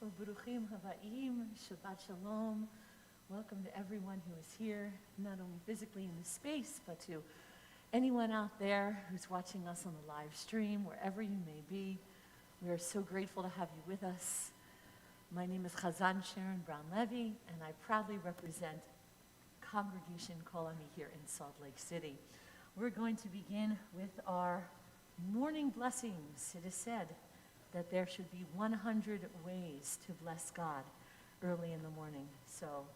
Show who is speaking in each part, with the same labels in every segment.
Speaker 1: Well, Baruchim Hava'im, Shabbat Shalom. Welcome to everyone who is here, not only physically in the space, but to anyone out there who's watching us on the live stream, wherever you may be. We are so grateful to have you with us. My name is Chazan Sharon Brown-Levy, and I proudly represent Congregation Kol Ami here in Salt Lake City. We're going to begin with our morning blessings. It is said that there should be 100 ways to bless God early in the morning. So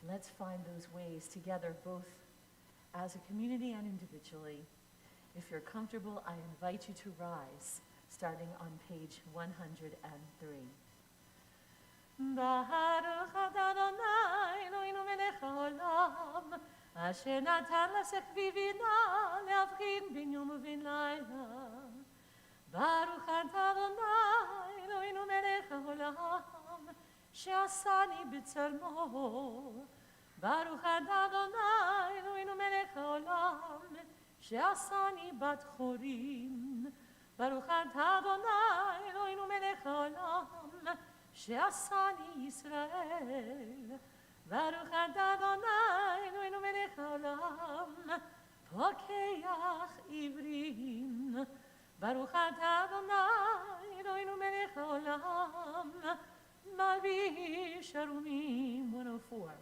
Speaker 1: let's find those ways together, both as a community and individually. If you're comfortable, I invite you to rise, starting on page 103. Baruch Adonai Eloheinu melech haolam, asher natan lasek vivina leavchin bin yom u'bin layla. Baruch Adonai Eloheinu melech haolam, she'asani b'tzalmo. Baruch Adonai Eloheinu melech haolam, she'asani bat chorim. Baruch Adonai Eloheinu melech haolam, she'asani Yisrael. Baruch Adonai Eloheinu melech haolam, pokeach ivrim. Baruch Adonai Eloheinu melech haolam, malbish harumim. 104.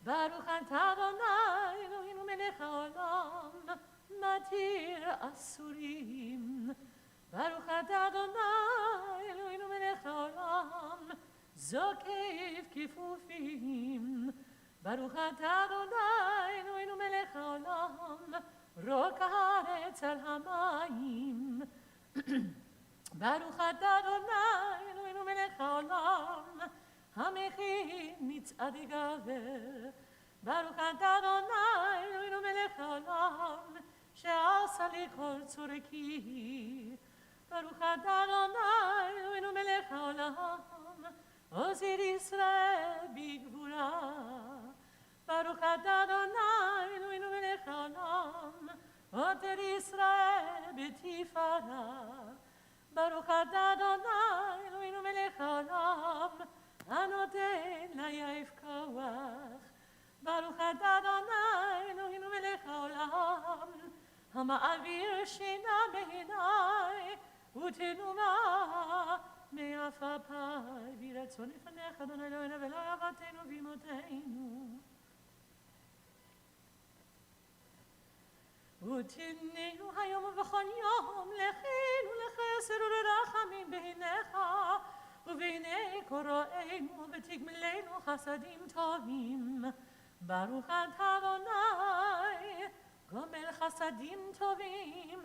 Speaker 1: Baruch Adonai Eloheinu melech haolam, matir asurim. Baruch Adonai Eloheinu melech haolam, zokev kifufim. Baruch Adonai Eloheinu melech haolam, rok haaretz al hamayim. Baruch Adonai Eloheinu melech haolam, hamechin mitzad gaver. Baruch Adonai Eloheinu melech haolam, she'asa likol tzoreki. Baruch Adonai Eloheinu melech haolam, ozir Yisrael bigvura. Baruch Adonai Eloheinu melech haolam, oter Yisrael b'tifara. Baruch Adonai Eloheinu melech haolam, anoten layaif kawach. Baruch Adonai Eloheinu melech haolam, hama'avir shina be'inai u'tenuma me'afapai. V'ratzon lefanecha Adonai Eloheinu v'lo yavatenu v'imotenu. ותננו היום ובכל יום לחן ולחסר ולרחמים בעיניך ובעיני קוראינו ותגמלנו חסדים טובים. ברוך אתה אדוני גומל חסדים טובים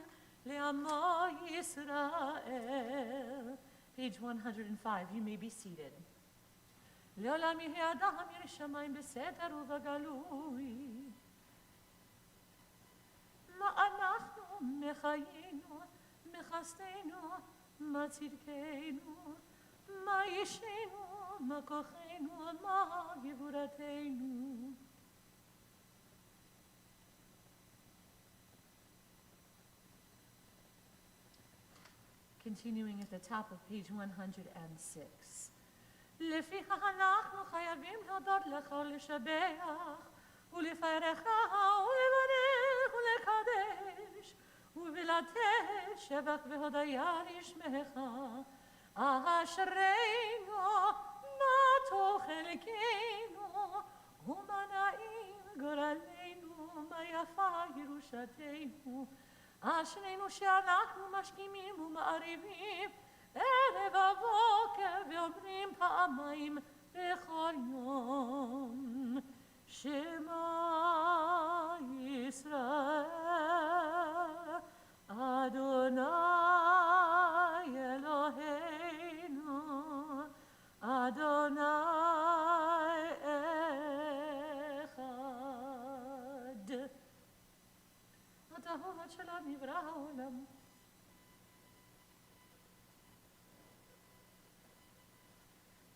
Speaker 1: לעמו ישראל. Page 105, you may be seated. לעולם יהיה אדם ירא שמיים בסתר ובגלוי. מה אנחנו מחיינו, מחסדנו, מה צדקנו, מה ישנו, מה כוחנו, מה גבורתנו. Continuing at the top of page 106. לפיכך אנחנו חייבים להודות לך ולשבח ולפארך ולברך ולקדש ולתת שבח והודיה לשמך. אשרינו מה טוב חלקנו ומה נעים גורלנו, מה יפה ירושתנו. אשרינו שאנחנו משכימים ומעריבים ערב ובוקר ואומרים פעמיים בכל יום Shema Yisrael Adonai Eloheinu Adonai Echad. Atahom ad shalom nivra haolam.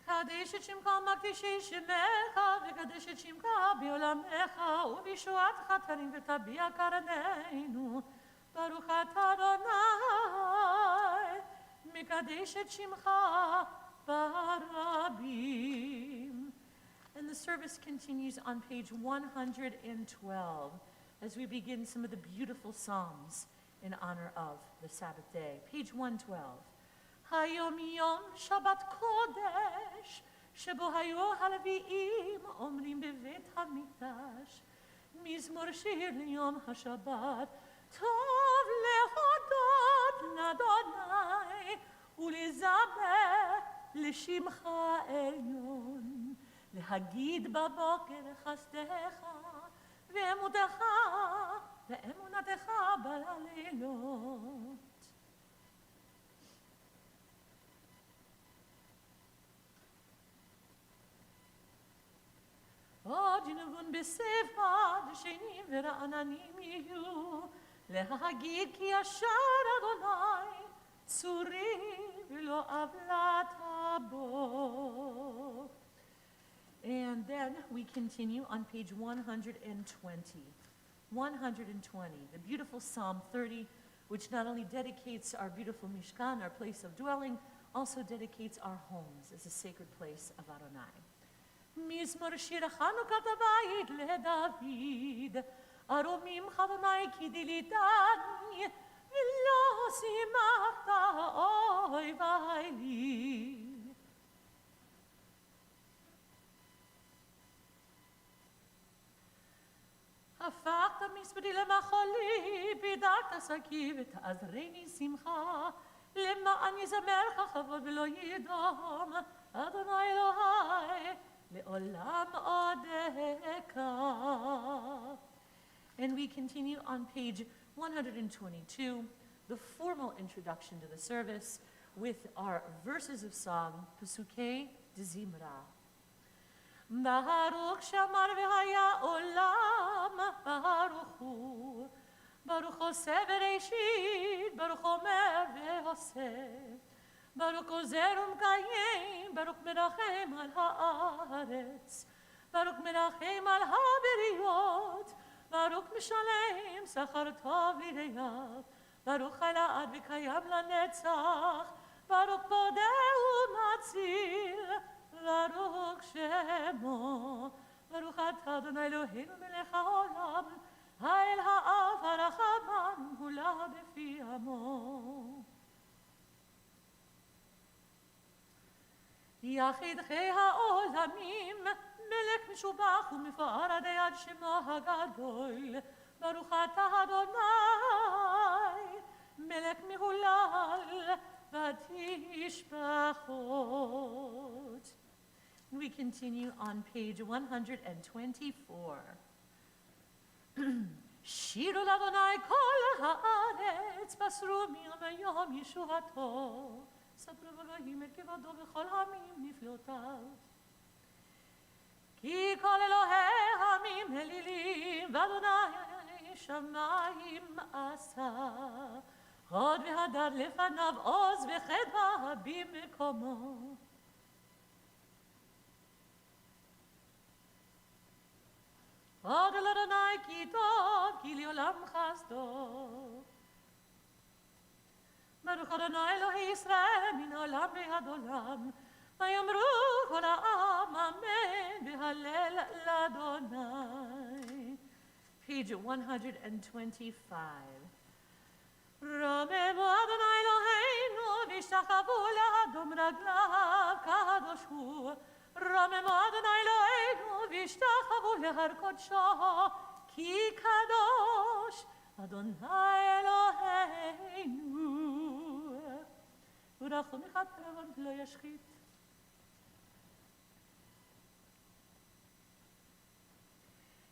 Speaker 1: קדש את שמך מקדישי שמך וקדש את שמך בעולמך ובישועת חטאים ותביע קרננו. ברוך אתה אדוני מקדש את שמך barabim. And the service continues on page 112 as we begin some of the beautiful psalms in honor of the Sabbath day. Page 112. Hayom yom Shabbat kodesh, shebo hayo haleviim omrim bevet hamikdash, mizmor shir liyom hashabbat, tov lehodot l'Adonai, ulezabeh l'shimcha elyon, להגיד בבוקר חסדך ואמונתך ואמונתך בלילות. עוד ינגון בספד שנים ורעננים יהיו, להגיד כי ישר אדוני צורי ולא עוולת בו. And then we continue on page 120. 120, the beautiful Psalm 30, which not only dedicates our beautiful Mishkan, our place of dwelling, also dedicates our homes as a sacred place of Adonai. מזמור שיר חנוכת הבית לדוד, ארומים אדוני כי דילתני, ולא שימחת אויבי לי. הפכת מזבחי למחולי, בידרת שקי ותעזרני שמחה, למען יזמרך כבוד ולא ידום, אדוני אלוהי, לעולם עודך. And we continue on page 122, the formal introduction to the service with our verses of song, Pesukei de Zimra. Baruch shamar v'haya olam, Baruch hu, Baruch oseh v'reishit, Baruch omer v'oseh, Baruch ozer u'mkayim, Baruch merachem al haaretz, Baruch merachem al haberiyot, Baruch mishalem sachar tov lireyav, Baruch halad v'kayam lanetzach, Baruch bodeh u'matzil, Baruch Shemo, Baruch Atah Adonai Eloheinu melech haolam, ha'el ha'av ha'rachaman hula befi amo. יחיד חי העולמים, מלך משובח ומפאר עד יד שמו הגדול, ברוך אתה אדוני, מלך מהולל ותשבחות. We continue on page 124. שירו לאדוני כל הארץ, בסרו מיום ויום ישועתו. ספרו אלוהים את כבודו וכל העמים נפלאותיו. כי כל אלוהי העמים אלילים, ואדוני שמיים עשה. הוד והדר לפניו עוז וחדווה במקומו. עוד אל אדוני כי טוב, כי לעולם חסדו. ברוך אדוני אלוהי ישראל מן העולם ועד עולם, ויאמרו כל העם אמן והלל לאדוני. Page 125. רוממו אדוני אלוהינו והשתחוו לאדום רגליו קדוש הוא. רוממו אדוני אלוהינו והשתחוו להר קודשו כי קדוש אדוני אלוהינו. ורחום יכפר ולא ישחית.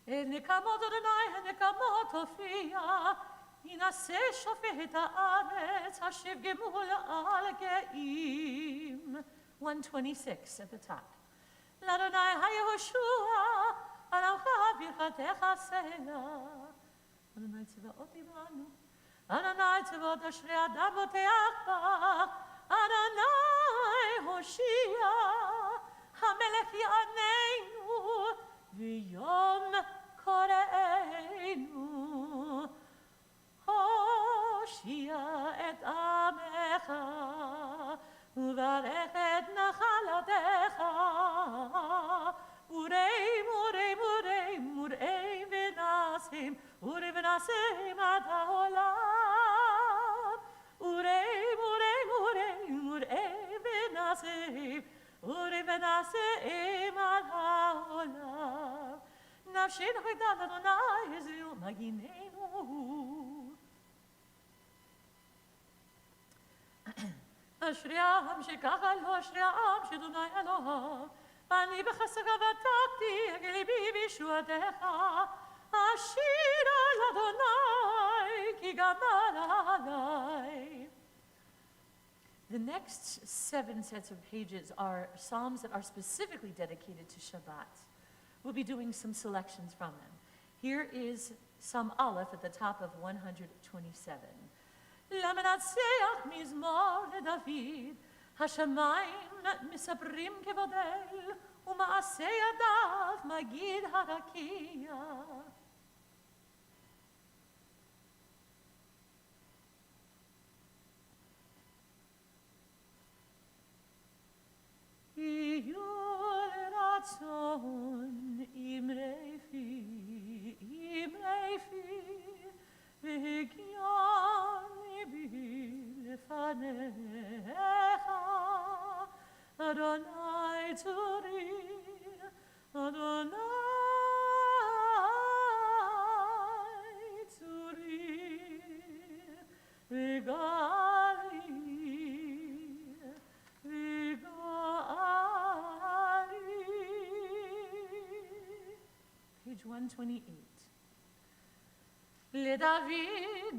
Speaker 1: נקמות אדוני הנקמות הופיע, ינשא שופט הארץ, השיב גמול על גאים. 126 at the top. לאדוני היהושע, על עמך ברכתך סלע. אדוני צבאות עמנו, אדוני צבאות אשרי אדם בוטח בך, אדוני הושיע, המלך יעננו, ויום קוראנו. הושיע את עמך, וברך את נחלתך. ונעשם על העולם. נפשנו חגדל אדוני, זהו מגיננו הוא. אשרי העם שככה לו, אשרי העם שאדוני אלוהיו. אני בחסדיו עתקתי, גליבי בישועתך. אשיר על אדוני, כי גמל עלי. The next 7 sets of pages are psalms that are specifically dedicated to Shabbat. We'll be doing some selections from them. Here is Psalm Aleph at the top of 127. למנצח מזמור לדוד, השמיים מספרים כבודל, ומעשה ידיו מגיד הרקיע. יהיו לרצון אמרי פי, והגיון ליבי לפניך. אדוני צורי, אדוני צורי, וגאלי, Page 128. לדוד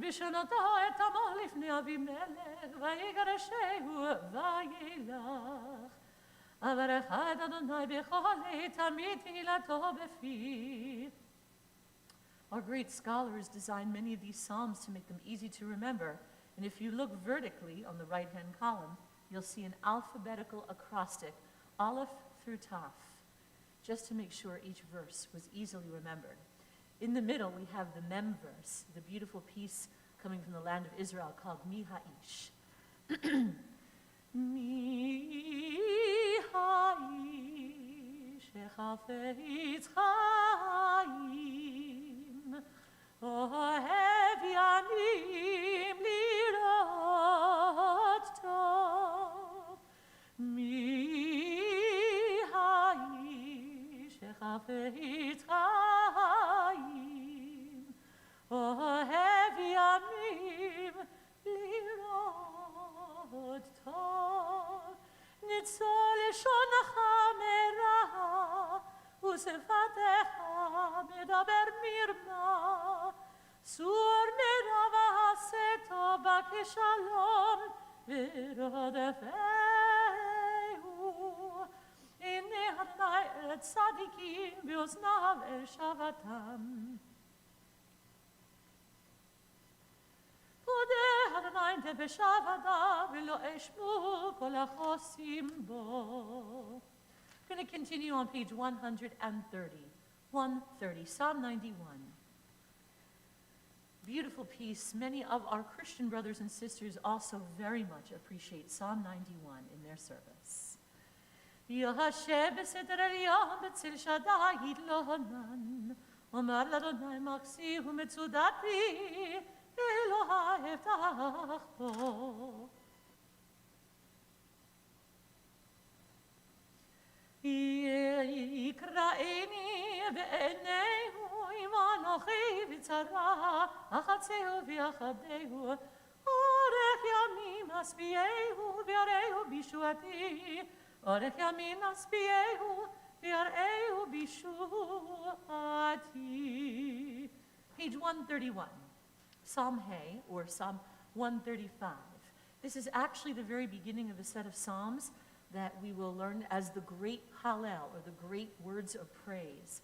Speaker 1: בשנותו את עמו לפני אבימלך, ויגרשהו וילך. אברך את אדוני בכל עת, תמיד תהילתו בפיו. Our great scholars designed many of these psalms to make them easy to remember, and if you look vertically on the right-hand column, you'll see an alphabetical acrostic, Aleph through Taf, just to make sure each verse was easily remembered. In the middle, we have the Mem verse, the beautiful piece coming from the land of Israel called Mi Ha'ish. Mi Ha'ish echafetz chaim, ohev yamim lirot tov. Mi Ha'ish echafetz chaim, ohev yamim lirot tov. ניצול לשונך מרע, ושפתיך מדבר מרמה. סור מרע ועשה טוב כשלום, ורודפהו. הנה אדוני את צדיקים באוזניו אל שבתם. פודה אדוני דבשבתיו ולא אשמו כל החוסים בו. We're going to continue on page 130. 130, Psalm 91. Beautiful piece. Many of our Christian brothers and sisters also very much appreciate Psalm 91 in their service. יושב בסדר עליון בצל שדי יתלונן, אומר לאדוני מקסי ומצודתי, אלוהי אבטח בו. יקראני בעיניהו אם אנוכי בצרה, אחצהו ויחדהו, אורך ימים אשביעהו ויראהו בישועתי, אורך ימים אשביעהו ויראהו בישועתי. Page 131, Psalm Hay, or Psalm 135. This is actually the very beginning of a set of psalms that we will learn as the great Hallel, or the great words of praise.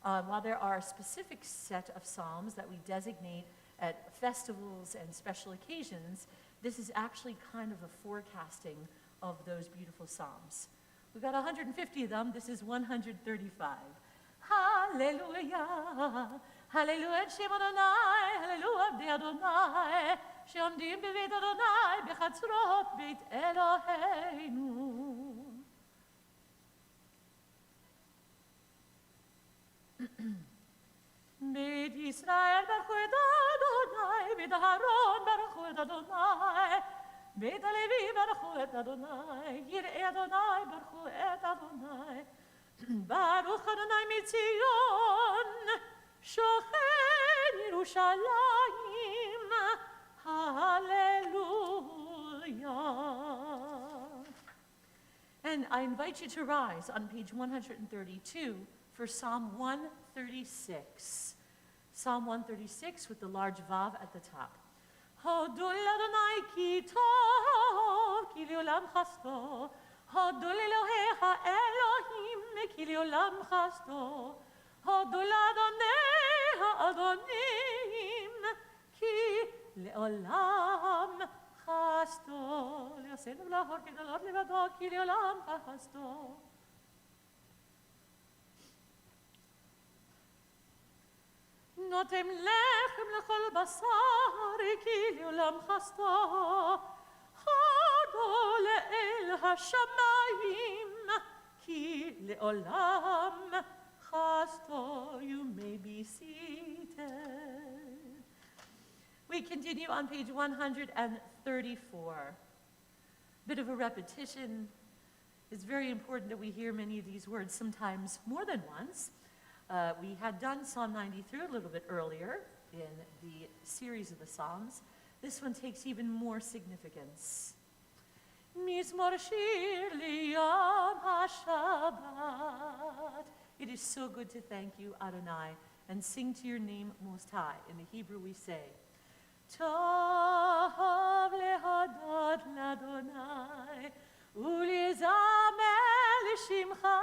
Speaker 1: While there are a specific set of psalms that we designate at festivals and special occasions, this is actually kind of a forecasting of those beautiful psalms. We've got 150 of them. This is 135. Hallelujah, hallelujah, Shem Adonai, hallelujah, B'nei Adonai, שעומדים בבית אדוני בחצרות בית אלוהינו. בית ישראל ברכו את אדוני, בית אהרון ברכו את אדוני, בית הלוי ברכו את אדוני, יראי אדוני ברכו את אדוני. ברוך אדוני מציון, שוכן ירושלים, hallelujah. And I invite you to rise on page 132 for Psalm 136. Psalm 136 with the large Vav at the top. Hodu l'Adonai ki tov, ki le'olam chasto. Hodu l'Elohei ha'Elohim, ki le'olam chasto. Hodu l'Adonai ha'Adonim, ki le'olam chasto. Le'asenu v'la'hor kedolot levado, ki le'olam chasto. נותם לחם לכל בשר, כי לעולם חסדו. חדו לאל השמיים, כי לעולם חסדו. You may be seated. We continue on page 134. Bit of a repetition. It's very important that we hear many of these words, sometimes more than once. We had done Psalm 93 a little bit earlier in the series of the Psalms. This one takes even more significance. Mizmor shir liyom haShabbat. It is so good to thank you, Adonai, and sing to your name Most High. In the Hebrew we say, Tov lehodot l'Adonai, u'lizameh l'shimcha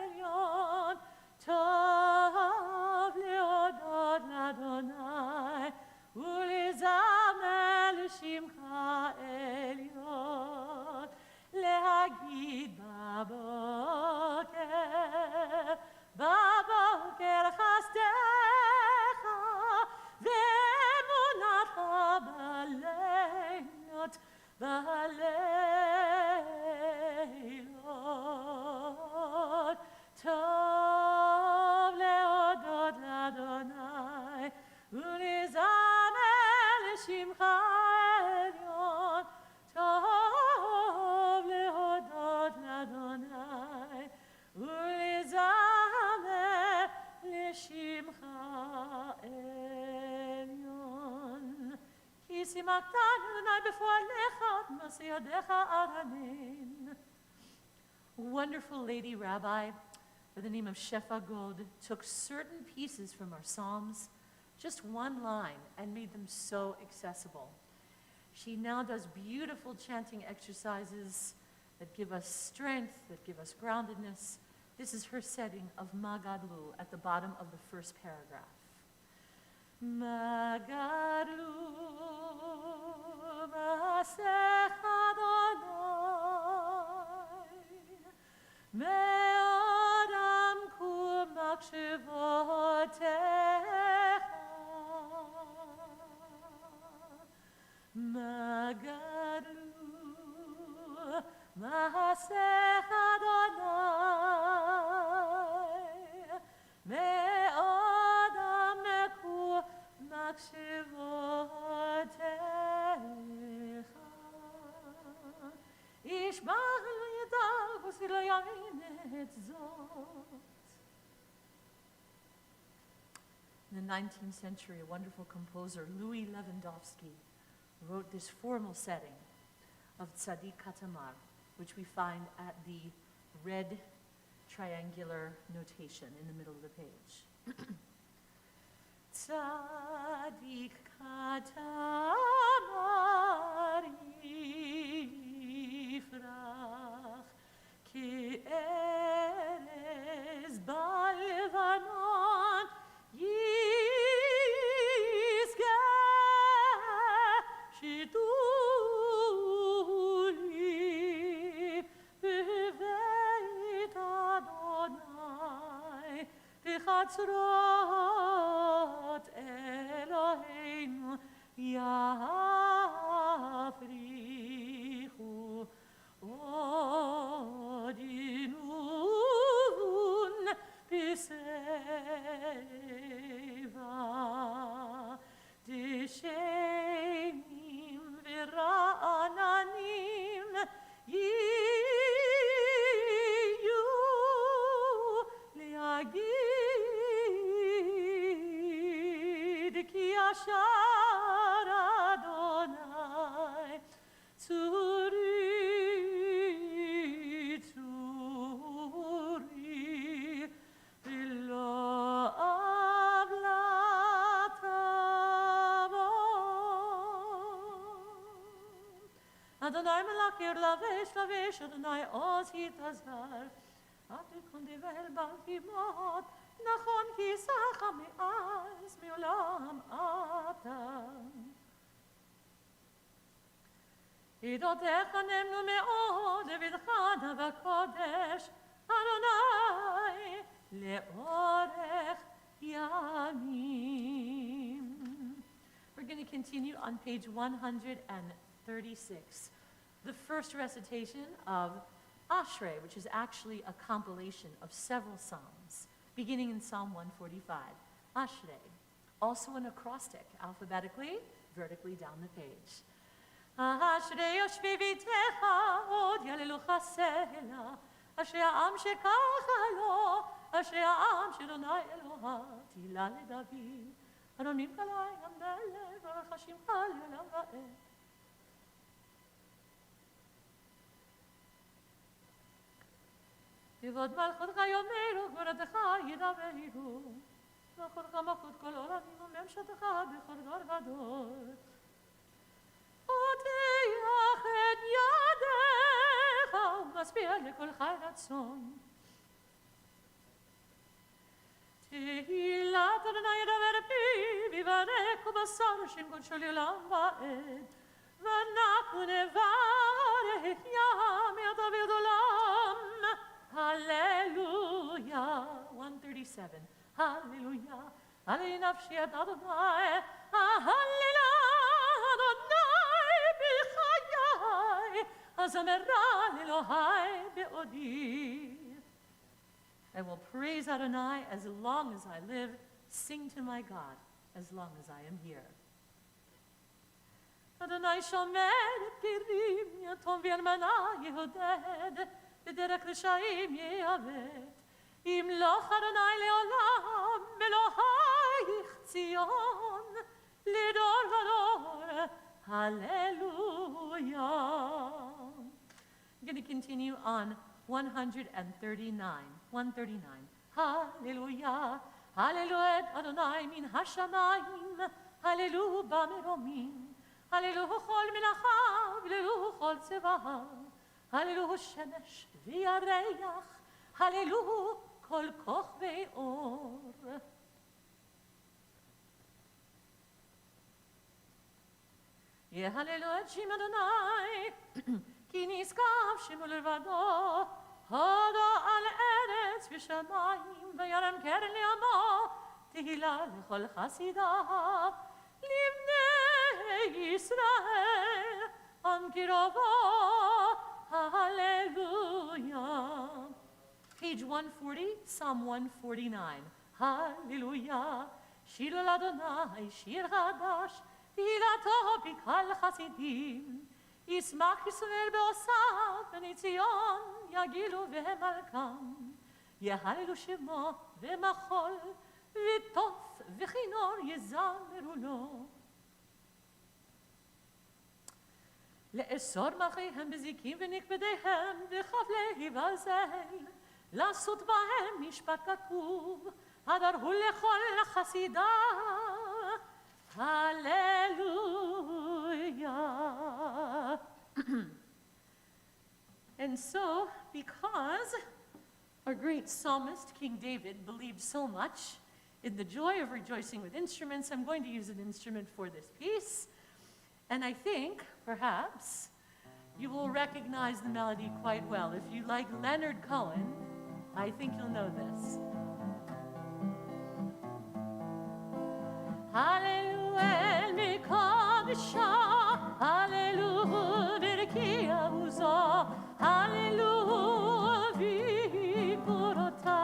Speaker 1: elyon. Tov leodot l'Adonai, u'lizameh l'shimcha elyon, להגיד בבוקר חסדך, ואמונתך בלילות, בלילות. טוב להודות לאדוני, ולזמר לשמך העליון. טוב להודות לאדוני, ולזמר לשמך העליון. כי שימחתנו אדוני בפועלך, מעשה ידיך ארנן. Wonderful lady rabbi by the name of Shefa Gold took certain pieces from our Psalms, just one line, and made them so accessible. She now does beautiful chanting exercises that give us strength, that give us groundedness. This is her setting of Magadlu at the bottom of the first paragraph. Magadlu Masech Adonai Me'od amku makshavotecha Magadlu Masech Adonai Me'od amku makshavotecha Ishbach lo yadal v'si lo yain et zot. In the 19th century, a wonderful composer, Louis Lewandowski, wrote this formal setting of Tzadik Katamar, which we find at the red triangular notation in the middle of the page. Tzadik Katamar yifrach ki erez ba'levanon yizgeh shituli b'veit Adonai b'chatzrot Eloheinu yafrichu odinun b'seva Dishenim v'ra'ana Yashar Adonai Tzuri Tzuri Lo Adonai melakir lavesh lavesh Adonai oz hitazar Atikon divel bal kimot Nachon kisacha me'az me'olam ata Idotecha nemnu me'od Evidchana v'kodesh Adonai le'orech yamim. We're going to continue on page 136. The first recitation of Ashrei, which is actually a compilation of several psalms, beginning in Psalm 145. Ashrei, also an acrostic, alphabetically, vertically down the page. Ashrei yoshvi v'itecha od yalelucha sela, Ashrei ha'am shekacha lo, Ashrei ha'am sh'Adonai Eloha tila leDavid, Adonim kalai hamelech v'chashim chal yolam va'ed. Yivod malchutcha yomeru, gvoratcha yidaberu, malchutcha malchut kol olamim u'memshatecha b'chol dor vador. Oteach et yadecha u'maspia lekol chai ratzon. Tehillat Adonai yedaber pi, v'yivarech u'basar shem kodshol yolam va'ed, v'anachu nevarech yam yadavid olam. Hallelujah. 137. Hallelujah. Hallelujah nafshi et Adonai. Hallelujah Adonai b'chayai. Azamera Elohai be'odi. I will praise Adonai as long as I live, sing to my God as long as I am here. Adonai shomer et pirim, yatom v'yalmana yehuded. בדרך רשעים יעוות, ימלוך אדוני לעולם, אלוהיך ציון, לדור ודור, hallelujah. I'm going to continue on 139. 139. Hallelujah, hallelujah Adonai min hashamayim, hallelujah b'meromim, hallelujah chol melachav, hallelujah chol tzevahav. Hallelujah shemesh v'yareach, Hallelujah kol kochvei or. Hallelujah Shem Adonai, ki niskav Shemo levado, hado al eretz v'shamayim, v'yarem keren li'amo, tehila lechol chasidav, livnei Yisrael, am kirovo. Hallelujah. Page 140, Psalm 149. Hallelujah. Shir l'Adonai, shir chadash, tihilatoh bikal chasidim. Yismach Yisrael be'osav, b'nei Tzion, yagilu v'malkam. Yehallelu shemo v'machol, v'tof v'chinor yezameru lo. לאסור מלכיהם בזיקים ונקבדיהם וחבלי ברזל, לעשות בהם משפט כתוב, הדרכו לכל חסידה. Hallelujah. And so, because our great psalmist, King David, believed so much in the joy of rejoicing with instruments, I'm going to use an instrument for this piece. And I think, perhaps, you will recognize the melody quite well. If you like Leonard Cohen, I think you'll know this. Hallelujah, Mikadisha, Hallelujah, Birkia Uzo, Hallelujah, Viburota,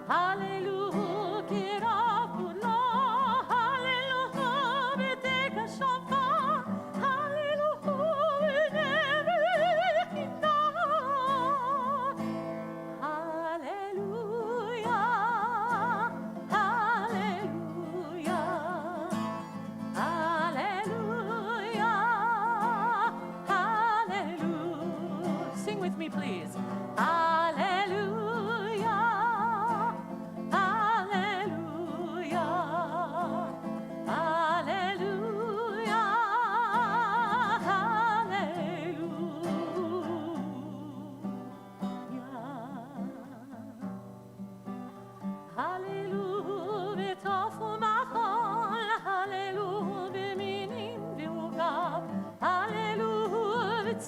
Speaker 1: Hallelujah, Kirabula, Hallelujah, Biteka Shafa, Hallelujah, Neverina, Hallelujah, Hallelujah.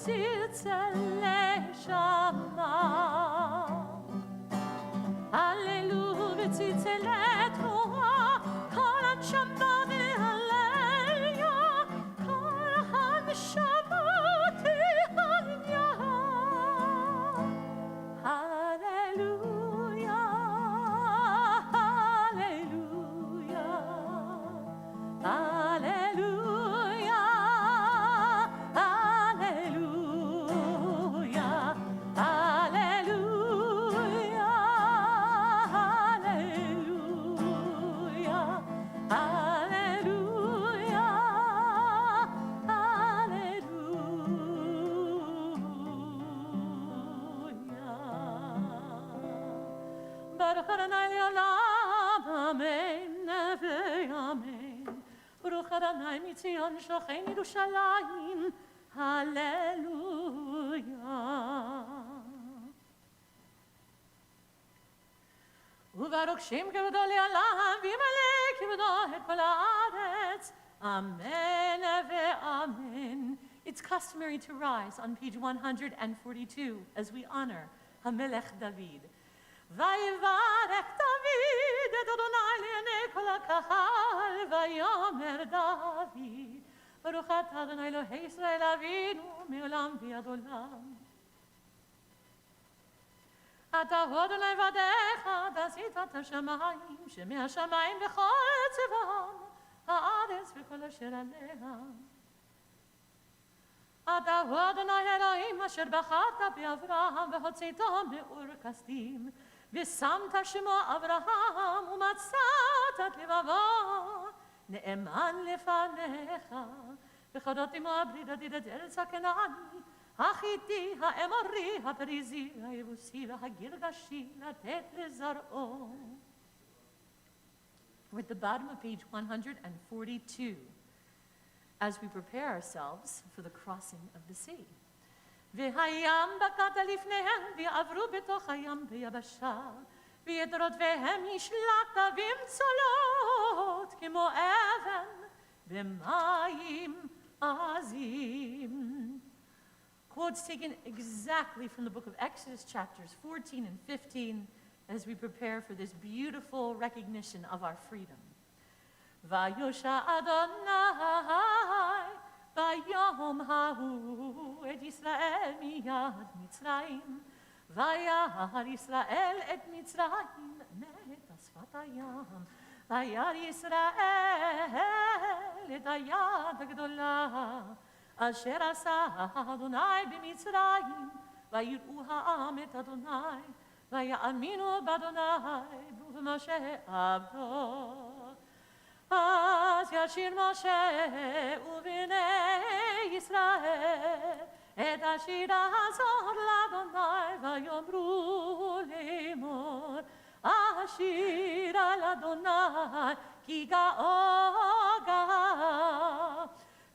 Speaker 1: וצלצלי שמה. הללו וצלצלי תרועה, כל הנשמה והלליה, כל הנשמה תהליה. הללויה, הללויה, הללויה, הללויה, הללויה, הללויה, הללויה, הללויה. ברוך אדוני לעולם, אמן ואמן. ברוך אדוני מציון שוכן ירושלים, הללויה. וברוך שם כבודו לעולם, וימלא כבודו את כל הארץ, אמן ואמן. It's customary to rise on page 142 as we honor Hamelech David. ויברך דוד את אדוני לעיני כל הקהל, ויאמר דוד, ברוך אתה אדוני אלוהי ישראל אבינו מעולם ועד עולם. אתה הוא אדוני עבדיך, ועשית את השמיים, שמי השמיים וכל צבאם, הארץ וכל אשר עליה. אתה הוא אדוני אלוהים אשר בחרת באברהם והוצאתו מאור כשדים, ושמת שמו אברהם ומצאת את לבבו, נאמן לפניך, וכרות עמו הברית עתיד את ארץ הכנעני, החיתי, האמורי, הפריזי, היבוסי והגרגשי, לתת לזרעו. We're at the bottom of page 142 as we prepare ourselves for the crossing of the sea. והים בקעת לפניהם, ויעברו בתוך הים ביבשה, ואת רודפיהם השלקת במצולות, כמו אבן במים עזים. Quotes taken exactly from the book of Exodus, chapters 14 and 15, as we prepare for this beautiful recognition of our freedom. ויושע אדוני ביום ההוא את ישראל מיד מצרים, וירא ישראל את מצרים מאת שפת הים, וירא ישראל את היד הגדולה אשר עשה אדוני במצרים, ויראו העם את אדוני, ויאמינו באדוני ובמשה עבדו. אז ישיר משה ובני ישראל את השירה הזאת לאדוני, ויאמרו לאמור, השיר על אדוני כי גאו גאה,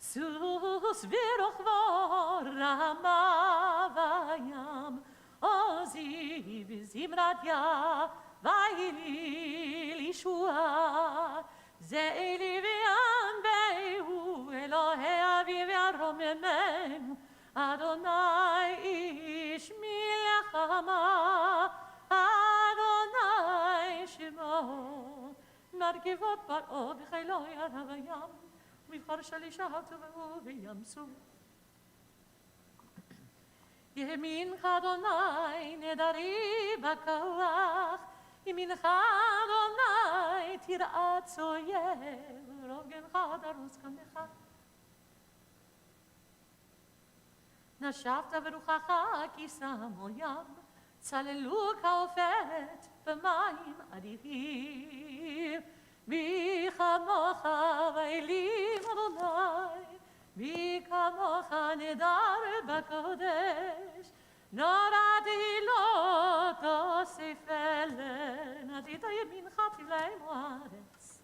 Speaker 1: סוס ורוכבו רמה בים, עוזי בזמרתיה והיליל ישועה. זה אלי וינבהו אלוהי אבי וירוממנו, אדוני איש מלחמה, אדוני שמו. מרכבות פרעה בחילו ירד הים, מבחר שלישיו טבעו בים סוף. ימינך אדוני נדרי בכוח, ימינך אדוני תרעץ אויב, רוגנך דרוס קמך. נשבת ברוחך כי שמו ים, צללו כעופרת במים אדירים. בי כמוך ואלים אדוני, בי כמוך נדר בקודש, נורדי לא תוסיף אלה, נתית ימינך תבלענו הארץ.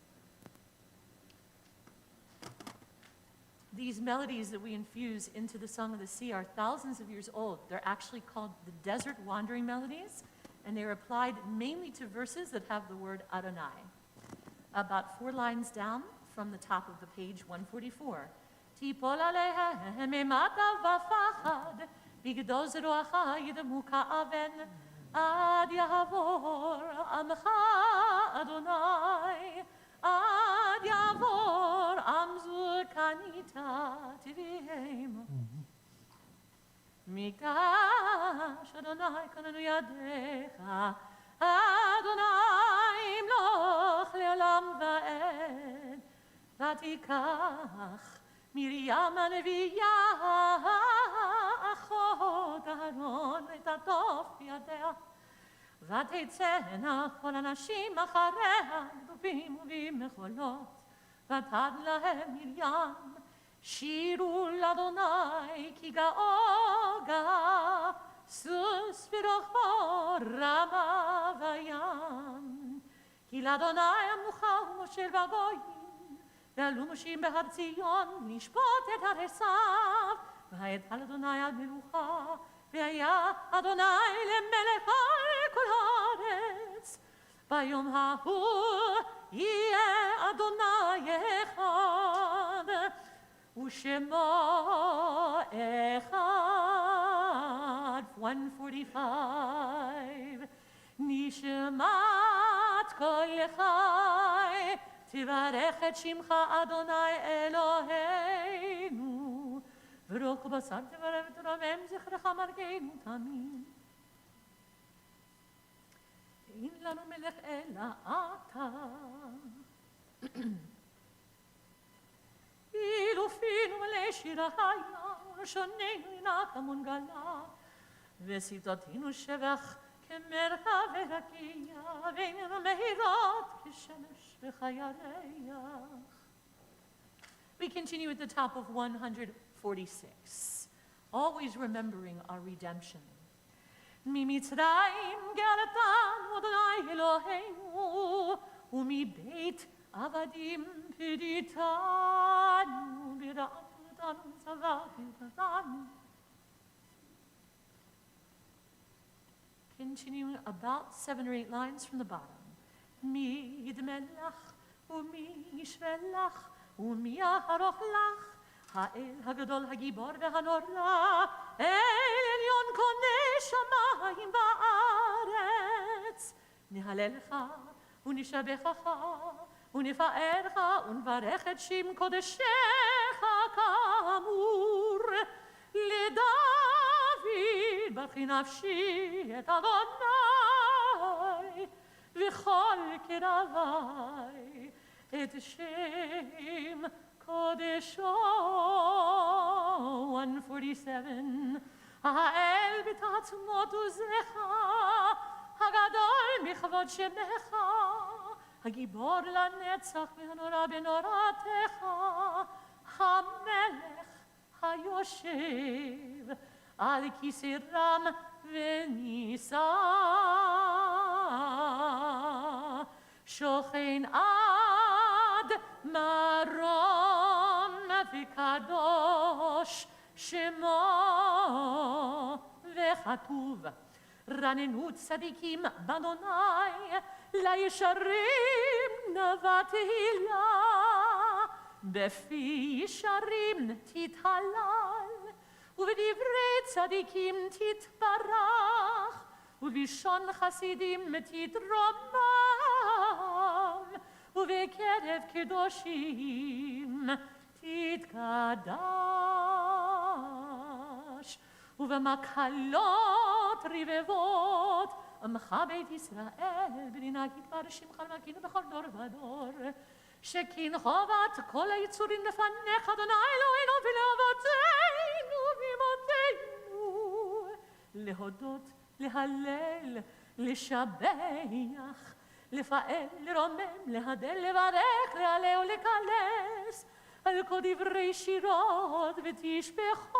Speaker 1: These melodies that we infuse into the Song of the Sea are thousands of years old. They're actually called the Desert Wandering Melodies, and they're applied mainly to verses that have the word Adonai. About 4 lines down from the top of the page 144. תיפול עליהם אימתה ופחד, בגדול זרועך ידמו כאבן, עד יעבור עמך אדוני, עד יעבור עם זו קנית תביהם. מקדש אדוני קננו ידיך, אדוני ימלוך לעולם ועד, ותיקח מרים הנביאה אחות אהרון ותעטוף בידיה, ותצאנה כל הנשים אחריה בדופים ובמחולות, ותד להם מרים שירו לאדוני כי גאו גאה, סוס ורוחבו רמה וים. כי לאדוני המלוכה ומושל בגויים, ועלו מושיעים בהר ציון לשפוט את הרסיו, והיה אדוני על מלוכה, והיה אדוני למלך על כל הארץ. ביום ההוא יהיה אדוני אחד, ושמו אחד. 145. נשמת כל חי, תברך את שמך אדוני אלוהינו, ורוח בשר תברך ותרומם זכרך מלכנו תמיד. אין לנו מלך אלא אתה, אילופינו מלא שירה חיה, ולשוננו ינק המונגלה, ושפתותינו שבח כמרחב ורקיע, ועינינו מהירות כשמש וכירח. We continue at the top of 146, always remembering our redemption. ממצרים גאלתנו אדוני אלוהינו, ומבית עבדים פדיתנו, בראתנו צבאתנו. Continuing about 7 or 8 lines from the bottom. מי ידמה לך ומי ישווה לך ומי יערוך לך, האל הגדול הגיבור והנורא, אל עליון קונה שמיים וארץ. נהללך ונשבחך ונפארך ונברך את שם קודשך כאמור. לדוד ברכי נפשי את אדוני, וכל קרבי את שם קודשו. 147. האל בתעצומות עוזך, הגדול מכבוד שמך, הגיבור לנצח והנורא בנורתך, המלך היושב על כיסא רם ונישא, שוכן עד מרום וקדוש שמו, וכתוב רננו צדיקים באדוני, לישרים נאווה תהילה, בפי ישרים תתהלל, ובדברי צדיקים תתברך, ובלשון חסידים תתרומם, ובקרב קדושים תתקדש. ובמקהלות רבבות עמך בית ישראל, בנהגית בר שמך למלכנו בכל דור ודור, שכן חובת כל היצורים לפניך אדוני אלוהינו ולאבותינו ואמותינו, להודות, להלל, לשבח, לפעל, לרומם, להדל, לברך, להעלה ולקלס, על כל דברי שירות ותשבחות.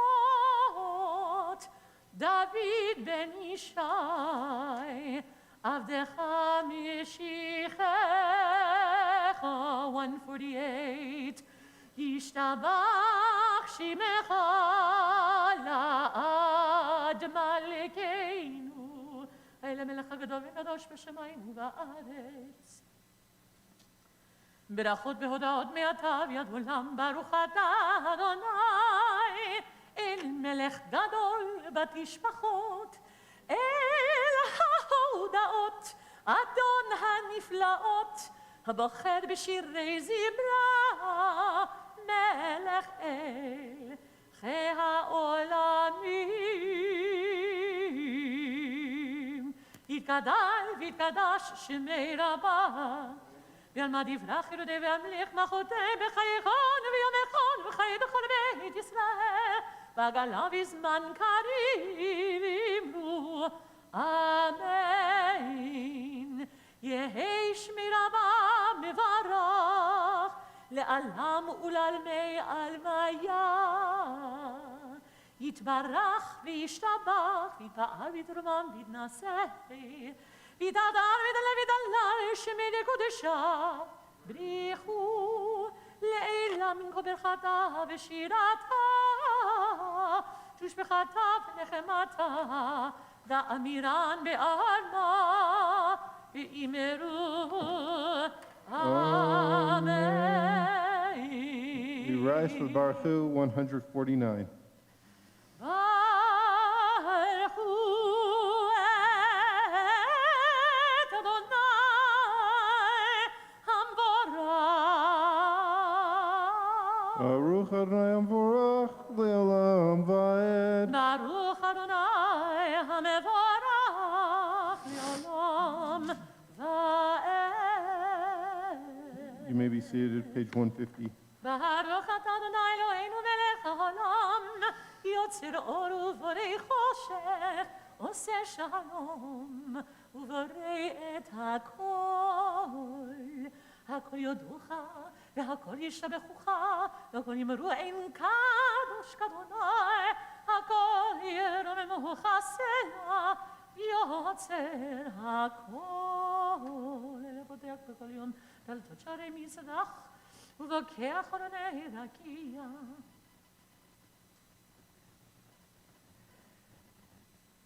Speaker 1: דוד בן ישי, עבדך משיחך. 148. ישתבח שמך לעד מלכנו, האל המלך הגדול וקדוש בשמיים ובארץ. ברכות והודעות מעתה ועד עולם, ברוך אתה אדוני, אל מלך גדול בתשבחות, אל ההודעות, אדון הנפלאות, הבוחר בשירי זמרה, מלך אל העולמים. יתגדל ויתקדש שמי רבה, ועלמא דברך ילודי והמליך מחותי בחייכון ויומכון וחיי בכל בית ישראל, ועגלה בזמן קריב אמרו אמן. יהי שמי רבה מברך לעלם ולעלמי עלמיה, יתברך וישתבח ויתפאר ויתרומם ויתנשא ויתהדר וידלל שמי לקודשה, בריחו לעילה מן כל ברכתה ושירתה, תושבחתה ונחמתה, ואמירן בעלמה ואמרו אמן.
Speaker 2: We rise for Baruchu 149. Baruch Adonai Amvorach Le'olam Va'ed.
Speaker 1: Baruch Adonai Hamevorach Le'olam Va'ed.
Speaker 2: You may be seated, page 150.
Speaker 1: Baruch atah Adonai Eloheinu melech haolam, yotzer or uvorei choshech, oseh shalom, uvorei et hakol. הכל יודוך, והכל ישתבחוך, והכל יאמרו אין קדוש כאדוני, הכל ירוממוך סלע, יוצר הכל. פותח בכל יום דלתות שערי מזרח, ובוקע חלוני רקיע.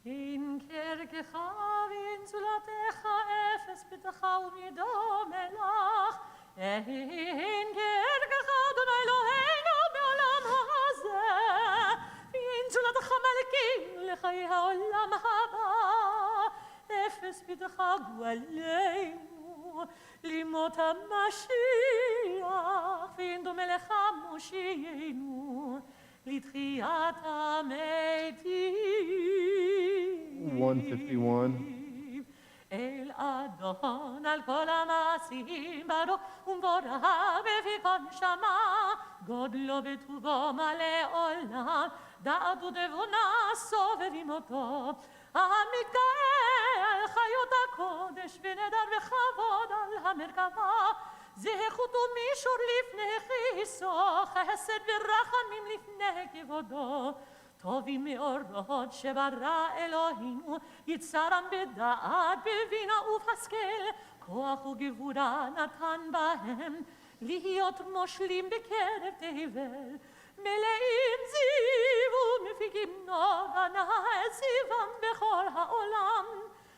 Speaker 1: אין קרקך ואין זולתך אפס ביתך ומדומה לך, אין קרקך אדוני אלוהינו בעולם הזה, ואין זולתך מלכים לחיי העולם הבא, אפס ביתך גואלנו לימות המשיח, ואין דומה לך מושיענו לתחיית המתים.
Speaker 2: 151.
Speaker 1: אל אדון על כל המעשים ברוך ומבורך בפי כל נשמה, גודלו וטובו מלא עולם, דעת ותבונה סובבים אותו, המתגאה על חיות הקודש ונדר וכבוד על המרכבה, זכות ומישור לפני כיסו, חסד ורחמים לפני כבודו, טובים מאורות שברא אלוהינו, יצרם בדעת, בבינה ובהשכל, כוח וגבורה נתן בהם, להיות מושלים בקרב תבל, מלאים זיו ומפיקים נוגה זיום בכל העולם,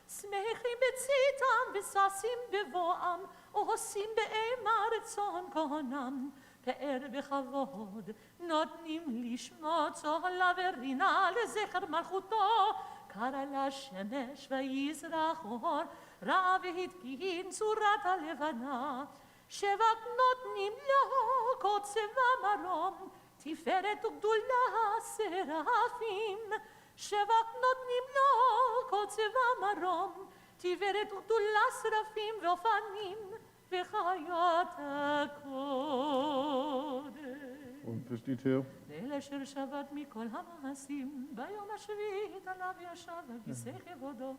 Speaker 1: שמחים בצאתם וששים בבואם, עושים באימה רצון כהנם, פאר בכבוד, נותנים לשמוע צהלה ורינה לזכר מלכותו, קרא לשמש ויזרח אור, רע והתקין צורת הלבנה, שבט נותנים לו קוצב ומרום, תפארת וגדולה שרפים, שבט נותנים לו קוצב ומרום, תפארת וגדולה שרפים ואופנים, וחיות הקודש.
Speaker 2: 152.
Speaker 1: ליל אשר שבת מכל המעשים, ביום השביעי עליו ישב על כיסא כבודו.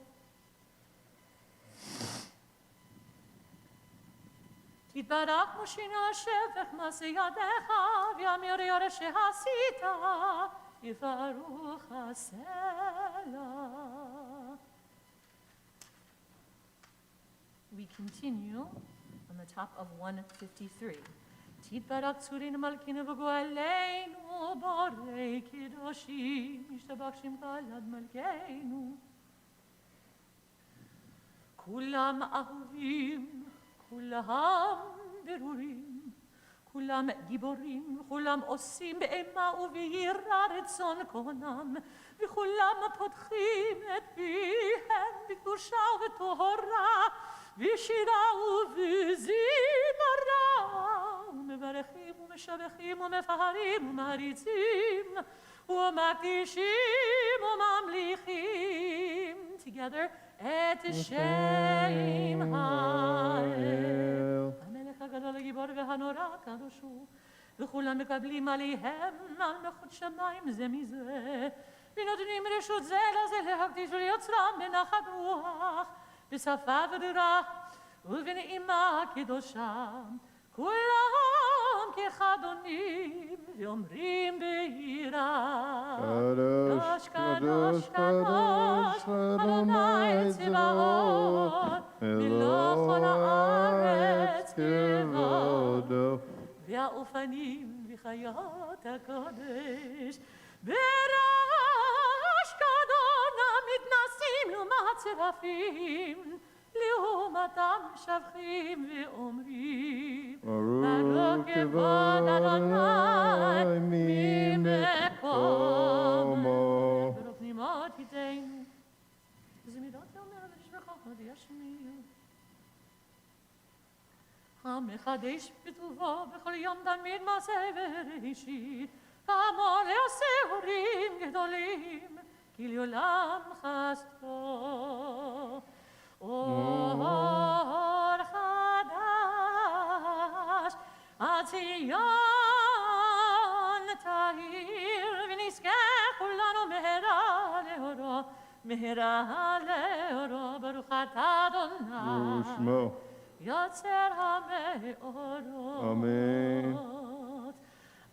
Speaker 1: תתברך מושיע השבח מעשה ידיך, ויאמר יורש שעשית, יברוך הסלע. We continue on the top of 153. תתברך צורינו מלכינו וגואלנו, בורא קדושים, ישתבח שמך לעד מלכנו. כולם אהובים, כולם ברורים, כולם גיבורים, כולם עושים באימה וביראה רצון קונם, וכולם פותחים את פיהם בקדושה ובטהרה, בשירה ובזמרה, ומברכים ומשבחים ומפארים ומעריצים, ומקדישים וממליכים, together את שם האל. המלך הגדול הגיבור והנורא הקדוש הוא, וכולם מקבלים עליהם מלכות שמיים זה מזה, ונותנים רשות זה לזה להקדיש וליוצרם בנחת רוח, בשפה ברורה ובנעימה קדושה, כולם כחדונים ואומרים ביראה, קדוש קדוש קדוש אדוני צבאות, מלוך כל הארץ כבודו, והאופנים וחיות הקודש ברעש גדול מתנשאים לעומת צרפים, לעומתם משבחים ואומרים, ברוך כבוד אדוני ממקומו. ברוך נימות איתנו, זמירות ואומר ונשבחה עוד ישמיעו. המחדש בטובו בכל יום תמיד מעשה בראשית, פעמו לעשה הורים גדולים, כי לעולם חסדו. אור חדש עד ציון תאיר, ונזכה כולנו מהרה לאורו, מהרה לאורו, ברוך אתה אדוני
Speaker 2: ושמו.
Speaker 1: יוצר המאורות.
Speaker 2: אמן.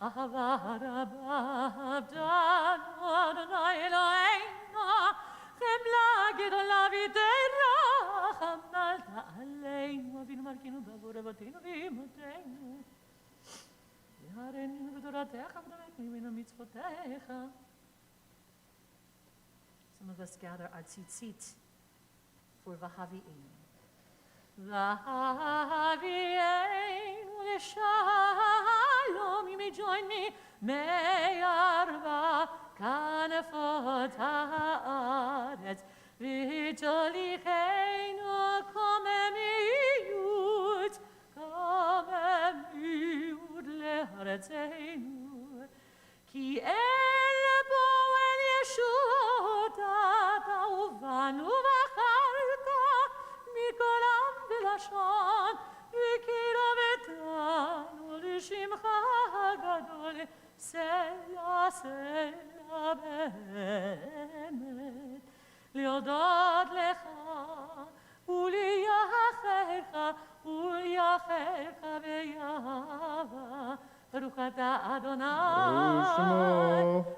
Speaker 1: אהבה רבה עבדנו אדוני אלוהינו, חמלה גדולה ותרחם עמלת עלינו, אבינו מלכנו בעבור אבותינו ואמותינו, והרנינו בתורתך ודרכנו מן מצוותיך. Some of us gather our tzitzit for Vahavi'enu. Vahavi'enu l'shalom, you may join me, me'arva kanafot ha'aretz, v'tolicheinu komemiyut, komemiyut le'aretzeinu, ki el bo el yeshut ata uvanu v'acharta, מכל עם ולשון, וקרבתנו לשמך הגדול, סלע סלע באמת, להודות לך ולייחך ולייחך ביהבה, ברוך אתה אדוני,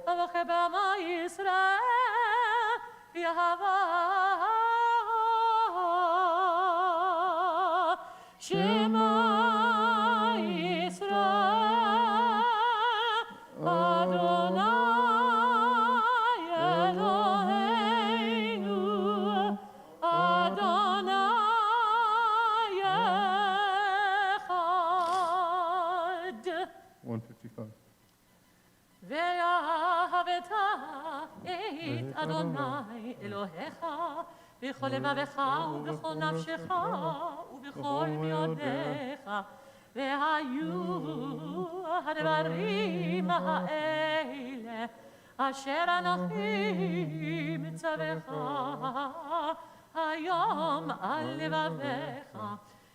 Speaker 1: אבוך בעמו ישראל, יהבה Shema Yisrael, Adonai Eloheinu, Adonai Echad.
Speaker 2: 155.
Speaker 1: ואהבת את אדוני אלוהיך בכל לבבך ובכל נפשך ובכל מאודיך, והיו הדברים האלה אשר אנוכי מצווך היום על לבביך,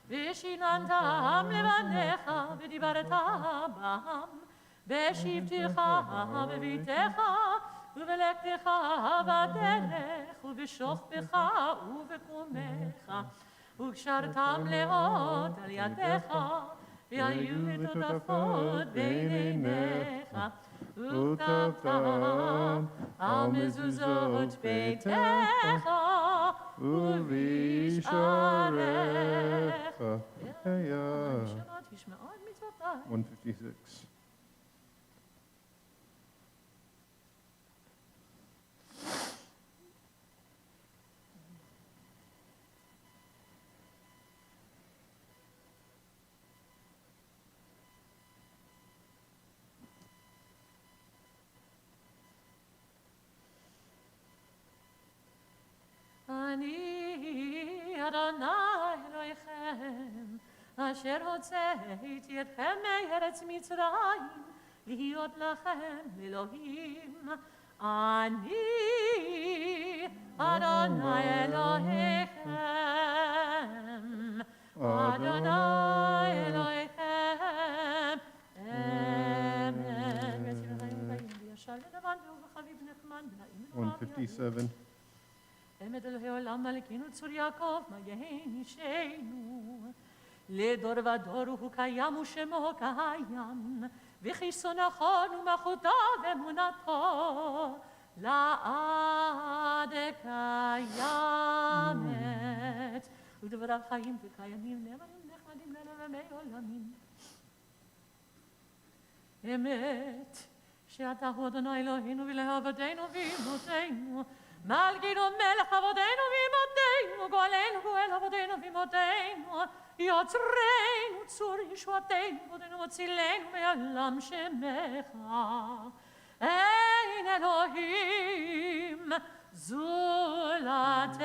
Speaker 1: ושיננתם לבניך ודיברת בם בשבתך ובביתך ובלכתך בדרך ובשוכבך ובקומך, וקשרתם לאות על ידיך, והיו לטוטפות בין עיניך, וכתבתם על מזוזות ביתך ובשעריך. שמות ישמעון מצוותיי.
Speaker 2: 156.
Speaker 1: אשר הוצאתי אתכם מארץ מצרים, להיות לכם אלוהים. אני אדוני אלוהיכם, אדוני אלוהיכם, אמן. ויציל חיים ובאים, וישר לבן ובחביב נחמן, ונעים ונורא
Speaker 2: 157.
Speaker 1: אמת אלוהי עולם מלכינו צור יעקב, מגן אישנו. לדור ודור הוא קיים ושמו קיים, וכיסו נכון ומלכותו ואמונתו לעד קיימת. ודבריו חיים וקיימים, נאמנים נחמדים ללבמי עולמים. אמת שאתה הוא אדוני אלוהינו ולעבדינו ואמותינו, מלכינו מלך אבותינו ואמותינו, גואלנו גואל אבותינו ואמותינו, יוצרנו צור ישועתנו, אבותינו מצילנו מעולם שמך. אין אלוהים זולתך,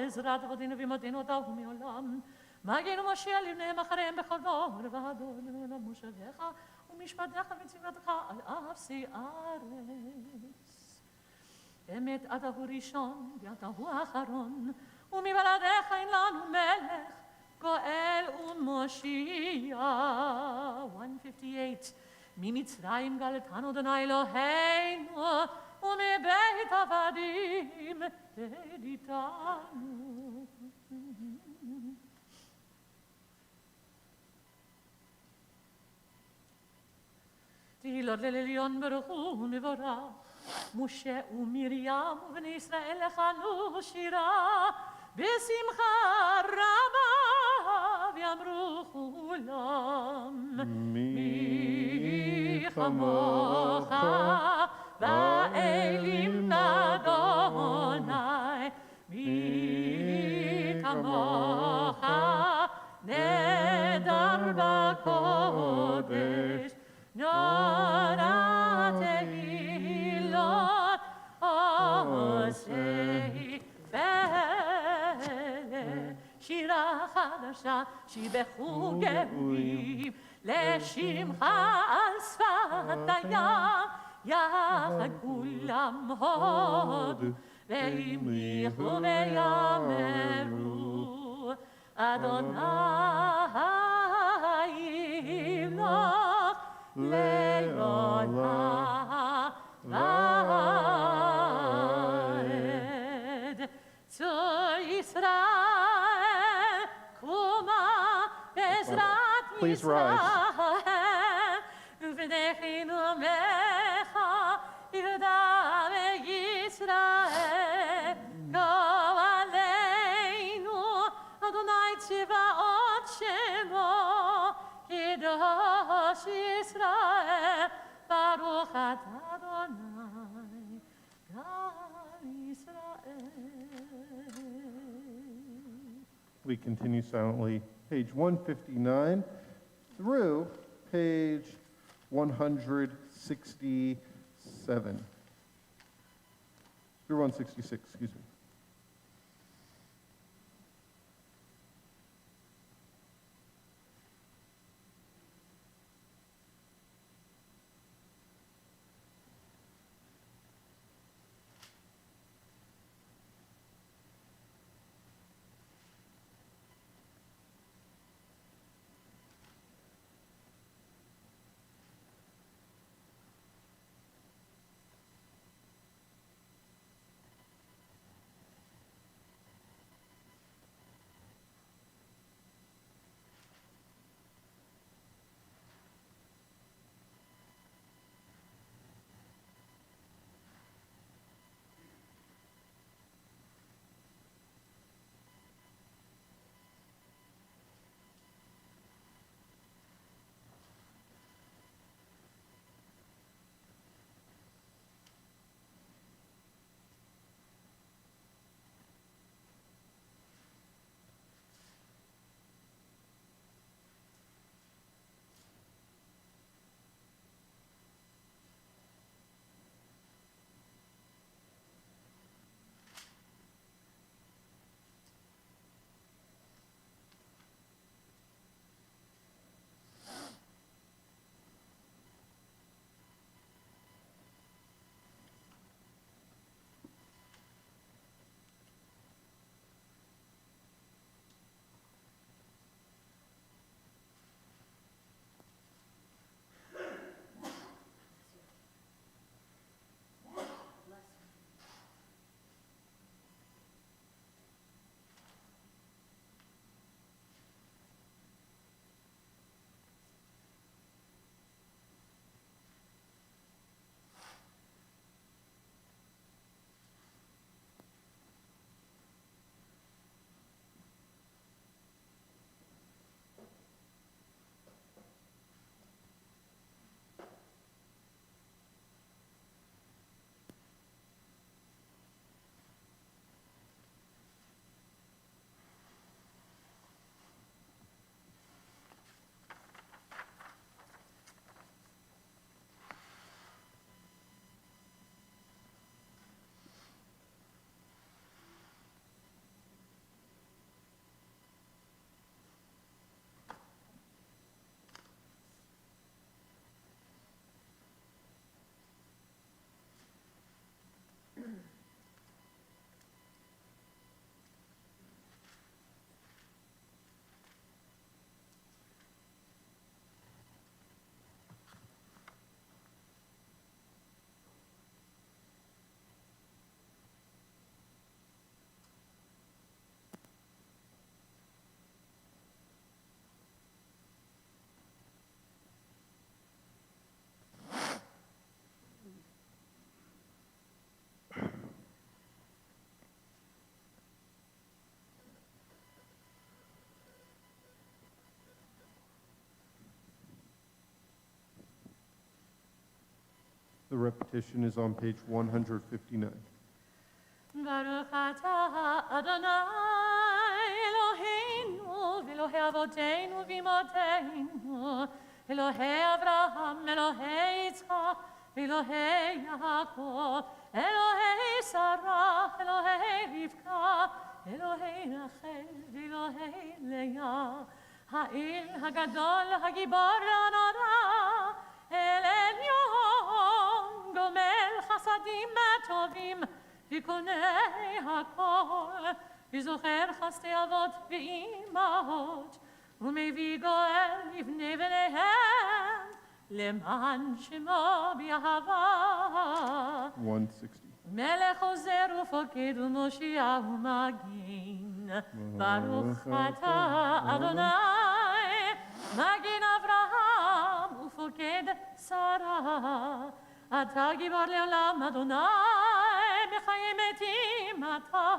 Speaker 1: עזרת אבותינו ואמותינו אתה הוא מעולם. מגן ומושיע לבניהם אחריהם בכל דור ודור, לעולם מושבך ומשפטך וצוותך על אפסי ארץ. אמת אתה הוא ראשון ואתה הוא האחרון, ומבלעדיך אין לנו מלך, גואל ומושיע. 158. ממצרים גאלתנו אדוני אלוהינו, ומבית עבדים תדיתנו. תהילות לעליון ברוך הוא מבורך, משה ומרים ובני ישראל לחנו שירה, בשמחה רבה ויאמרו כולם, מי כמוך באלים אדוני, מי כמוך נדר בקודש, נורא תהילות עושי פלא, שירה חדשה שיבחו גרים, לשמך על שפת הים, יחד כולם הודו והמליכו ויאמרו, אדוני ימלוך לעולם ועד. צור ישראל קומה בעזרת
Speaker 2: Please
Speaker 1: ישראל,
Speaker 2: rise.
Speaker 1: ובדחינו ממך יהודה וישראל, גואלנו אדוני צבאות שמו, קדוש ישראל, ברוך אתה אדוני גאל ישראל.
Speaker 2: We continue silently, page 159 through page 167. Through 166, excuse me. The repetition is on page 159.
Speaker 1: Baruch atah Adonai Eloheinu v'Elohei avoteinu v'imotenu Elohei Avraham, Elohei Yitzchak, Elohei Yaakov, Elohei Sarah, Elohei Rivka, Elohei Rachel, Elohei Leah, Ha'il Hagadol, Hagibor Hanora, El Elyon, Gomel Chasadim Tovim, V'konei Hakol, V'zocher Chastei Avot V'imahot, ומביא גואל לבני בניהם, למען שמו באהבה.
Speaker 2: 160.
Speaker 1: מלך עוזר ופוקד ומושיע ומגין. ברוך אתה אדוני, מגין אברהם ופוקד שרה. אתה גיבור לעולם אדוני, בחיי מתים אתה,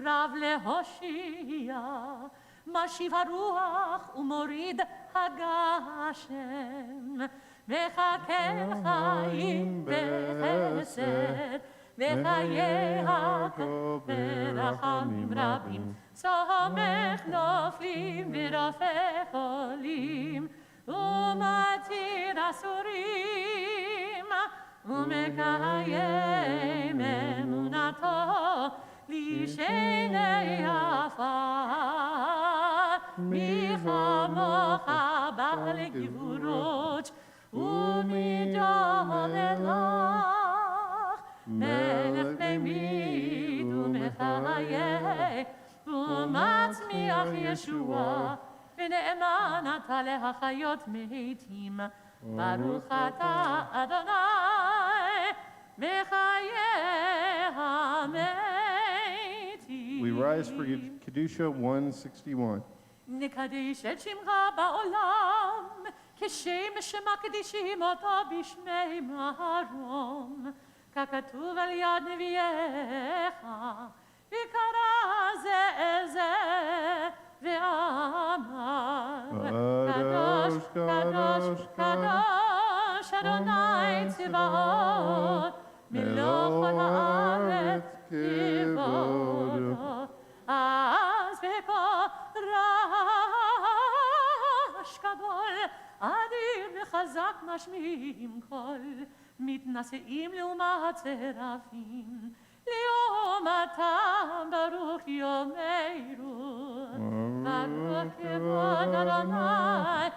Speaker 1: רב להושיע. משיב הרוח ומוריד הגשם, מחכה חיים בחסד, וחיי יעקב ברחמים רבים, סומך נופלים ורופא חולים, ומתיר אסורים, ומקיים אמונתו לשני עפר. מי כמוך בעל גבורות ומידות לך, מלך ממית ומחיה ומצמיח ישועה, ונאמן אתה להחיות מתים. ברוך אתה אדוני מחיי המתים.
Speaker 2: We rise for Kedusha 161.
Speaker 1: נקדיש את שמך בעולם, כשם שמקדישים אותו בשמי מרום, ככתוב על יד נביאיך, וקרא זה אל זה, ואמר, קדוש, קדוש, קדוש, אדוני צבאות, מלוא כל הארץ כבודו. אז בקול רעש גדול, אדיר וחזק משמיעים קול, מתנשאים לעומת צרפים, לעומתם ברוך יאמרו, ברוך כבוד אדוני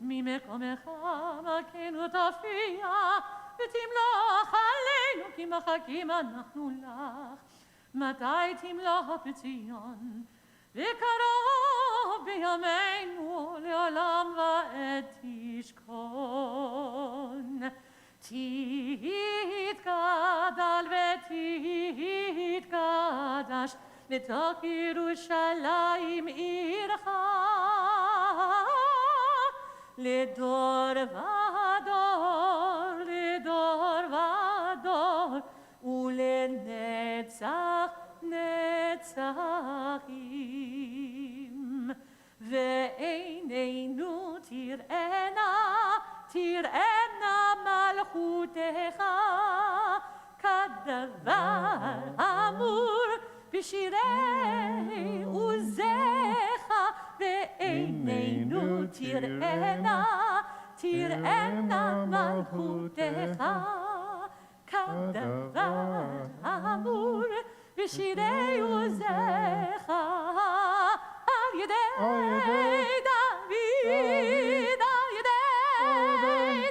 Speaker 1: ממקומך מכנו תופיע, ותמלוך עלינו כי מחכים אנחנו לך. מתי תמלוך בציון וקרוב בימינו לעולם ועד תשכון. תתגדל ותתקדש לתוך ירושלים עירך, לדור ודור, לדור ודור, ולנצח נצחים. ועינינו תראינה מלכותך, כדבר אמור בשירי עוזך. ועינינו תראינה מלכותך, כדבר אמור בשירי עוזך. על ידי דוד, על ידי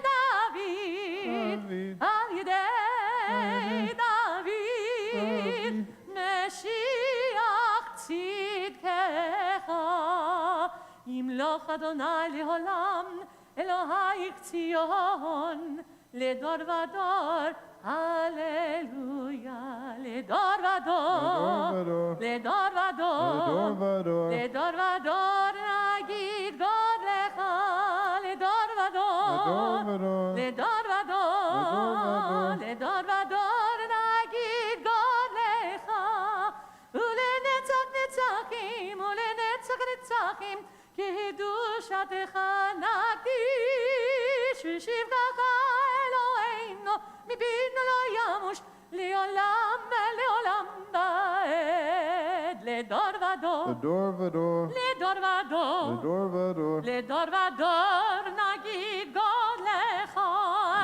Speaker 1: דוד, על ידי דוד, משיח צדקך. ימלוך אדוני לעולם, אלוהיך ציון, לדור ודור, הללויה. לדור ודור, לדור ודור, לדור ודור נגיד גודלך. לדור ודור, לדור ודור, לדור ודור נגיד גודלך. ולנצח נצחים, ולנצח נצחים, קדושתך נגיד. בשבתך אלוהינו, מפינו לא ימוש, לעולם ולעולם ועד, לדור ודור,
Speaker 2: לדור ודור,
Speaker 1: לדור ודור,
Speaker 2: לדור ודור,
Speaker 1: לדור ודור נגיד גודלך,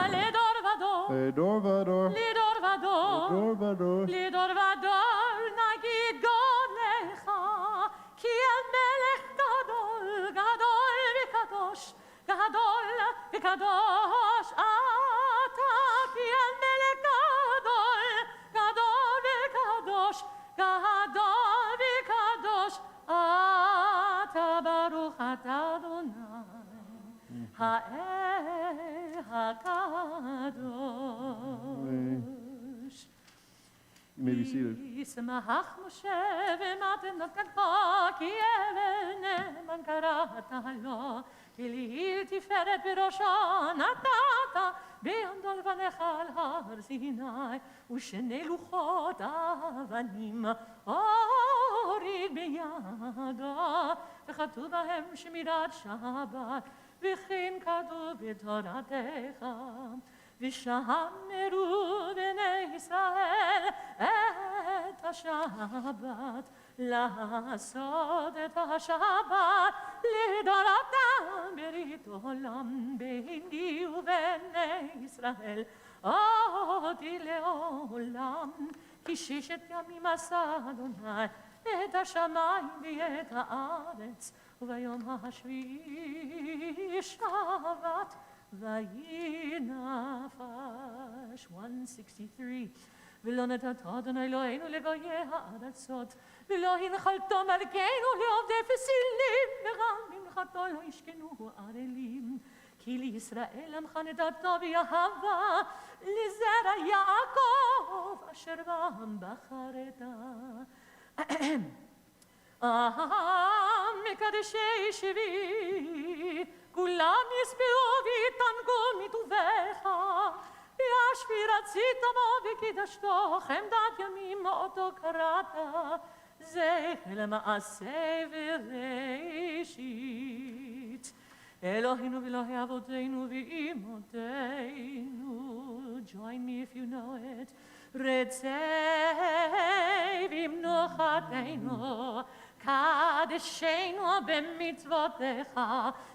Speaker 1: לדור ודור,
Speaker 2: לדור ודור,
Speaker 1: לדור ודור,
Speaker 2: לדור ודור,
Speaker 1: לדור ודור נגיד גודלך, כי המלך גדול, גדול וקדוש, גדול וקדוש אתה, כי המלך גדול, גדול וקדוש, גדול וקדוש אתה, ברוך אתה אדוני, האל הקדוש.
Speaker 2: You may be seated.
Speaker 1: ישמח משה ומתנות כנפו, כי אבל נאמן קראת לו, כי להיל תפארת בראשו נתת, ביעמדו לפניך על הר סיני, ושני לוחות אבנים הוריד בידו, וכתוב בהם שמירת שבת, וכן כתוב בתורתך. ושמרו בני ישראל את השבת, לעשות את השבת לדורתם ברית עולם ביני ובני ישראל אותי לעולם, כי ששת ימים עשה אדוני את השמיים ואת הארץ, וביום השביעי שבת וינפש. 163. ולא נתת אדוני אלוהינו לגויי הארצות, ולא הנחלתו מלכנו לעובדי פסילים, וגם מנחתו לא ישכנו ערלים. כי לישראל עמך נתתו באהבה, לזרע יעקב אשר בם בחרת. מקדשי שבי, כולם יספרו ויתענגו מטובך, וישבי רצית בו וקידשתו, חמדת ימים אותו קראת, זכר מעשה וראשית. אלוהינו ואלוהי אבותינו ואמותינו, join me if you know it, רצי במנוחתנו, קדשנו במצוותיך,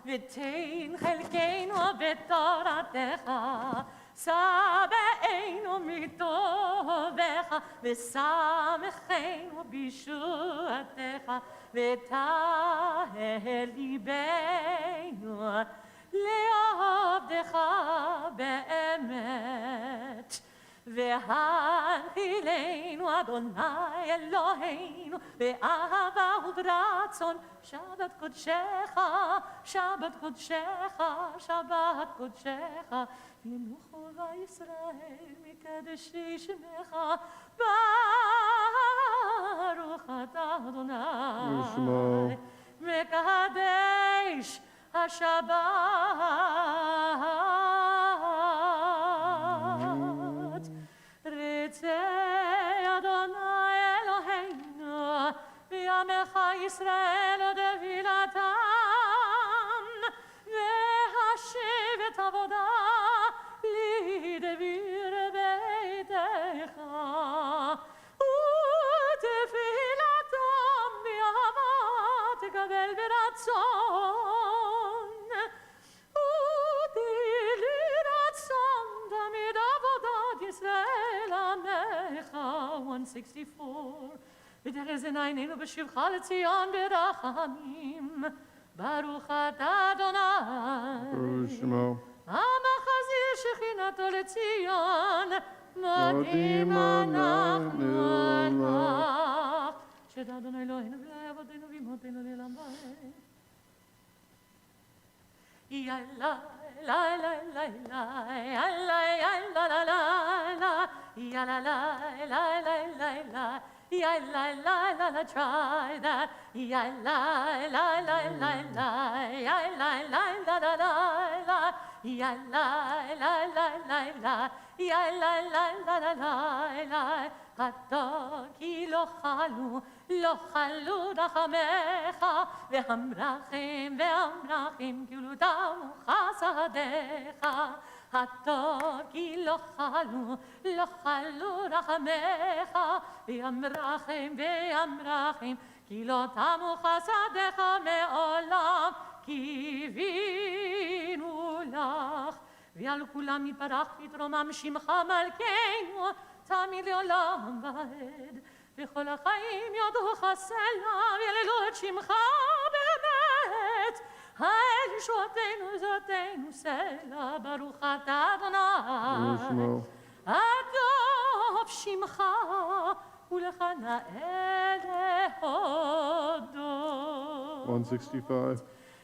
Speaker 1: ותן חלקנו בתורתך, שבענו מטובך, ושמחנו בישועתך, ותהל ליבנו לעבדך באמת. והנחילנו אדוני אלוהינו באהבה וברצון, שבת קודשך, שבת קודשך, שבת קודשך, ינוחו בישראל מקדשי שמך, ברוך אתה אדוני מקדש השבת. רצה אדוני אלוהינו בימך ישראל דבילתם, והשב את עבודה לדביר ביתך, ותפילתם באהבה תקבל ברצון, ותלרצון תמיד עבודת ישראל עמך. 164. ותחזינה עינינו בשובך לציון ברחמים, ברוך אתה אדוני
Speaker 2: Shemo.
Speaker 1: המחזיר שכינתו לציון, מודים אנחנו לך. שתא אדוני אלוהינו ואלוהי אבותינו ואמותינו לעולם ועד. יאללה la la la la la la la la la ya la la la la la la ya la la la la try that ya la la la la la ya la la la la la la ya la la la la la, ya la la la la la la. אתה כי לא חלו רחמך, והמרחם גאולותם וחסדיך. אתה כי לא חלו רחמך, והמרחם כי לא תמו חסדיך מעולם, קיווינו לך. ועל כולם יתברך ותרומם שמך מלכנו, תמיד לעולם ועד. וכל החיים יודוך סלע, ויהללו את שמך באמת. האל ישועתנו סלע, ברוך אתה אדוני. הטוב שמך, ולך נאה להודות.
Speaker 2: 165.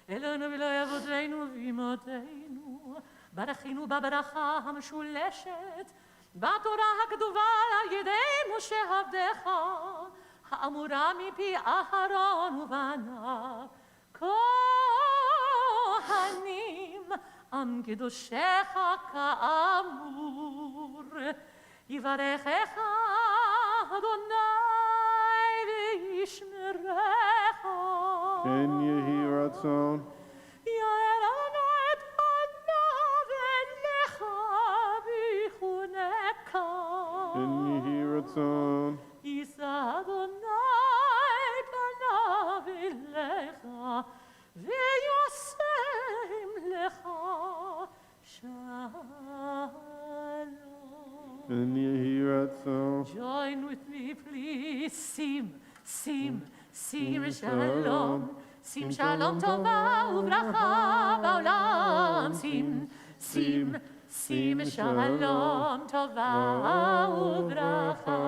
Speaker 1: אלוהינו ואלוהי אבותינו ואמותינו, ברכינו בברכה המשולשת, בתורה הכתובה על ידי משה עבדך, האמורה מפי אהרון ובניו, כהנים, עם קדושך כאמור. יברכך אדוני וישמרך.
Speaker 2: כן יהי רצון.
Speaker 1: יאר אדוני את פניו אליך ויחונך.
Speaker 2: כן יהי רצון.
Speaker 1: יישא אדוני פניו אליך וישם לך שלום.
Speaker 2: כן יהי רצון.
Speaker 1: Join with me, please. Sim shalom. Sim shalom טובה וברכה בעולם. sim shalom טובה וברכה.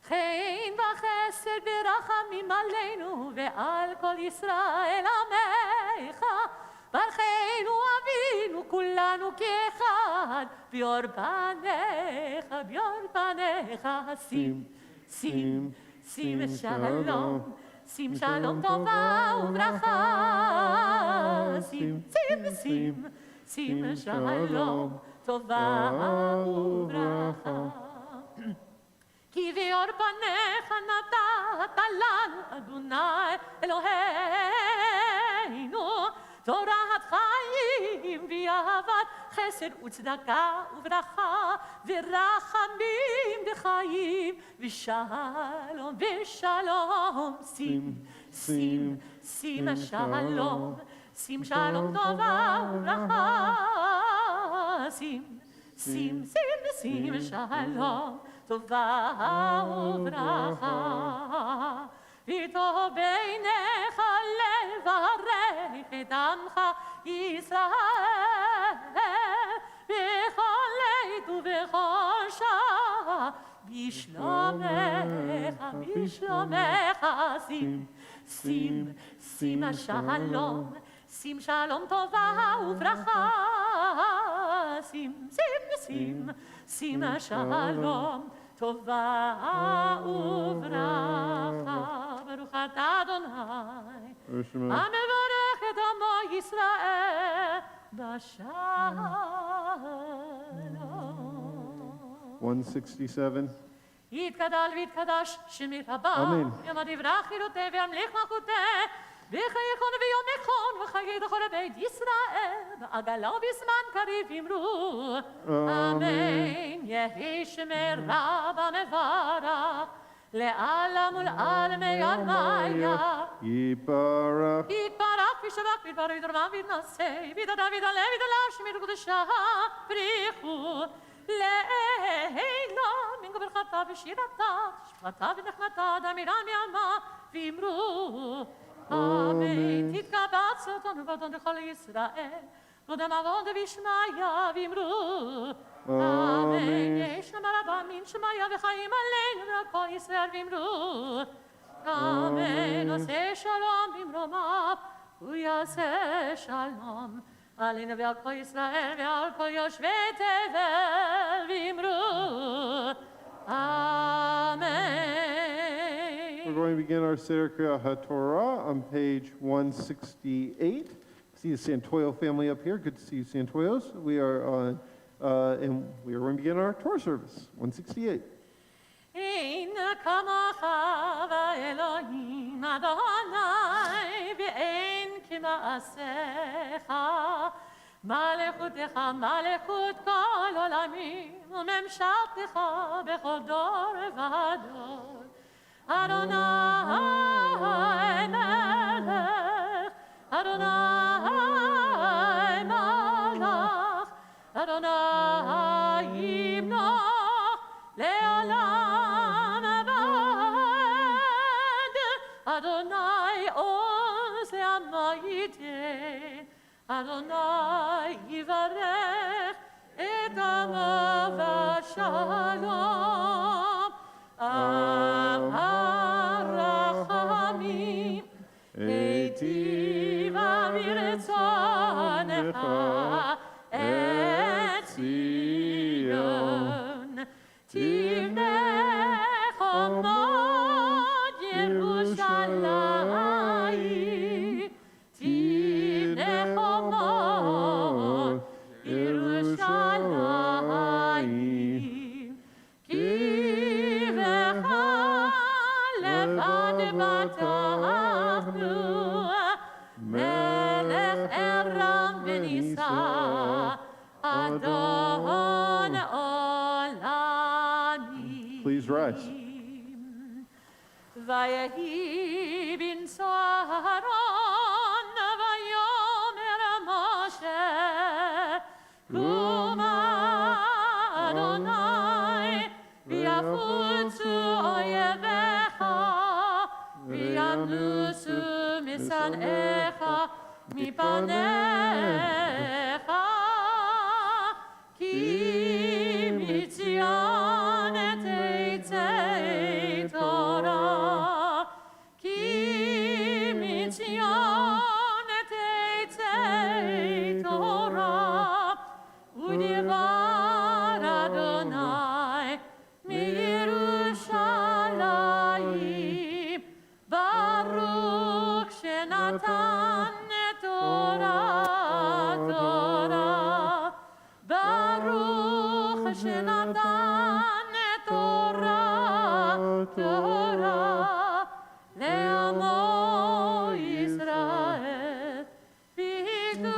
Speaker 1: חן וחסד ברחמים עלינו ועל כל ישראל עמך. ברכנו אבינו כולנו כאחד, ביור פניך, שים שלום טובה וברכה. שים שלום טובה וברכה. כי ביור פניך נתת לנו אדוני אלוהינו, תורת חיים ואהבת חסד וצדקה וברכה ורחמים וחיים ושלום. שים שלום טובה וברכה. שים שלום טובה וברכה. איתו בעיניך לברך את עמך ישראל בכל עת ובכל שעה בשלומך. שים שלום טובה וברכה. שים שלום טובה וברכה. ברוך אתה אדוני המברך את עמו ישראל בשלום.
Speaker 2: 167.
Speaker 1: יתגדל ויתקדש שמי רבה.
Speaker 2: אמן.
Speaker 1: יום הדברה חירותי וימליך מלכותי. וחייכון ויומכון וחיי דכל בית ישראל, בעגלה ובזמן קריב אמרו אמן. יהי שמי רבה מברך לעלם ולעלמי עלמיה.
Speaker 2: יתברך
Speaker 1: וישבח ויתברך ויתרומם ויתנשא ויתעלה ויתעלה שמי קדושה בריחו לעילה מן ברכתה ושירתה שפתה ונחמתה דמירה מעלמה ואמרו אמן. תתקבץ אותנו ואדון לכל ישראל קודם עבוד וישמעיה ואמרו אמן. יש למה רבה מן שמעיה וחיים עלינו ועל כל ישראל ואמרו אמן. עושה שלום במרומיו הוא יעשה שלום עלינו ועל כל ישראל ועל כל יושבי תבל ואמרו אמן.
Speaker 2: We're going to begin our Seder Kriyat HaTorah on page 168, See the Santoyo family up here. Good to see you, Santoyos. We are going to begin our Torah service, 168.
Speaker 1: אין כמוך ואלוהים אדוני ואין כמעשיך מלכותך מלכות כל עולמים וממשלתך בכל דור ודור אדוני מלך אדוני מלך אדוני ימלוך לעולם ועד אדוני עוז לעמו ייתן אדוני יברך את עמו בשלום אב הרחמים היטיבה ברצונך את ציון תבנה חומות ירושלים תבנה חומות ירושלים כי בך לבד בטחנו מלך ערם ונישא אדון עולמי.
Speaker 2: Please rise.
Speaker 1: ויהי בנשוא אהרון ויאמר משה קומה אדוני ויפוצו אויביך וינוסו משנאיך מפניך כי מציון תצא תורה כי מציון תצא תורה ודבר אדוני מירושלים ברוך שנתן תורה תורה ברוך שנתן תורה תורה לעמו ישראל בקדושתו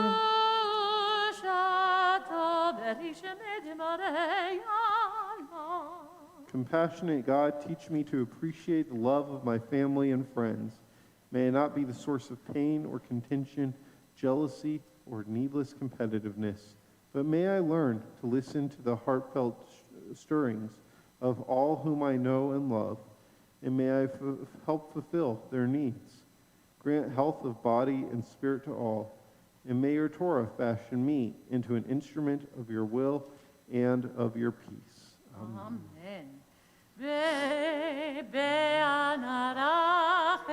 Speaker 1: ברשמי דברי עלמא.
Speaker 2: Compassionate God, teach me to appreciate the love of my family and friends. May it not be the source of pain or contention, jealousy, or needless competitiveness, but may I learn to listen to the heartfelt stirrings of all whom I know and love, and may I help fulfill their needs. Grant health of body and spirit to all, and may your Torah fashion me into an instrument of your will and of your peace.
Speaker 1: Amen.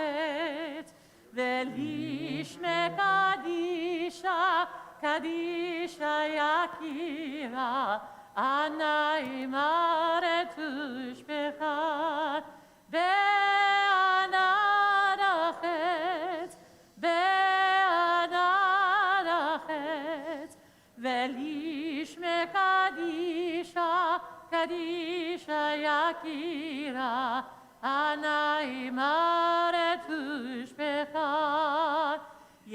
Speaker 1: Be'anarachet ve'lishme kadisha kadisha yakira anai maretush bechad be'anarachet be'anarachet ve'lishme kadisha kadisha yakira anai maretush bechad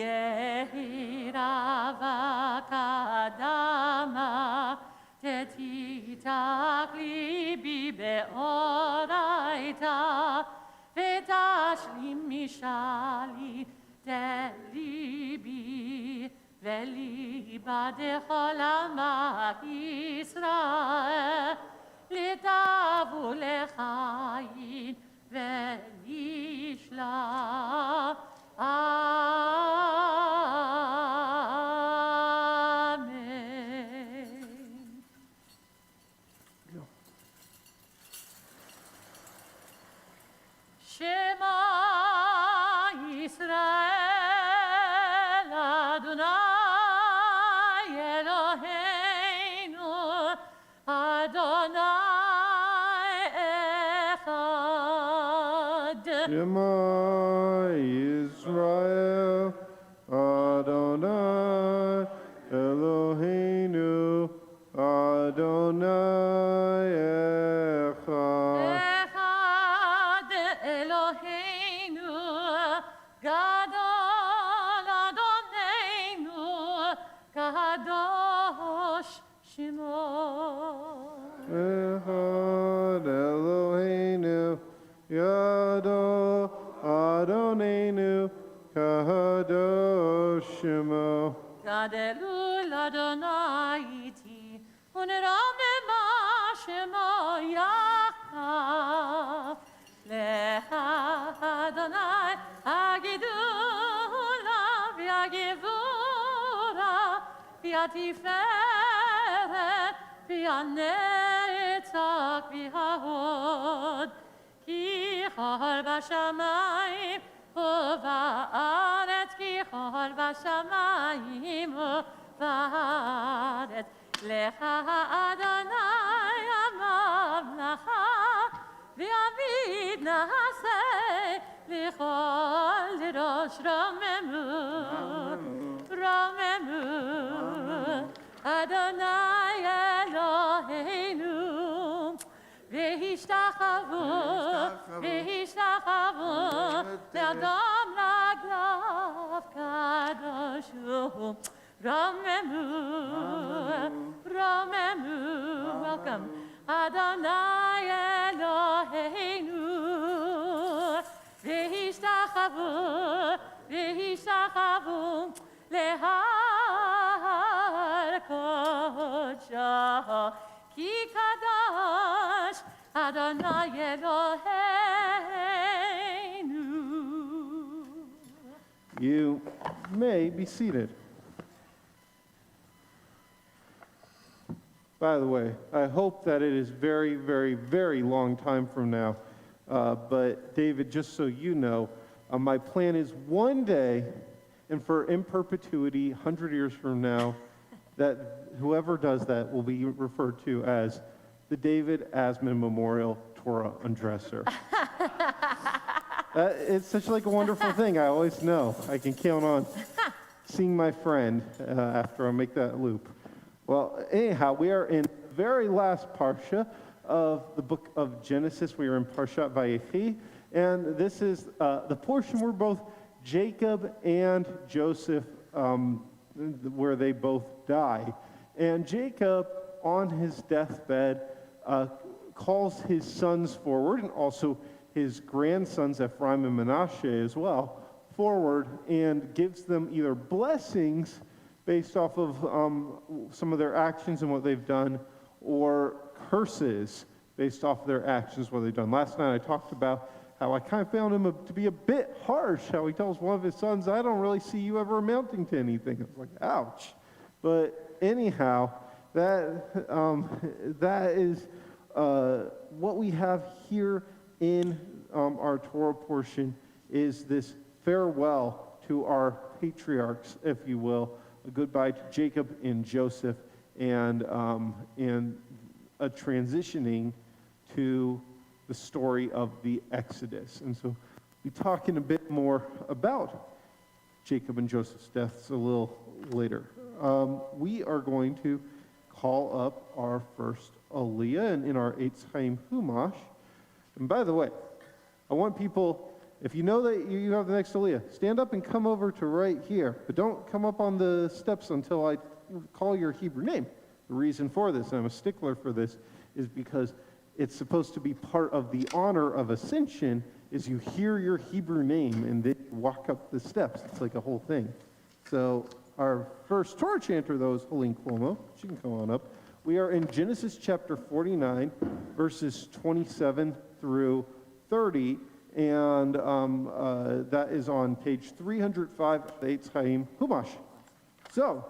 Speaker 1: yehira vakadama tetitak libi beoraita vetashlim mishali delibi veliba dechol amak Yisrael לטבו לחיים ולשלום. אמן. שמע ישראל אדוני אלוהינו אדוני
Speaker 2: Shema Israel, Adonai Eloheinu Adonai Echad.
Speaker 1: Echad Eloheinu Gadol Adonenu Kadosh Shemo.
Speaker 2: Echad Eloheinu Yado Adonenu Kadosh Shemo.
Speaker 1: Gadelul Adonai iti Uneramema Shemo Yaakov Lecha Adonai Agidula V'Agivura V'Atiferet V'Anetzach V'Hahod Ki chol b'shamayim U'va'aretz Ki chol b'shamayim U'va'aretz Lecha Adonai הממלכה ועביד נעשה לכל דרוש רוממו רוממו אדוני אלוהינו והשתחוו לאדם רגליו קדוש הוא רוממו welcome Adonai Eloheinu והשתחוו להר קודשו כי קדוש Adonai Eloheinu.
Speaker 2: You may be seated. By the way, I hope that it is very, very, very long time from now. But David, just so you know, my plan is one day, and for in perpetuity, 100 years from now, that whoever does that will be referred to as the David Asman Memorial Torah Undresser. It's such like a wonderful thing. I always know I can count on seeing my friend after I make that loop. Well, anyhow, we are in the very last parsha of the book of Genesis. We are in Parshat Vayechi, and this is the portion where both Jacob and Joseph, where they both die. And Jacob, on his deathbed, calls his sons forward, and also his grandsons, Ephraim and Manasseh as well, forward, and gives them either blessings based off of some of their actions and what they've done, or curses based off of their actions, what they've done. Last night I talked about how I kind of found him to be a bit harsh, how he tells one of his sons, I don't really see you ever amounting to anything. I was like, ouch. But anyhow, that is what we have here in our Torah portion is this farewell to our patriarchs, if you will, a goodbye to Jacob and Joseph, and a transitioning to the story of the Exodus. And so we'll be talking a bit more about Jacob and Joseph's deaths a little later. We are going to call up our first Aliyah and in our Eitz Chaim Humash. And by the way, I want people, if you know that you have the next Aliyah, stand up and come over to right here. But don't come up on the steps until I call your Hebrew name. The reason for this, and I'm a stickler for this, is because it's supposed to be part of the honor of ascension, is you hear your Hebrew name and then walk up the steps. It's like a whole thing. So our first Torah chanter, though, is Helene Cuomo. She can come on up. We are in Genesis chapter 49, verses 27 through 30, and that is on page 305 of the Eitz Chaim Humash. So,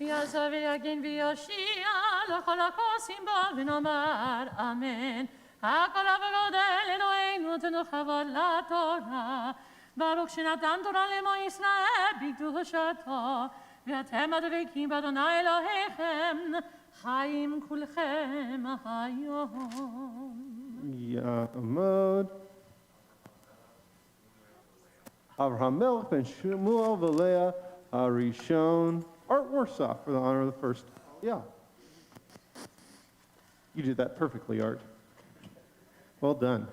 Speaker 1: ויעזוב ויגן ויושיע לכל הכוסים בו ונאמר אמן. הכל הגודל אלוהינו תנו כבוד לתורה. ברוך שנתן תורה לעמו ישראל בקדושתו. ואתם הדבקים באדוני אלוהיכם חיים כולכם היום.
Speaker 2: Ya'amod. Avraham Melech ben Shmuel v'Leah Harishon. Art Warsaw for the honor of the first. Yeah. You did that perfectly, Art. Well done.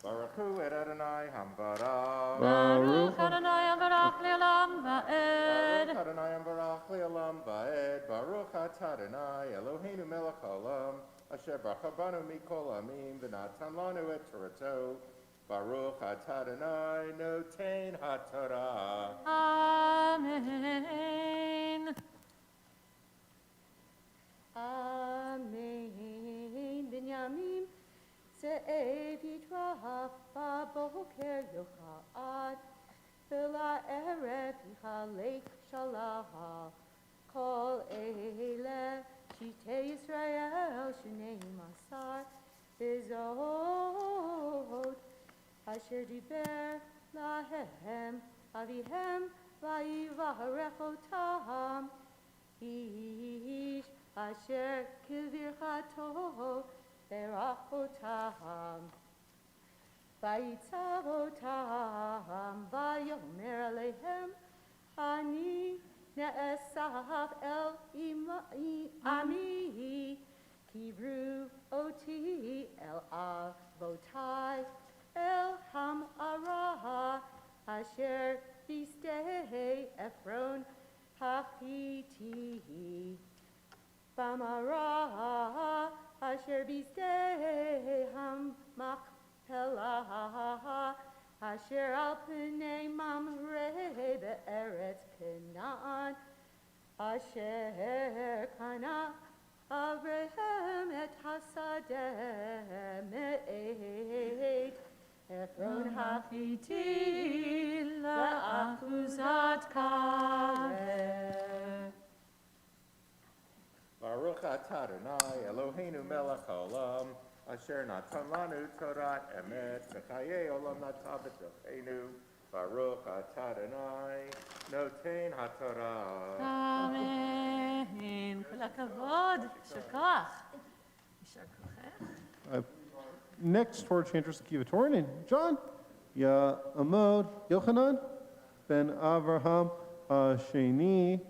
Speaker 3: Baruch hu et Adonai hamvarach.
Speaker 1: Baruch Adonai Baruch Le'olam
Speaker 3: Baruch
Speaker 1: Va'ed.
Speaker 3: Adonai hamvarach le'olam va'ed. Baruch atah Adonai Eloheinu melech haolam. Asher bracha banu mikol amim v'natan lanu et Torato. Baruch atah Adonai noten haTorah.
Speaker 1: Amen.
Speaker 4: Amen. Binyamin se'ev yitrach b'boker yochad v'la erev yichalek shalah kol ele shitei Yisrael shnei masar bezot asher diber lahem avihem vayivarech otam ish asher kivirato berachotam vayitzavotam vayomer alehem ani ne'esav el ami kivru oti el avotai el ham arah asher bistei Ephron Hachiti Bamara Asher Bistei Ham Machpelah Asher Al Pnei Mamre Be'eretz Canaan Asher Kana Avraham et Hasadeh Me'et Ephron
Speaker 1: Hachiti la'achuzat kareh.
Speaker 3: Baruch atah Adonai Eloheinu melech haolam. Asher natan lanu Torah emet v'chayei olam natav b'tocheinu. Baruch atah Adonai noten haTorah.
Speaker 1: Amen. כל הכבוד. יישר כוח. יישר כוחך.
Speaker 2: Next, Torah chanters Kiva Torin and John, Amod, Yochanan, Ben Avraham, Sheni,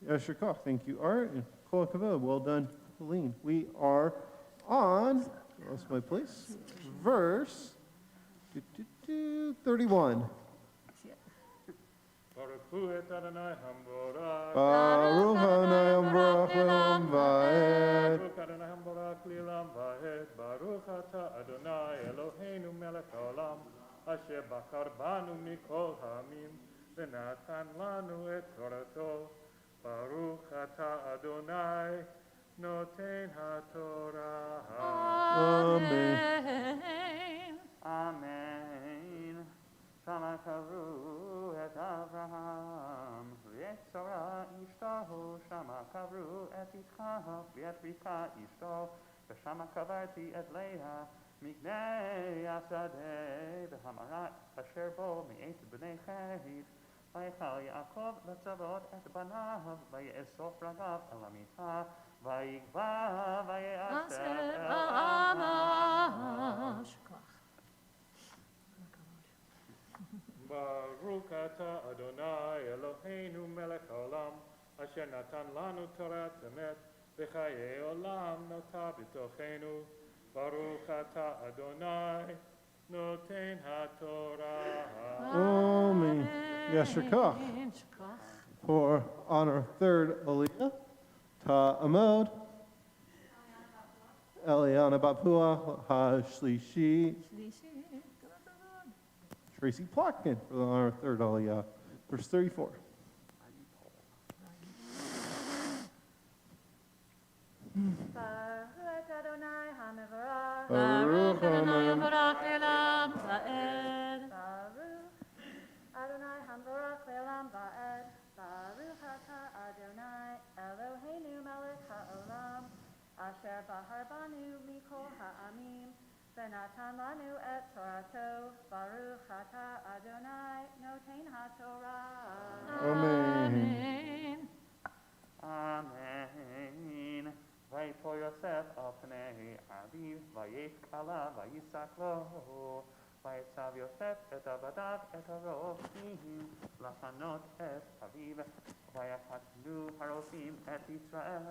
Speaker 2: Yasher Koch. Thank you, Art, and Kol Kavod. Well done, Helene. We are on, lost my place, verse 31.
Speaker 5: Baruch hu et Adonai hamvorach.
Speaker 2: Baruch Adonai Amvarach Le'olam Va'ed.
Speaker 5: Baruch Adonai hamvorach le'olam va'ed. Baruch atah Adonai Eloheinu melech haolam. Asher bachar banu mikol ha'amim. V'natan lanu et Torato. Baruch atah Adonai noten haTorah.
Speaker 2: Amen.
Speaker 6: Amen. Shama kavru et Avraham, v'et Sarah ishtahu, Shama kavru et Yitzchak, v'et Rivka ishto, v'shama kavarti et Leah, miknei asadeh, v'hamarat asher bo me'et b'nei chet, v'yichal Yaakov letzavot et banav, v'ye'esof ragav el hamita, v'yigva v'ye'aseh
Speaker 1: Aser
Speaker 6: el
Speaker 1: ba'ama. יישר כוח.
Speaker 5: Baruch atah Adonai Eloheinu melech haolam, asher natan lanu Torat emet, v'chayei olam nota b'tocheinu. Baruch atah Adonai noten haTorah.
Speaker 2: Amen. Yasher Koch.
Speaker 1: יישר כוח.
Speaker 2: For honor third Aliyah, Ta'amod, Eliana Bapua, HaShlishi,
Speaker 1: שלישי. כל הכבוד.
Speaker 2: Tracy Plotkin for the honor third Aliyah, verse 34.
Speaker 4: Baruch Adonai HaMevorach
Speaker 1: Baruch Adonai Baruch Le'olam Va'ed.
Speaker 4: Baruch Adonai Hamvorach Le'olam Va'ed. Baruch atah Adonai Eloheinu melech haolam. Asher bahar banu mikol ha'amim. V'natan lanu et Torato. Baruch atah Adonai noten haTorah.
Speaker 2: Amen.
Speaker 6: Amen. Vayipol Yosef al pnei Aviv, vayek alav, vayisak lo, ויצב יוסף את עבדיו, את הרופאים, לחנות את אביו, ויקטנו הרופאים את ישראל.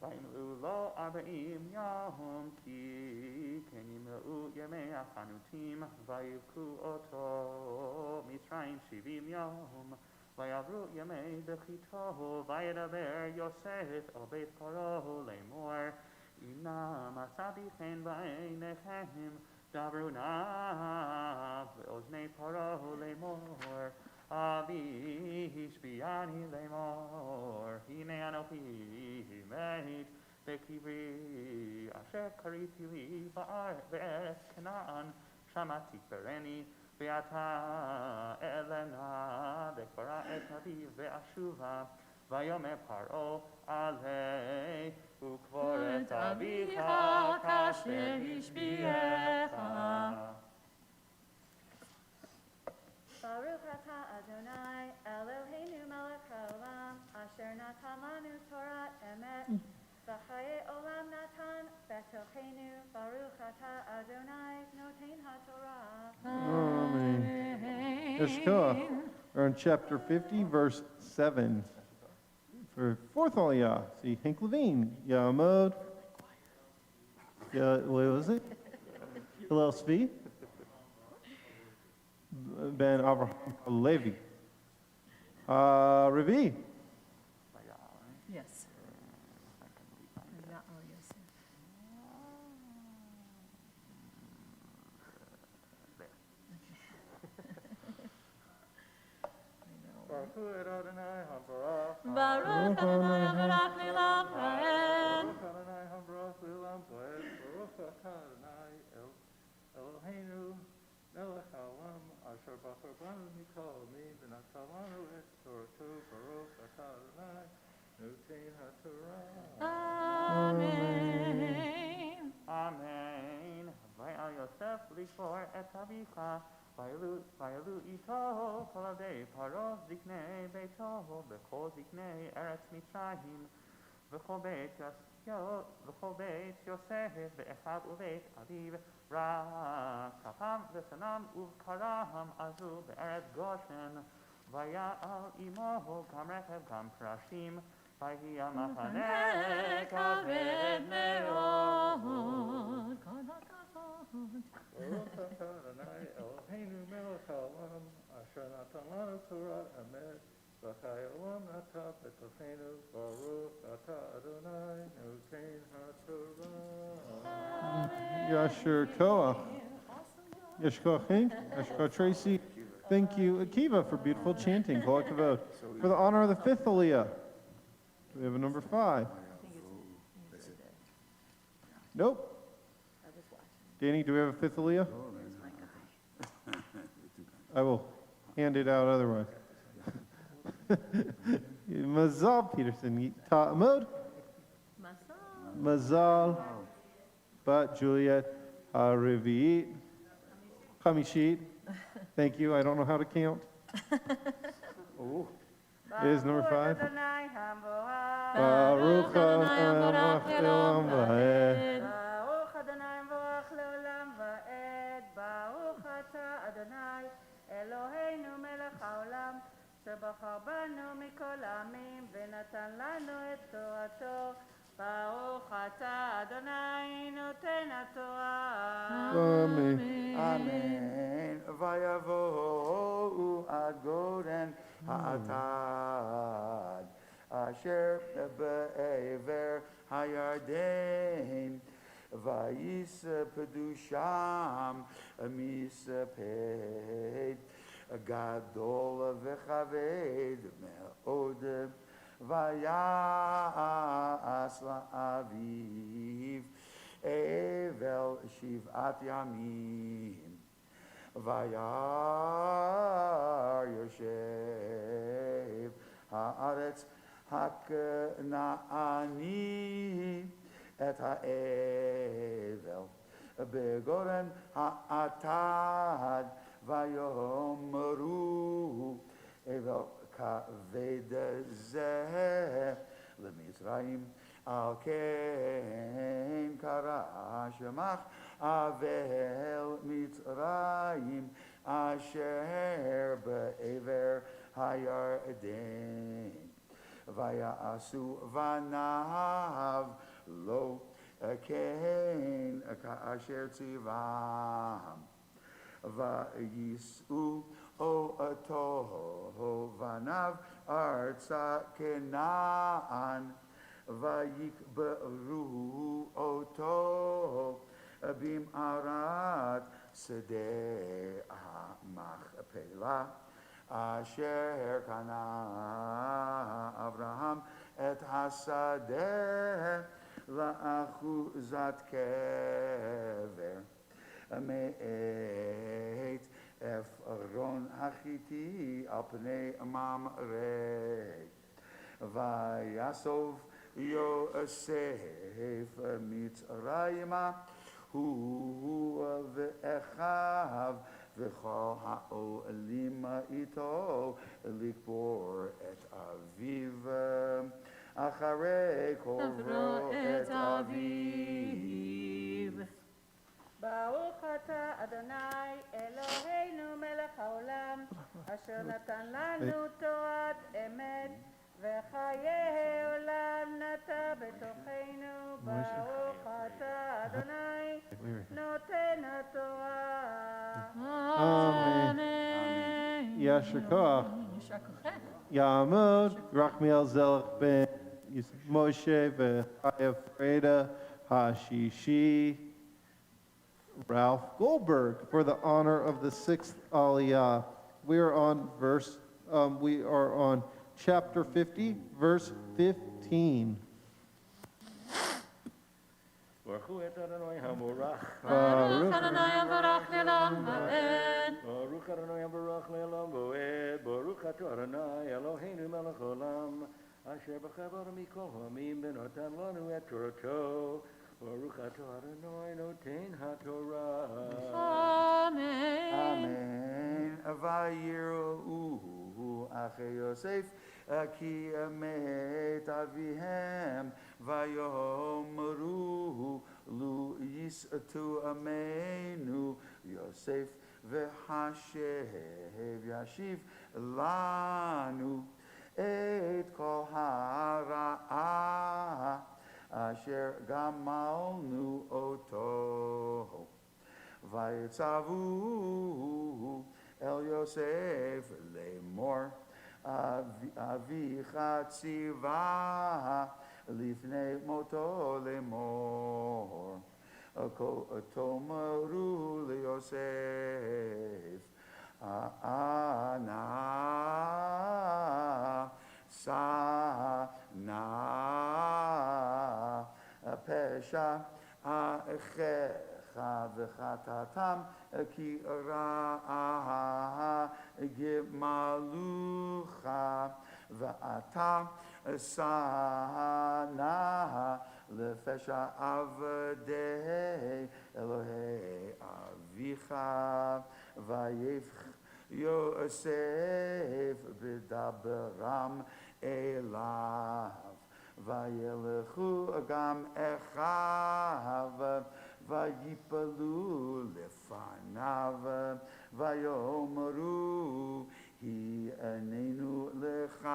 Speaker 6: וימלאו לו 40 יום, כי כן ימלאו ימי החנותים, ויבכו אותו מצרים 70 יום. ויעברו ימי בכיתו, וידבר יוסף אל בית פרעה לאמור, הנה מצאתי חן בעיניכם, דברו נא באוזני פרעה לאמור, אבי השביעני לאמור, הנה אנוכי מת בקברי, אשר קריתי לי בארץ כנען, שמה תקברני, ואתה אלנה בקברה את אבי ואשובה, ויאמר פרעה עלי וקבור את אביך כאשר השביעך.
Speaker 4: Baruch atah Adonai, Eloheinu melech haolam, asher natan lanu Torah emet, v'chaye olam natan betochenu. Baruch atah Adonai, noten haTorah.
Speaker 2: Amen. Yeshua. We're on chapter 50, verse 7. For fourth Aliyah, see Hank Levine, Yamod, what was it? Hillel Svi, Ben Avraham Levi, Ravi.
Speaker 1: Yes. Not all yes.
Speaker 5: Baruch Adonai HaBarach.
Speaker 1: Baruch Adonai Barak Lelam Vaed.
Speaker 5: Baruch Adonai HaBarach Lelam Vaed. Baruch atah Adonai Eloheinu melech haolam asher bachar banu mikol amim v'natan lanu et Torato. Baruch atah Adonai noten haTorah.
Speaker 1: Amen.
Speaker 6: Amen. ויעל יוסף לקבור את אביך, ויעלו איתו כל עבדי פרעה זקני ביתו, וכל זקני ארץ מצרים, וכל בית יוסף, ואחד ובית אביו, רק כפם ושנם ובקרם עזו בארץ גושן, ויעל עמו גם רכב גם פרשים, ויהי המחנה כבד מאוד.
Speaker 5: Baruch atah Adonai Eloheinu melech haolam asher natan lanu Torah emet v'chai olam nata betochenu. Baruch atah Adonai noten haTorah.
Speaker 2: Yasher Koach. Yeshua Hank, Yeshua Tracy. Thank you, Akiva, for beautiful chanting. Kol hakavod. For the honor of the fifth Aliyah, we have a number 5.
Speaker 1: I think it's today.
Speaker 2: Nope.
Speaker 1: I was watching.
Speaker 2: Danny, do we have a fifth Aliyah?
Speaker 1: There's my guy.
Speaker 2: I will hand it out otherwise. Mazal Peterson, Ta'amod,
Speaker 1: Masal.
Speaker 2: Mazal, Bat Juliet, Revi'it, Chamishit. Thank you. I don't know how to count. It is number 5.
Speaker 4: Adonai hamvoah.
Speaker 2: Baruch Adonai Le'olam Va'ed.
Speaker 4: Baruch Adonai Baruch Leolam Va'ed. Baruch atah Adonai Eloheinu melech haolam, שבחר בנו מכל העמים ונתן לנו את תורתו. ברוך אתה אדוני נותן התורה.
Speaker 2: Amen.
Speaker 7: Amen. Vayavohu ad goden ha'atad asher be'ever hayarden vayispedu sham misped gadol v'chaved me'od vayas la'aviv Evel Shivat Yamim Vayar Yoshev Haaretz Haknaani Et Ha'evel Begoren Ha'atad Vayomru Evel Kaved Zeh Lemizraim Al Ken קדמך אבל מצרים אשר בעבר הירדן. ויעשו בניו לו כן כאשר ציוום. ויישאו אותו בניו ארצה כנען, ויקברו אותו במערת שדה המכפלה, אשר קנה אברהם את השדה לאחוזת קבר. מאת עפרון החיתי על פני ממרא. ויאסוף יוסף מצרימה הוא ואחיו וכל העולים איתו לקבור את אביו אחרי קוברו את אביו.
Speaker 4: ברוך אתה אדוני אלוהינו מלך העולם אשר נתן לנו תורת אמת וחיי עולם נטע בתוכנו. ברוך אתה אדוני נותן התורה.
Speaker 1: אמן.
Speaker 2: Yasher Koach.
Speaker 1: יישר כוחך.
Speaker 2: Yamod, Rachmiel Zelach ben Moshe v'Chaya Freda Hashishi, Ralph Goldberg for the honor of the 6th Aliyah. We are on chapter 50, verse 15.
Speaker 8: ברכו את אדוני המבורך.
Speaker 1: ברוך אדוני המבורך לעולם ועד.
Speaker 8: ברוך אדוני המבורך לעולם ועד. ברוך אתה אדוני אלוהינו מלך העולם, אשר בחר מכל העמים ונתן לנו את תורתו. ברוך אתה אדוני נותן התורה.
Speaker 1: אמן.
Speaker 7: אמן. ויראו אחי יוסף כי מת אביהם ויאמרו לו יסעטו עמנו יוסף והשב ישיב לנו את כל הרעה אשר גמלנו אותו. ויצוו אל יוסף לאמור אביך ציווה לפני מותו לאמור תאמרו ליוסף אנא שא נא פשע אחיך וחטאתם כי רעה גמלוך ואתה שא נא לפשע עבדי אלוהי אביך. ויפח יוסף בדברם אליו וילכו גם אחיו ויפלו לפניו ויאמרו הננו לך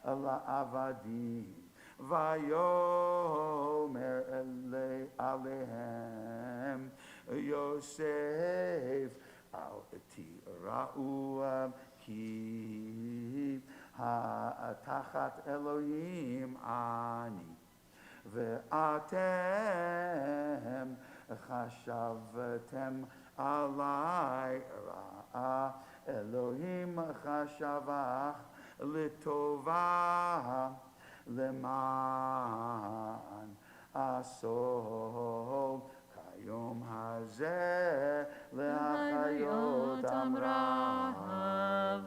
Speaker 7: לעבדים. ויאמר עליהם יוסף אל תיראו כי תחת אלוהים אני ואתם חשבתם עלי רעה אלוהים חשבך לטובה למען עשו כיום הזה להחיות אמרם.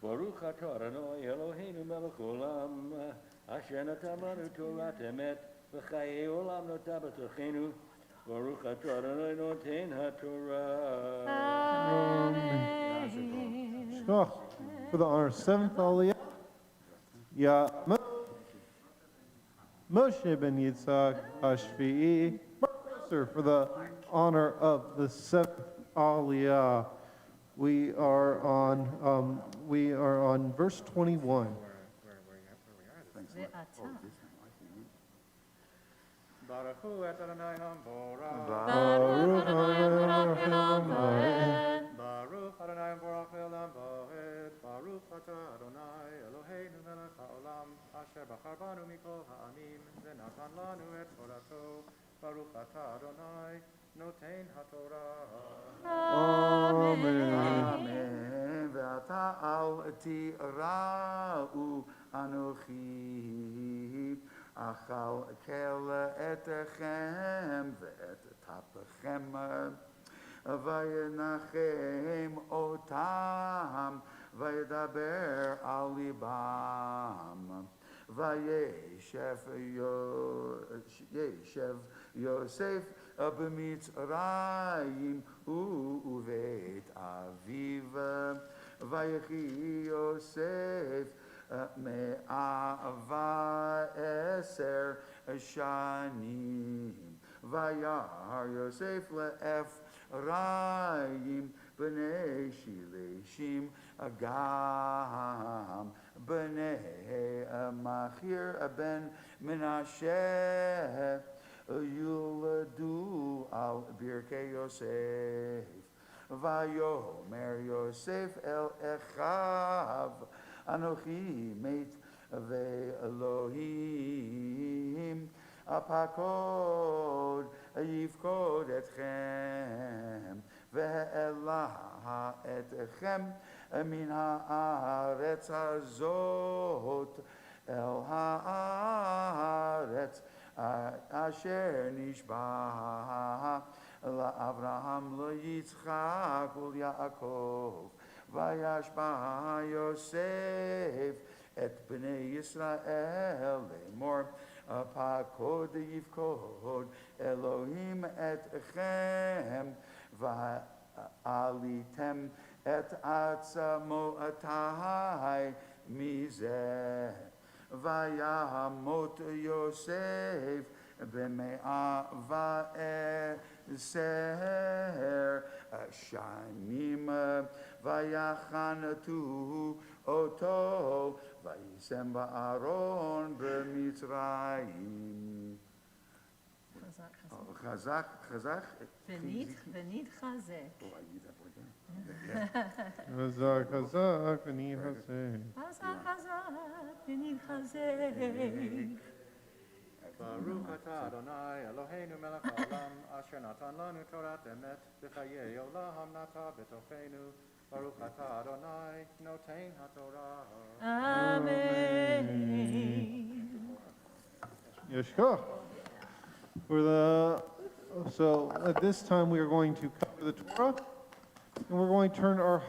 Speaker 8: ברוך אתה אדוני אלוהינו מלך העולם, אשר נתן לנו תורת אמת וחיי עולם נטע בתוכנו. ברוך אתה אדוני נותן התורה.
Speaker 2: Shkoch, for the honor of 7th Aliyah. Yamod, Moshe ben Yitzhak Hashvi'i, Sir, for the honor of the seventh Aliyah. We are on verse 21.
Speaker 1: Ve'ata.
Speaker 5: Baruch hu et Adonai Hamborah.
Speaker 1: Baruch Adonai Baruch Olam Vaed.
Speaker 5: Baruch Adonai Baruch Olam Vaed. Baruch atah Adonai Eloheinu melech haolam asher bachar banu mikol ha'amim v'natan lanu et torato. Baruch atah Adonai noten haTorah.
Speaker 1: Amen.
Speaker 7: Amen. Ve'ata al tira'u anochi achal kel etechem ve'et tapechem vayinachem otam vayedaber al libam vayeshev Yosef b'mitzrayim uvet aviv vayechi Yosef me'ava eser shanim vayar Yosef le'Ephraim b'nei shileshim agam b'nei Machir ben Menashe yuladu al birkei Yosef vayomer Yosef el echav Anochi meit ve'Elohim apakod yifkod etchem ve'elah etchem min haaretz hazot el haaretz asher nishba la'Avraham le'Yitzchak u'Yaakov Vayashba Yosef et bnei Yisrael lemor apakod yivkod Elohim etchem va'alitem et atzamotai mizeh vayamot Yosef b'mea va'eser shanim vayachanatu oto vayisem ba'aron b'mitzrayim.
Speaker 1: Chazak.
Speaker 7: Chazak.
Speaker 1: V'nid chazek.
Speaker 7: Oh, I need that word there.
Speaker 2: Chazak, chazak, v'nid chazek.
Speaker 1: Chazak, chazak, v'nid chazek.
Speaker 5: Baruch atah Adonai Eloheinu melech haolam asher natan lanu torat emet v'chayei olam nata b'tochenu. Baruch atah Adonai noten haTorah.
Speaker 1: Amen.
Speaker 2: Yeshua. So at this time we are going to cover the Torah, and we're going to turn our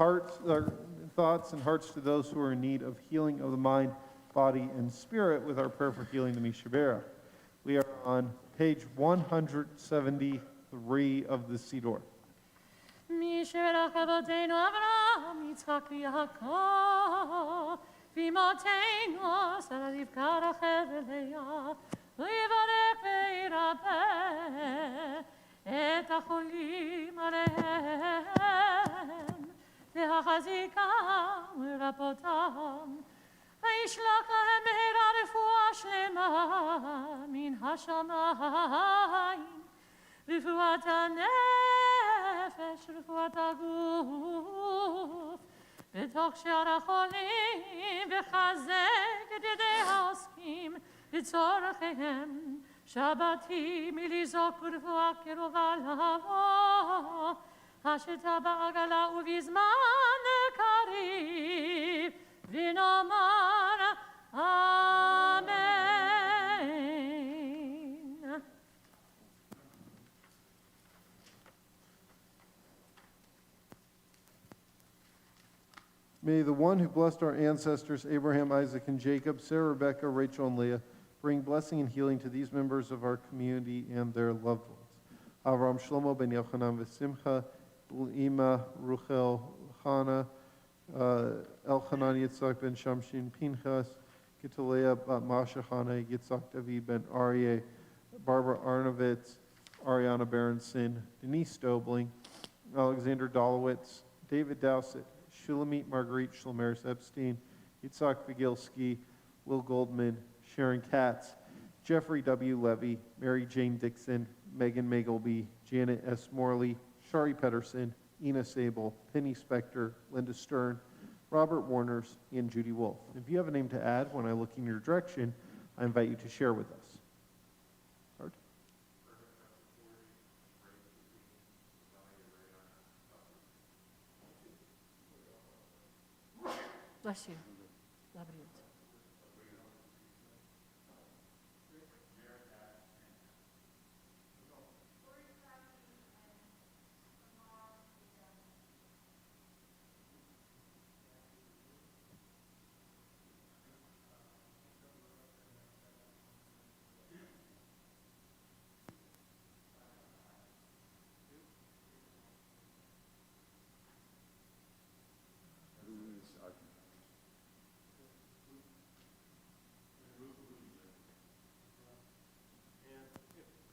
Speaker 2: thoughts and hearts to those who are in need of healing of the mind, body, and spirit with our prayer for healing, the Mishabera. We are on page 173 of the Siddur.
Speaker 1: Mishabera Chavotenu Avraham Yitzchak v'Yaakov v'imotenu Sarah Rivka Rachel v'Leah ויברך וירפא את החולים עליהם להחזיקם ולרפאותם וישלח להם מהרה רפואה שלמה מן השמיים רפואת הנפש רפואת הגוף בתוך שאר החולים וחזק את ידי העוסקים לצורכיהם שבתים מלזעוק ברפואה קרובה לבוא השתה בעגלה ובזמן קריב ונאמר אמן.
Speaker 2: May the one who blessed our ancestors, Abraham, Isaac, and Jacob, Sarah, Rebecca, Rachel, and Leah, bring blessing and healing to these members of our community and their loved ones. Avram Shlomo ben Yochanan v'Simcha, Ima Ruchel Chana, Elchanan Yitzhak ben Shamshin Pinchas, Kitalea Bat Mashahane, Yitzhak David Ben Aryeh, Barbara Arnovitz, Ariana Berenson, Denise Dobling, Alexander Dolowitz, David Dowsett, Shulamit Marguerite Shlomeris Epstein, Yitzhak Vigilski, Will Goldman, Sharon Katz, Jeffrey W. Levy, Mary Jane Dixon, Megan Magleby, Janet S. Morley, Shari Pedersen, Ina Sable, Penny Spector, Linda Stern, Robert Warners, and Judy Wolf. If you have a name to add when I look in your direction, I invite you to share with us. Art?
Speaker 1: Bless you. Love you.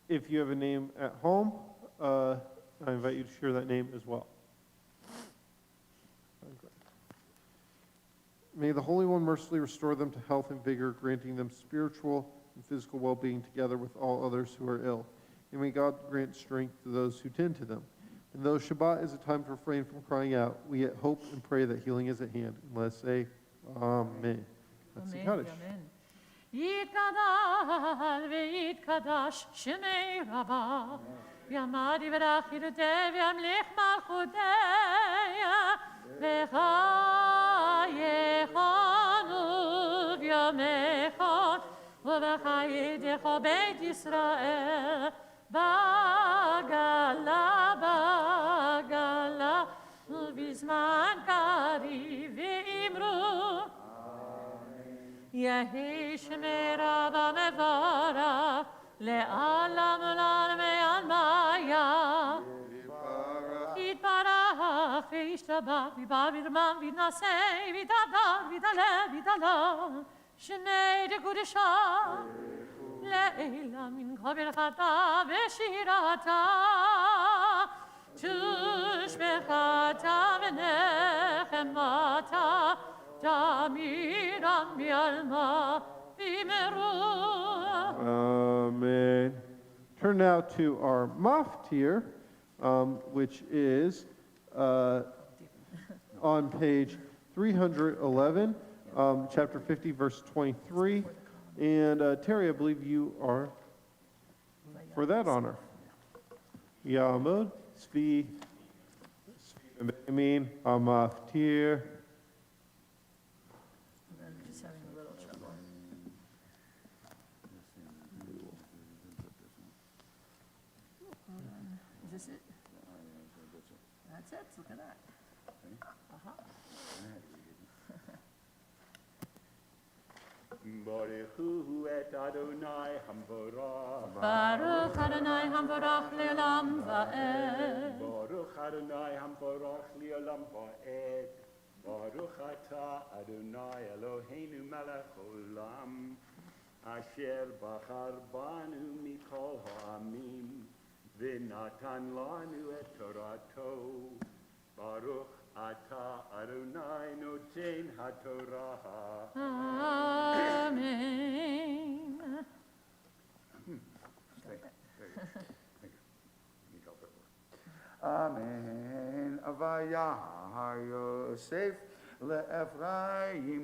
Speaker 2: If you have a name at home, I invite you to share that name as well. May the Holy One mercifully restore them to health and vigor, granting them spiritual and physical well-being together with all others who are ill. And may God grant strength to those who tend to them. And though Shabbat is a time to refrain from crying out, we yet hope and pray that healing is at hand. And let us say, Amen. Let's sing Kaddish.
Speaker 1: Amen. Yitgadal ve'yitgadash shemei Rabbah Yamad yivrach yirudeh v'yamlich malchudeya v'chayechonu v'yamechon v'chayedecho beit Yisrael bagala bagala v'zman kariv ve'imru Yehi Shemei Rabba Mevarach Le'alam Ulam Me'almaya Yitbarach V'yishtabach V'bar V'rman V'naseh V'tadar V'daleh V'dalah Shemei Dekudesha Le'ela Min Kobilchata V'shirata Tushmechata V'nechemata
Speaker 2: Amen. Turn now to our maftir, which is on page 311, chapter 50, verse 23. And Terry, I believe you are for that honor. Yamud, Svi, Benjamin, Maftir.
Speaker 1: Just having a little trouble. Hold on. Is this it? That's it. Look at that.
Speaker 6: Baruchu et Adonai Hamvorach.
Speaker 1: Baruch Adonai Hamvorach le'olam va'ed.
Speaker 6: Baruch Adonai Hamvorach le'olam va'ed. Baruch atah Adonai Eloheinu melech olam. Asher bachar banu mikol ha'amim. V'natan lanu et torato. Baruch atah Adonai noten haTorah.
Speaker 1: Amen.
Speaker 7: Amen. Vayahar Yosef le'Ephraim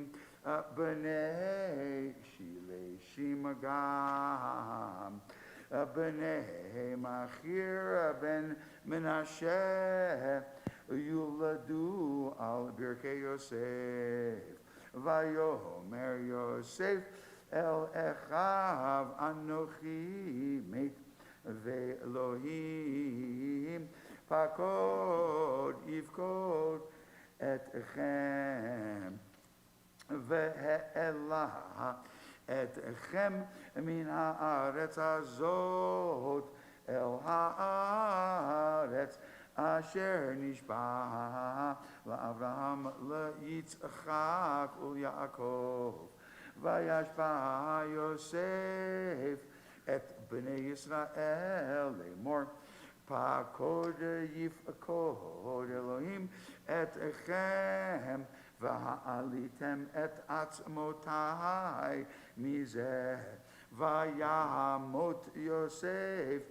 Speaker 7: b'nei Shilei Shimagam b'nei Machir ben Menashe Yuladu al Birkei Yosef Vayomer Yosef el Echav Anochi Meit Ve'Elohim Pakod Yivkod Etchem Ve'elah Etchem Min Haaretz Azot El Haaretz Asher Nishba LaAvraham LaYitzchak ULYaakov וישבע יוסף את בני ישראל לאמור, פקוד יפקוד אלוהים אתכם, והעליתם את עצמותי מזה. וימות יוסף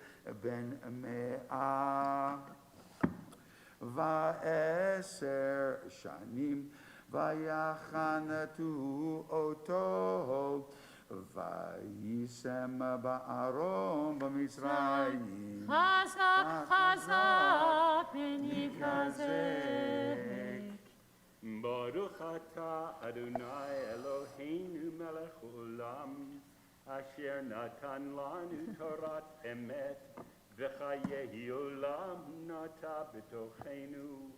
Speaker 7: בן 110 שנים, ויחנתו אותו, ויישם בארון במצרים.
Speaker 1: חזק חזק ונתחזק.
Speaker 8: ברוך אתה אדוני אלוהינו מלך עולם, אשר נתן לנו תורת אמת, וחיי עולם נטע בתוכנו.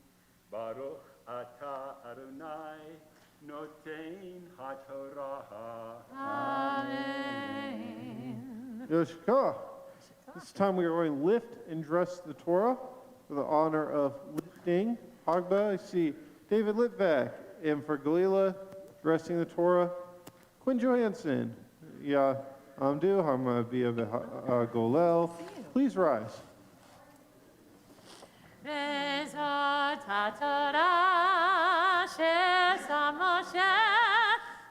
Speaker 8: ברוך אתה אדוני נותן התורה.
Speaker 1: Amen.
Speaker 2: Yoshka. This time we are going to lift and dress the Torah for the honor of lifting. Hagba, I see David Litvak. And for Galila, dressing the Torah, Quinn Johansson. Yeah, Amdu, Hamabia Golel. Please rise.
Speaker 1: Bezat HaTorah shesam Moshe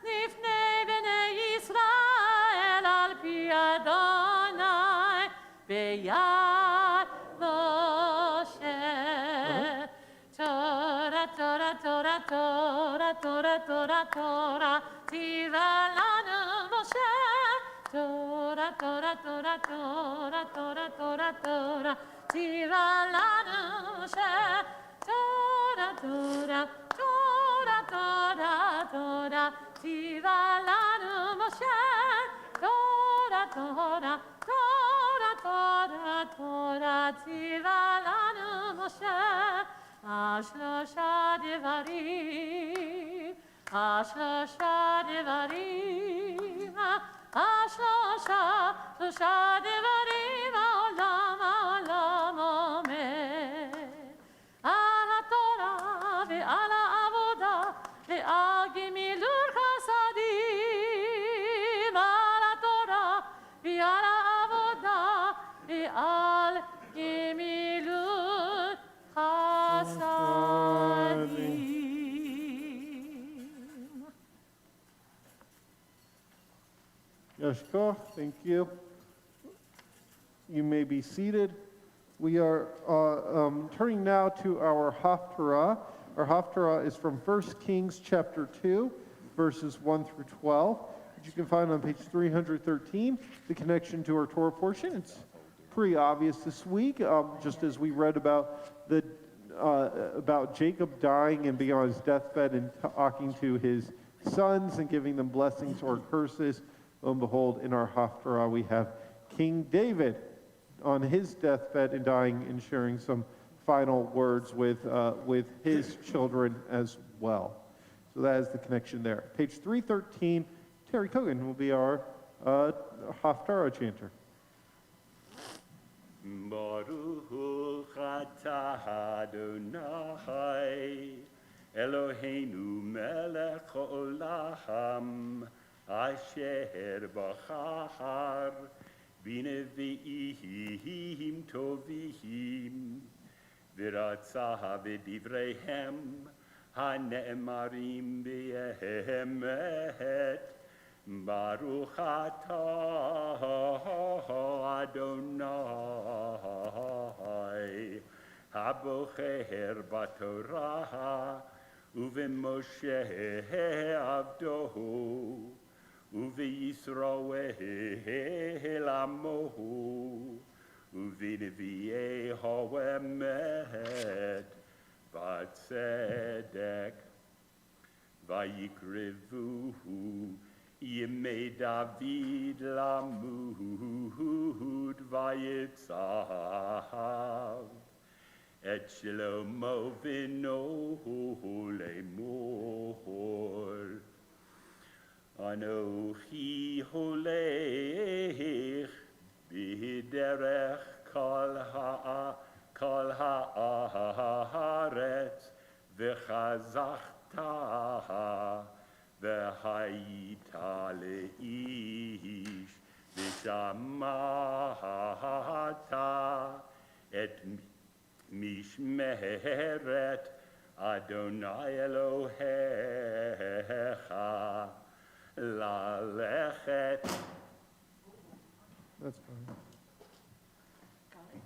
Speaker 1: lifnei bnei Yisrael al pi Adonai beyad Moshe. Torah, Torah, Torah, Torah, Torah, Torah, Torah, tiva lanu Moshe. Torah, Torah, Torah, Torah, Torah, Torah, Torah, tiva lanu Moshe. Torah, Torah, Torah, Torah, Torah, tiva lanu Moshe. Torah, Torah, Torah, Torah, Torah, tiva lanu Moshe. Ashlosha devarim, Ashlosha devarim, Ashlosha, Shlosha devarim, Olam, Olam, Omer. Ala Torah, ve'ala avoda, ve'al gimilur chasadim. Ala Torah, ve'ala avoda, ve'al gimilur chasadim.
Speaker 2: Yoshka, thank you. You may be seated. We are turning now to our Haftarah. Our Haftarah is from 1 Kings chapter 2, verses 1 through 12, which you can find on page 313, the connection to our Torah portion. It's pretty obvious this week, just as we read about Jacob dying and being on his deathbed and talking to his sons and giving them blessings or curses. Lo and behold, in our Haftarah, we have King David on his deathbed and dying and sharing some final words with his children as well. So that is the connection there. Page 313, Terry Cogan will be our Haftarah chanter.
Speaker 8: Baruch atah Adonai Eloheinu melech olam asher bachar b'nevi'im tovim v'ratzah b'divreihem hane'emarim b'emet Baruch atah Adonai habocher b'torah uveMoshe avdohu uveYisrael amohu uveNevi'ei haEmet b'tzedek vayikrevuhu Yemei David lamud vayitzav et Shlomo v'no lemor Anochi holech b'derech kol haaretz v'chazachta והיית לאיש ושמעת את משמרת אדוני אלוהיך ללכת.
Speaker 2: That's fine.
Speaker 1: Got it?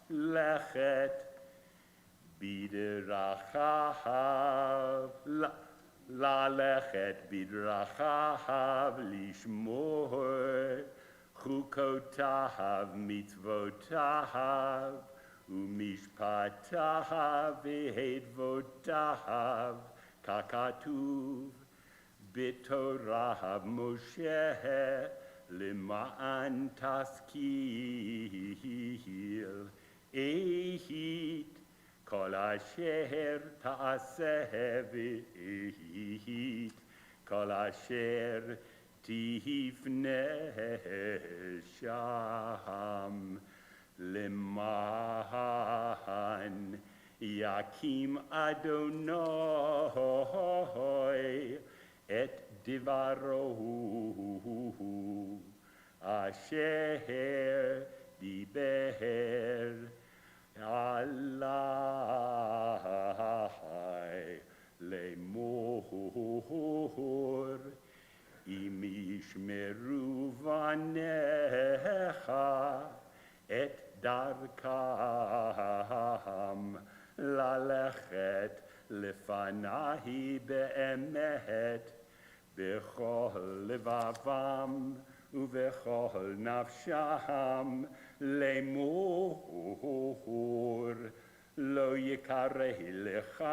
Speaker 8: ללכת בדרכיו, ללכת בדרכיו, לשמור חוקותיו, מצוותיו, ומשפטיו והדבותיו, ככתוב בתורה משה, למען תשכיל איית כל אשר תעשה ואיית כל אשר תפנה שם, למען יקים אדוני את דברו אשר דיבר עלי לאמור, אם ישמרו בניך את דרכם ללכת לפני באמת בכל לבבם ובכל נפשם, לאמור, לא יקרא לך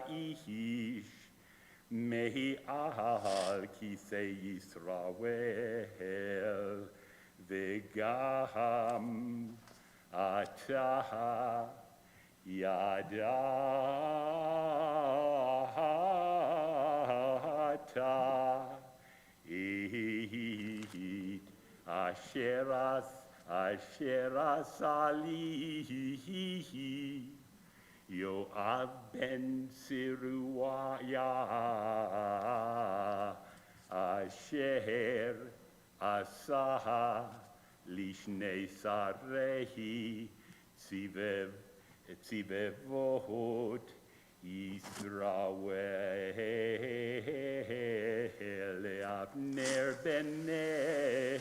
Speaker 8: איש מעל כיסא ישראל, וגם אתה ידעת איית אשר עשה לי יואב בן צרויה, אשר עשה לשני שרי צבאות ישראל, לאבנר בן נר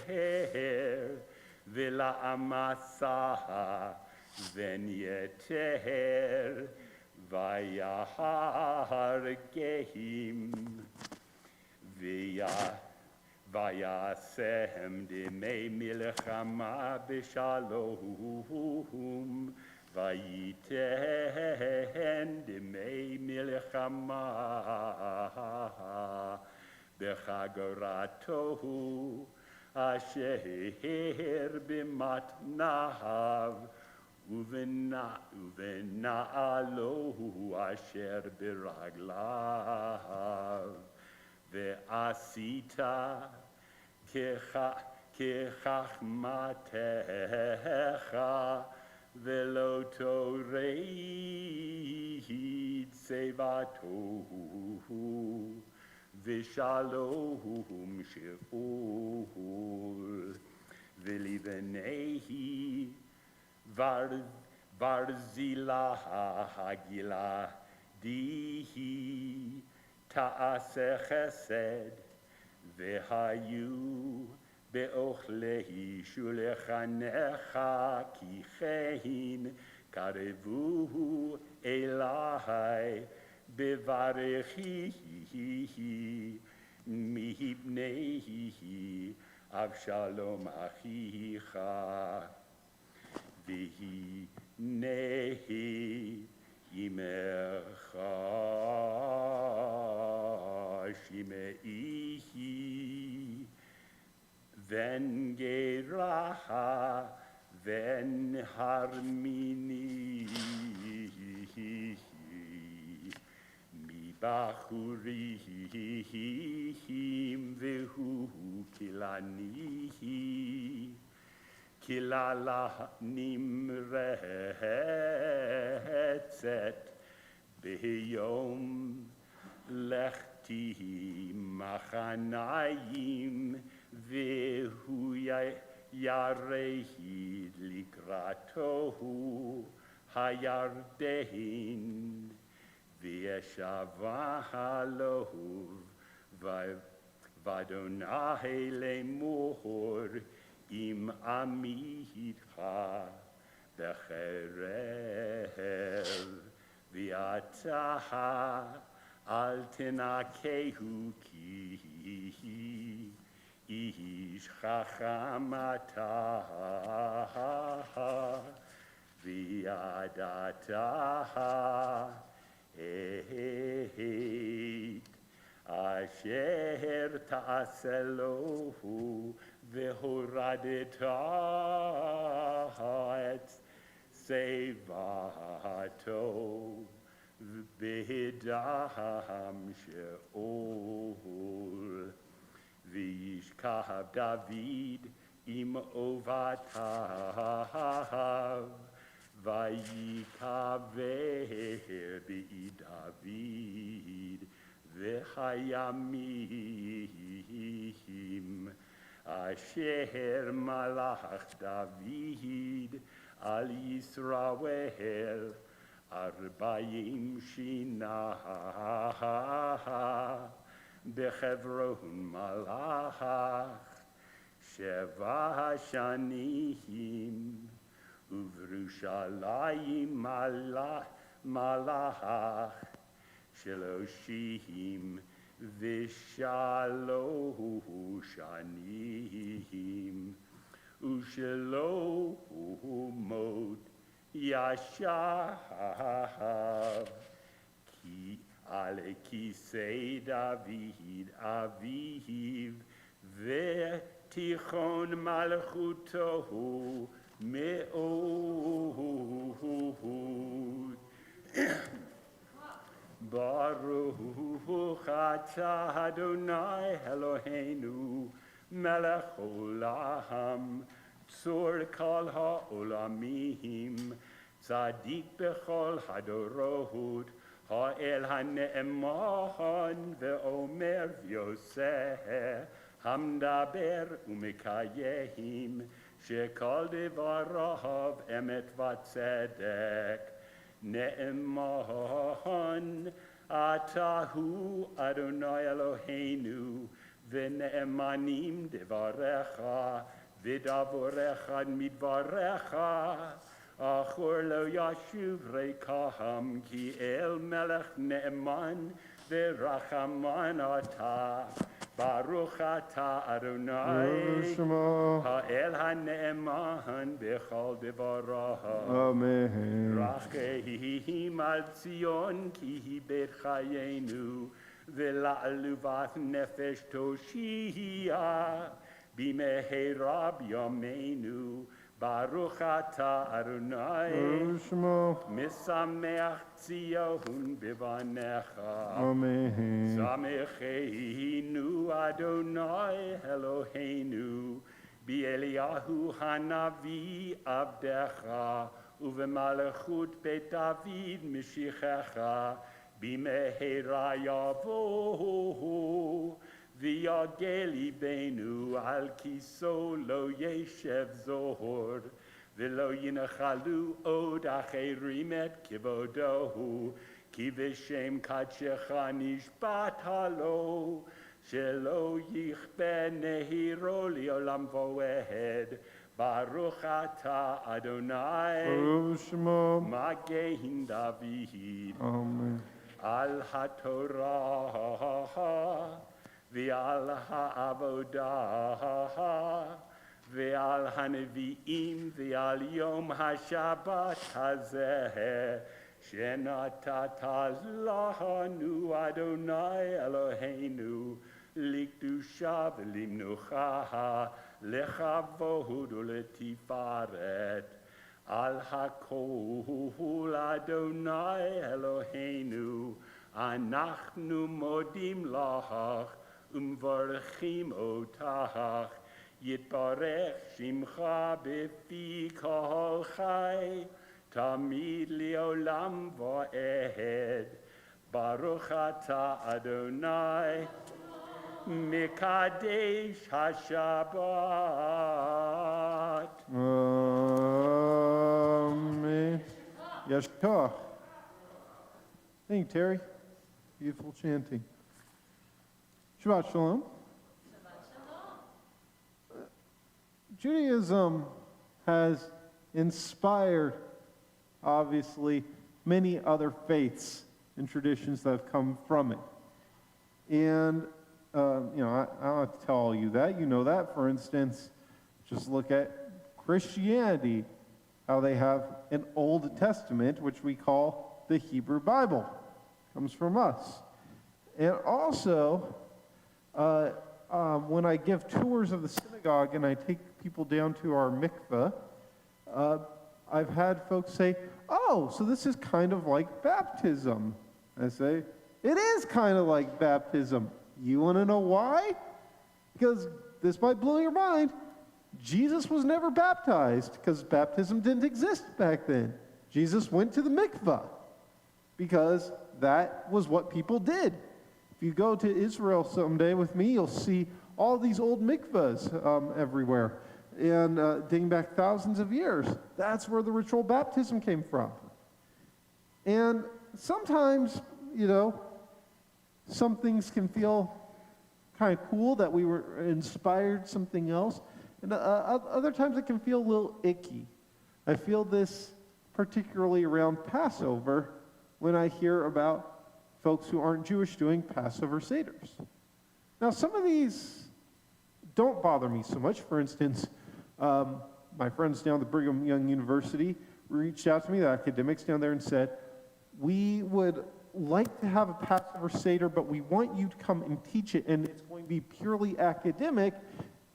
Speaker 8: ולעמסה בן יתר, ויהרגהם ויעשם דמי מלחמה בשלום, וייתן דמי מלחמה בחגורתו אשר במתניו, ובנעלו אשר ברגליו, ועשית כחכמתך, ולא תוריד שיבתו, ושלום שאול, ולבני ברזילה הגלעדי תעשה חסד, והיו באוכלי שולחנך, כי כן קרבו אלי בברכי מפני אבשלום אחיך. והנה אמך שמעי בן גרה בן הרמיני, מבחורים והוא קלעני, קללה נמרצת ביום לכתי מחניים, והוא ירד לקראתו הירדן, וישבה לו ואדוני לאמור, אם עמי איתך בחרב, ואתה אל תנקהו, כי איש חכם אתה, וידעת אשר תעשה לו, והורדת את שיבתו בדם שאול. וישכב דוד עם אהובתיו, ויקבר בי דוד והימים אשר מלך דוד על ישראל 40 שנה. בחברון מלך 7 שנים, ובירושלים מלך 33 שנים, ושלא מות ישב על כיסא דוד אביו, ותיכון מלכותו מאוד. ברוך אתה אדוני אלוהינו מלך עולם, צור כל העולמים, צדיק בכל הדורות, האל הנאמן ואומר ויעשה, המדבר ומקיים, שכל דבריו אמת וצדק. נאמן אתה הוא אדוני אלוהינו, ונאמנים דבריך, ודבריך מדבריך, אחור לא ישוב ריקם, כי אל מלך נאמן ורחמן אתה. ברוך אתה אדוני, האל הנאמן בכל דבריו.
Speaker 2: אמן.
Speaker 8: רחם על ציון, כי היא בית חיינו, ולעלובת נפש תושיע, במהרה בימינו. ברוך אתה אדוני, משמח ציון בבניך.
Speaker 2: אמן.
Speaker 8: שמחנו אדוני אלוהינו, באליהו הנביא עבדך, ובמלכות בית דוד משיחך, במהרה יבוא. ויגל ליבנו על כיסו לא ישב זוהר, ולא ינחלו עוד אחרים את כבודו, כי בשם קדשך נשבעת לו, שלא יכבה נהירו לעולם ועד. ברוך אתה אדוני, מגן דוד.
Speaker 2: אמן.
Speaker 8: על התורה ועל העבודה ועל הנביאים ועל יום השבת הזה שנתת לנו אדוני אלוהינו, לקדושה ולמנוחה, לכבוד ולתפארת. על הכל אדוני אלוהינו אנחנו מודים לך ומברכים אותך. יתברך שמך בפי כל חי, Tamid Leolam Vaed. Baruch Ata Adonai. Mikadesh HaShabbat.
Speaker 2: Amen. Yeshua. Thank you, Terry. Beautiful chanting. Shabbat Shalom. Judaism has inspired, obviously, many other faiths and traditions that have come from it. And, I don't have to tell all you that. You know that. For instance, just look at Christianity, how they have an Old Testament, which we call the Hebrew Bible. Comes from us. And also, when I give tours of the synagogue and I take people down to our mikveh, I've had folks say, oh, so this is kind of like baptism. I say, it is kind of like baptism. You want to know why? Because this might blow your mind. Jesus was never baptized because baptism didn't exist back then. Jesus went to the mikveh because that was what people did. If you go to Israel someday with me, you'll see all these old mikvahs everywhere. And dating back thousands of years. That's where the ritual baptism came from. And sometimes, some things can feel kind of cool that we were inspired something else. And other times it can feel a little icky. I feel this particularly around Passover when I hear about folks who aren't Jewish doing Passover Seders. Now, some of these don't bother me so much. For instance, my friends down at the Brigham Young University reached out to me, the academics down there, and said, we would like to have a Passover Seder, but we want you to come and teach it, and it's going to be purely academic,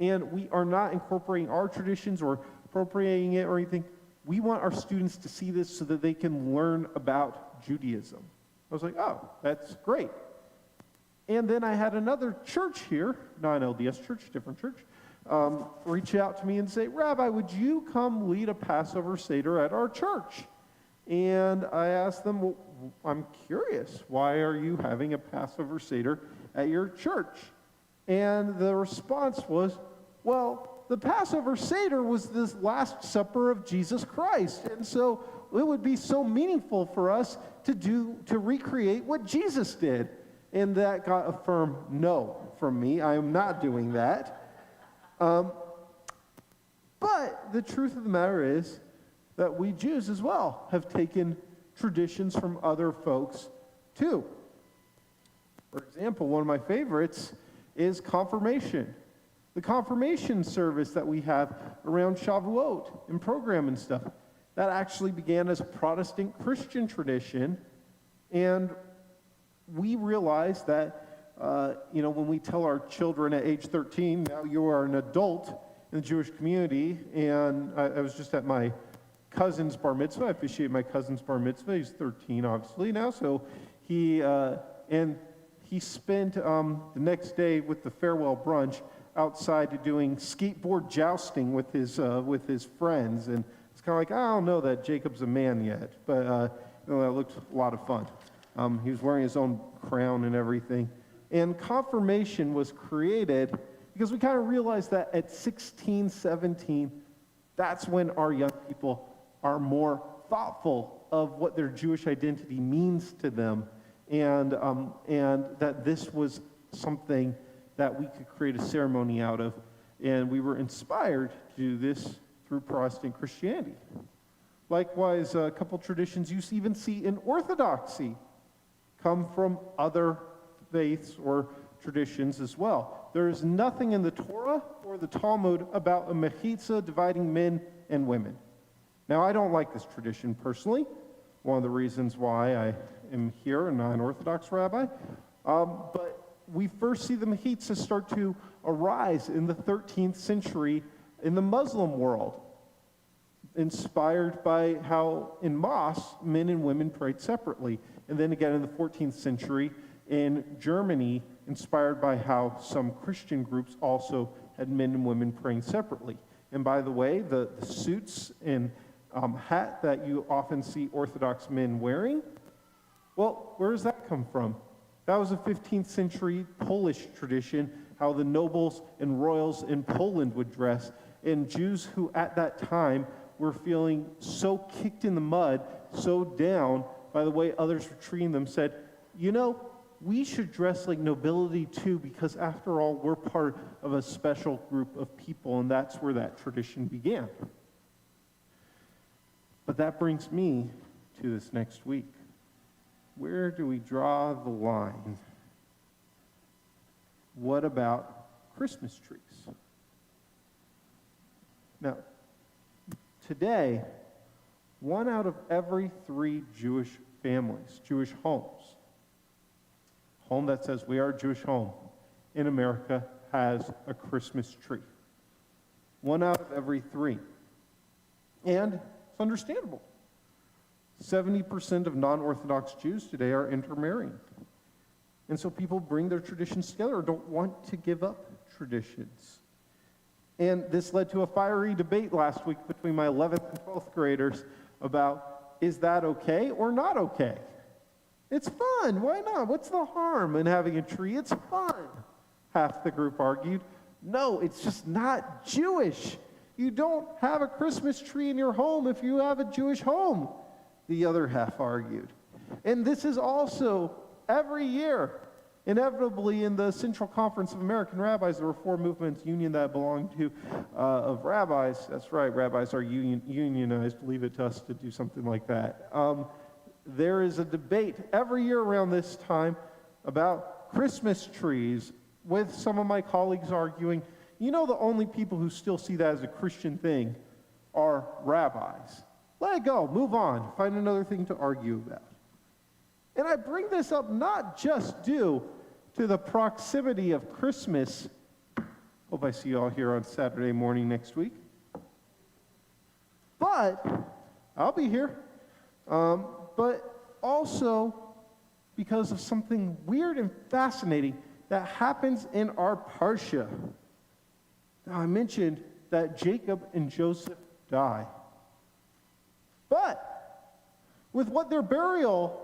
Speaker 2: and we are not incorporating our traditions or appropriating it or anything. We want our students to see this so that they can learn about Judaism. I was like, oh, that's great. And then I had another church here, not an LDS church, different church, reach out to me and say, Rabbi, would you come lead a Passover Seder at our church? And I asked them, well, I'm curious, why are you having a Passover Seder at your church? And the response was, well, the Passover Seder was this Last Supper of Jesus Christ. And so it would be so meaningful for us to recreate what Jesus did. And that got a firm no from me. I am not doing that. But the truth of the matter is that we Jews as well have taken traditions from other folks too. For example, one of my favorites is confirmation. The confirmation service that we have around Shavuot and program and stuff, that actually began as a Protestant Christian tradition, and we realized that when we tell our children at age 13, now you are an adult in the Jewish community, and I was just at my cousin's bar mitzvah. I officiated my cousin's bar mitzvah. He's 13, obviously, now, so he spent the next day with the farewell brunch outside doing skateboard jousting with his friends, and it's kind of like, I don't know that Jacob's a man yet, but that looked a lot of fun. He was wearing his own crown and everything. And confirmation was created because we kind of realized that at 16, 17, that's when our young people are more thoughtful of what their Jewish identity means to them, and that this was something that we could create a ceremony out of. And we were inspired to do this through Protestant Christianity. Likewise, a couple traditions you even see in Orthodoxy come from other faiths or traditions as well. There is nothing in the Torah or the Talmud about a mechitza dividing men and women. Now, I don't like this tradition personally. One of the reasons why I am here, a non-Orthodox rabbi. But we first see the mechitza start to arise in the 13th century in the Muslim world, inspired by how in mosques, men and women prayed separately. And then again in the 14th century in Germany, inspired by how some Christian groups also had men and women praying separately. And by the way, the suits and hat that you often see Orthodox men wearing. Well, where does that come from? That was a 15th century Polish tradition, how the nobles and royals in Poland would dress. And Jews who at that time were feeling so kicked in the mud, so down by the way others were treating them, said, you know, we should dress like nobility too, because after all, we're part of a special group of people, and that's where that tradition began. But that brings me to this next week. Where do we draw the line? What about Christmas trees? Now, today, 1 out of every 3 Jewish families, Jewish homes, home that says we are a Jewish home in America, has a Christmas tree. 1 out of every 3. And it's understandable. 70% of non-Orthodox Jews today are intermarrying. And so people bring their traditions together or don't want to give up traditions. And this led to a fiery debate last week between my 11th and 12th graders about, is that okay or not okay? It's fun. Why not? What's the harm in having a tree? It's fun. Half the group argued, no, it's just not Jewish. You don't have a Christmas tree in your home if you have a Jewish home, the other half argued. And this is also every year, inevitably in the Central Conference of American Rabbis, the Reform Movement's union that I belong to, of rabbis. That's right, rabbis are unionized. Leave it to us to do something like that. There is a debate every year around this time about Christmas trees, with some of my colleagues arguing, you know, the only people who still see that as a Christian thing are rabbis. Let it go, move on, find another thing to argue about. And I bring this up not just due to the proximity of Christmas. Hope I see you all here on Saturday morning next week. But, I'll be here. But also because of something weird and fascinating that happens in our Parsha. Now, I mentioned that Jacob and Joseph die. But with what their burial,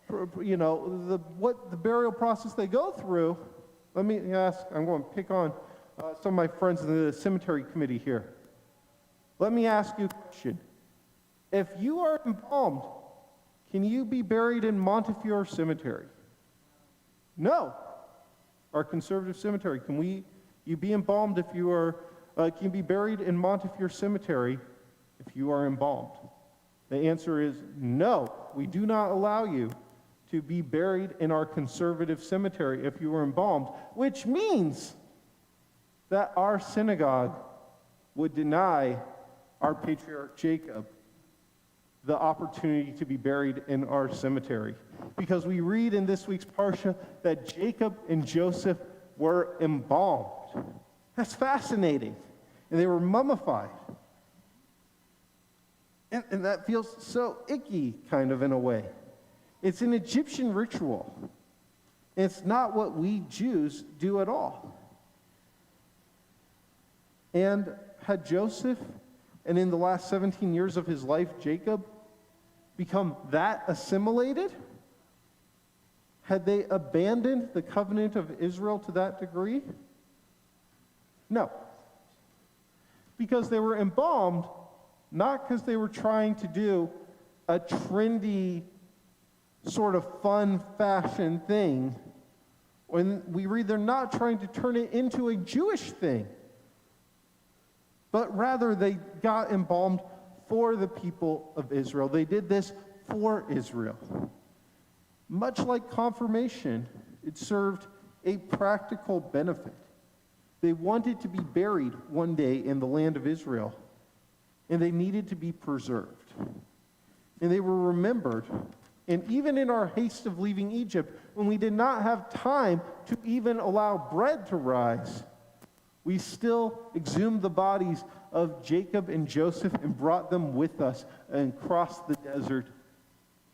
Speaker 2: what the burial process they go through, let me ask, I'm going to pick on some of my friends in the cemetery committee here. Let me ask you a question. If you are embalmed, can you be buried in Montefiore Cemetery? No. Our conservative cemetery, you be embalmed if you are, can you be buried in Montefiore Cemetery if you are embalmed? The answer is no. We do not allow you to be buried in our conservative cemetery if you are embalmed, which means that our synagogue would deny our patriarch Jacob the opportunity to be buried in our cemetery. Because we read in this week's Parsha that Jacob and Joseph were embalmed. That's fascinating. And they were mummified. And that feels so icky, kind of, in a way. It's an Egyptian ritual. It's not what we Jews do at all. And had Joseph, and in the last 17 years of his life, Jacob, become that assimilated? Had they abandoned the covenant of Israel to that degree? No. Because they were embalmed, not because they were trying to do a trendy, sort of fun fashion thing. When we read they're not trying to turn it into a Jewish thing, but rather they got embalmed for the people of Israel. They did this for Israel. Much like confirmation, it served a practical benefit. They wanted to be buried one day in the land of Israel, and they needed to be preserved. And they were remembered. And even in our haste of leaving Egypt, when we did not have time to even allow bread to rise, we still exhumed the bodies of Jacob and Joseph and brought them with us and crossed the desert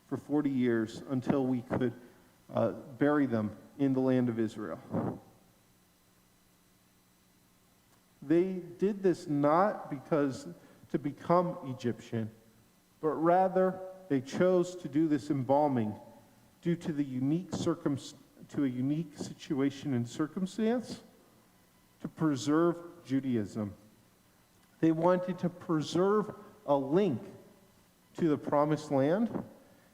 Speaker 2: for 40 years until we could bury them in the land of Israel. They did this not because to become Egyptian, but rather they chose to do this embalming due to a unique situation and circumstance to preserve Judaism. They wanted to preserve a link to the promised land.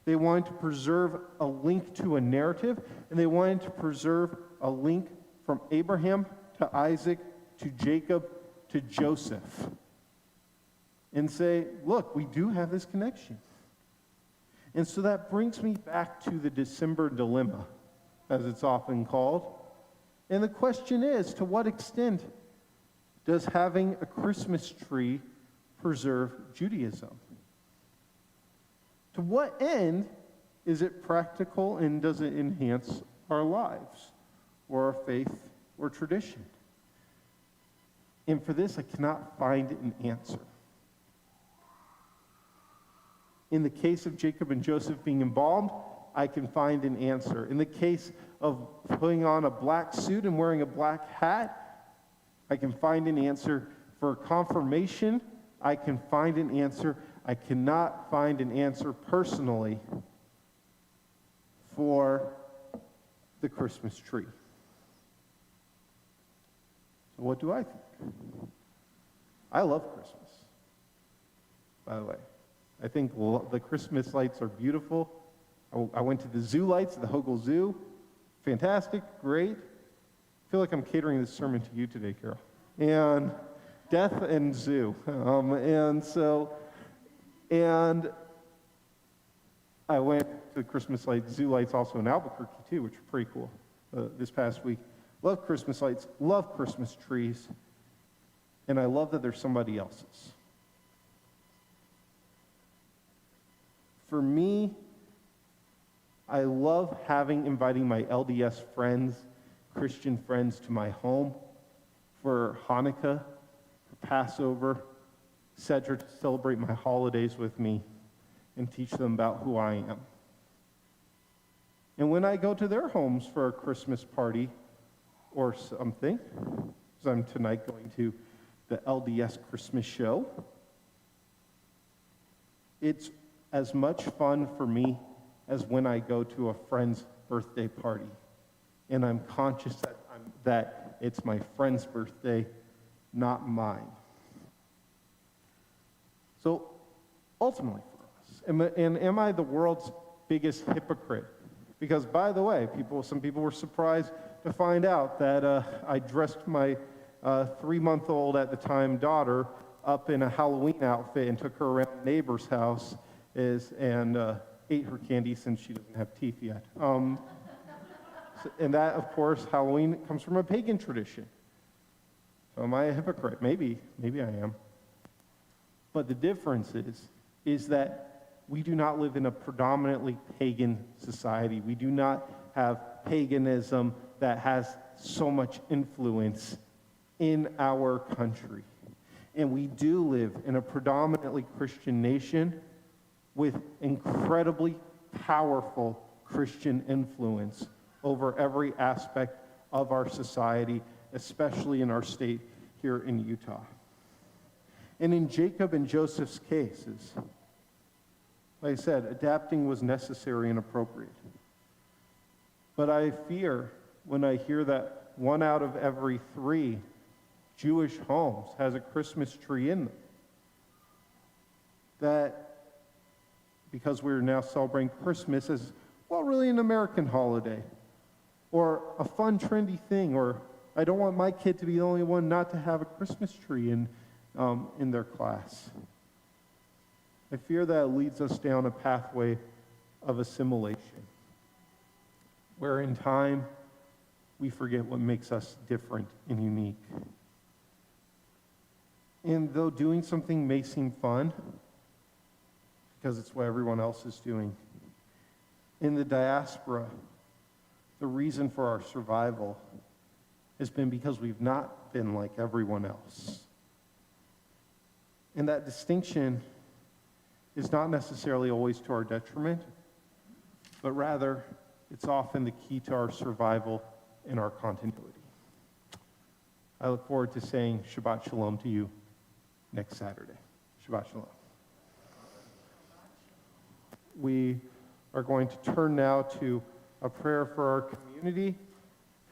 Speaker 2: They wanted to preserve a link to a narrative, and they wanted to preserve a link from Abraham to Isaac to Jacob to Joseph. And say, look, we do have this connection. And so that brings me back to the December dilemma, as it's often called. And the question is, to what extent does having a Christmas tree preserve Judaism? To what end is it practical, and does it enhance our lives or our faith or tradition? And for this, I cannot find an answer. In the case of Jacob and Joseph being embalmed, I can find an answer. In the case of putting on a black suit and wearing a black hat, I can find an answer. For confirmation, I can find an answer. I cannot find an answer personally for the Christmas tree. So what do I think? I love Christmas, by the way. I think the Christmas lights are beautiful. I went to the zoo lights at the Hogle Zoo. Fantastic, great. I feel like I'm catering this sermon to you today, Carol. And death and zoo. And I went to the Christmas lights, zoo lights also in Albuquerque too, which are pretty cool this past week. Love Christmas lights, love Christmas trees, and I love that they're somebody else's. For me, I love inviting my LDS friends, Christian friends, to my home for Hanukkah, for Passover, etc., to celebrate my holidays with me and teach them about who I am. And when I go to their homes for a Christmas party or something, because I'm tonight going to the LDS Christmas show, it's as much fun for me as when I go to a friend's birthday party. And I'm conscious that it's my friend's birthday, not mine. So, ultimately for us, am I the world's biggest hypocrite? Because, by the way, some people were surprised to find out that I dressed my 3-month-old at the time daughter up in a Halloween outfit and took her around the neighbor's house and ate her candy since she doesn't have teeth yet. And that, of course, Halloween comes from a pagan tradition. So am I a hypocrite? Maybe I am. But the difference is that we do not live in a predominantly pagan society. We do not have paganism that has so much influence in our country. And we do live in a predominantly Christian nation with incredibly powerful Christian influence over every aspect of our society, especially in our state here in Utah. And in Jacob and Joseph's cases, like I said, adapting was necessary and appropriate. But I fear when I hear that 1 out of every 3 Jewish homes has a Christmas tree in them, that because we're now celebrating Christmas as, well, really an American holiday, or a fun, trendy thing, or I don't want my kid to be the only one not to have a Christmas tree in their class. I fear that it leads us down a pathway of assimilation, where in time we forget what makes us different and unique. And though doing something may seem fun, because it's what everyone else is doing, in the diaspora, the reason for our survival has been because we've not been like everyone else. And that distinction is not necessarily always to our detriment, but rather it's often the key to our survival and our continuity. I look forward to saying Shabbat Shalom to you next Saturday. Shabbat Shalom. We are going to turn now to a prayer for our community,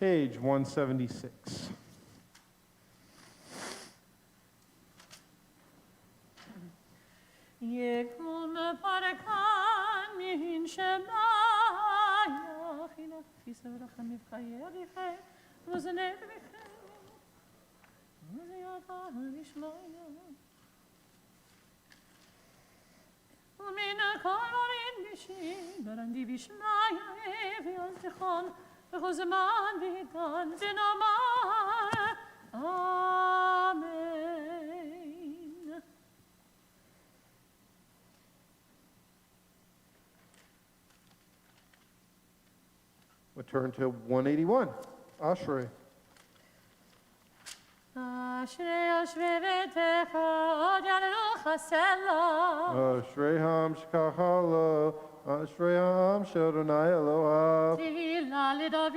Speaker 2: page 176.
Speaker 1: יקום פרקן מן שמיים, הנה תפיסה ורחם מבחייך, וזנך בכם, וזיעתה הנשמעיה. ומן הכל אורין בישי, ברנדי בשמיה, ויונתכון, בכל זמן ועידן, ונאמר, אמן.
Speaker 2: We'll turn to 181. Ashrei.
Speaker 1: אשרי יושבי ביתך, עוד יעללוך סלע.
Speaker 2: Ashrei Ham Shkachala. Ashrei Ham Shadonai Elohav.
Speaker 1: תהילה לדוד,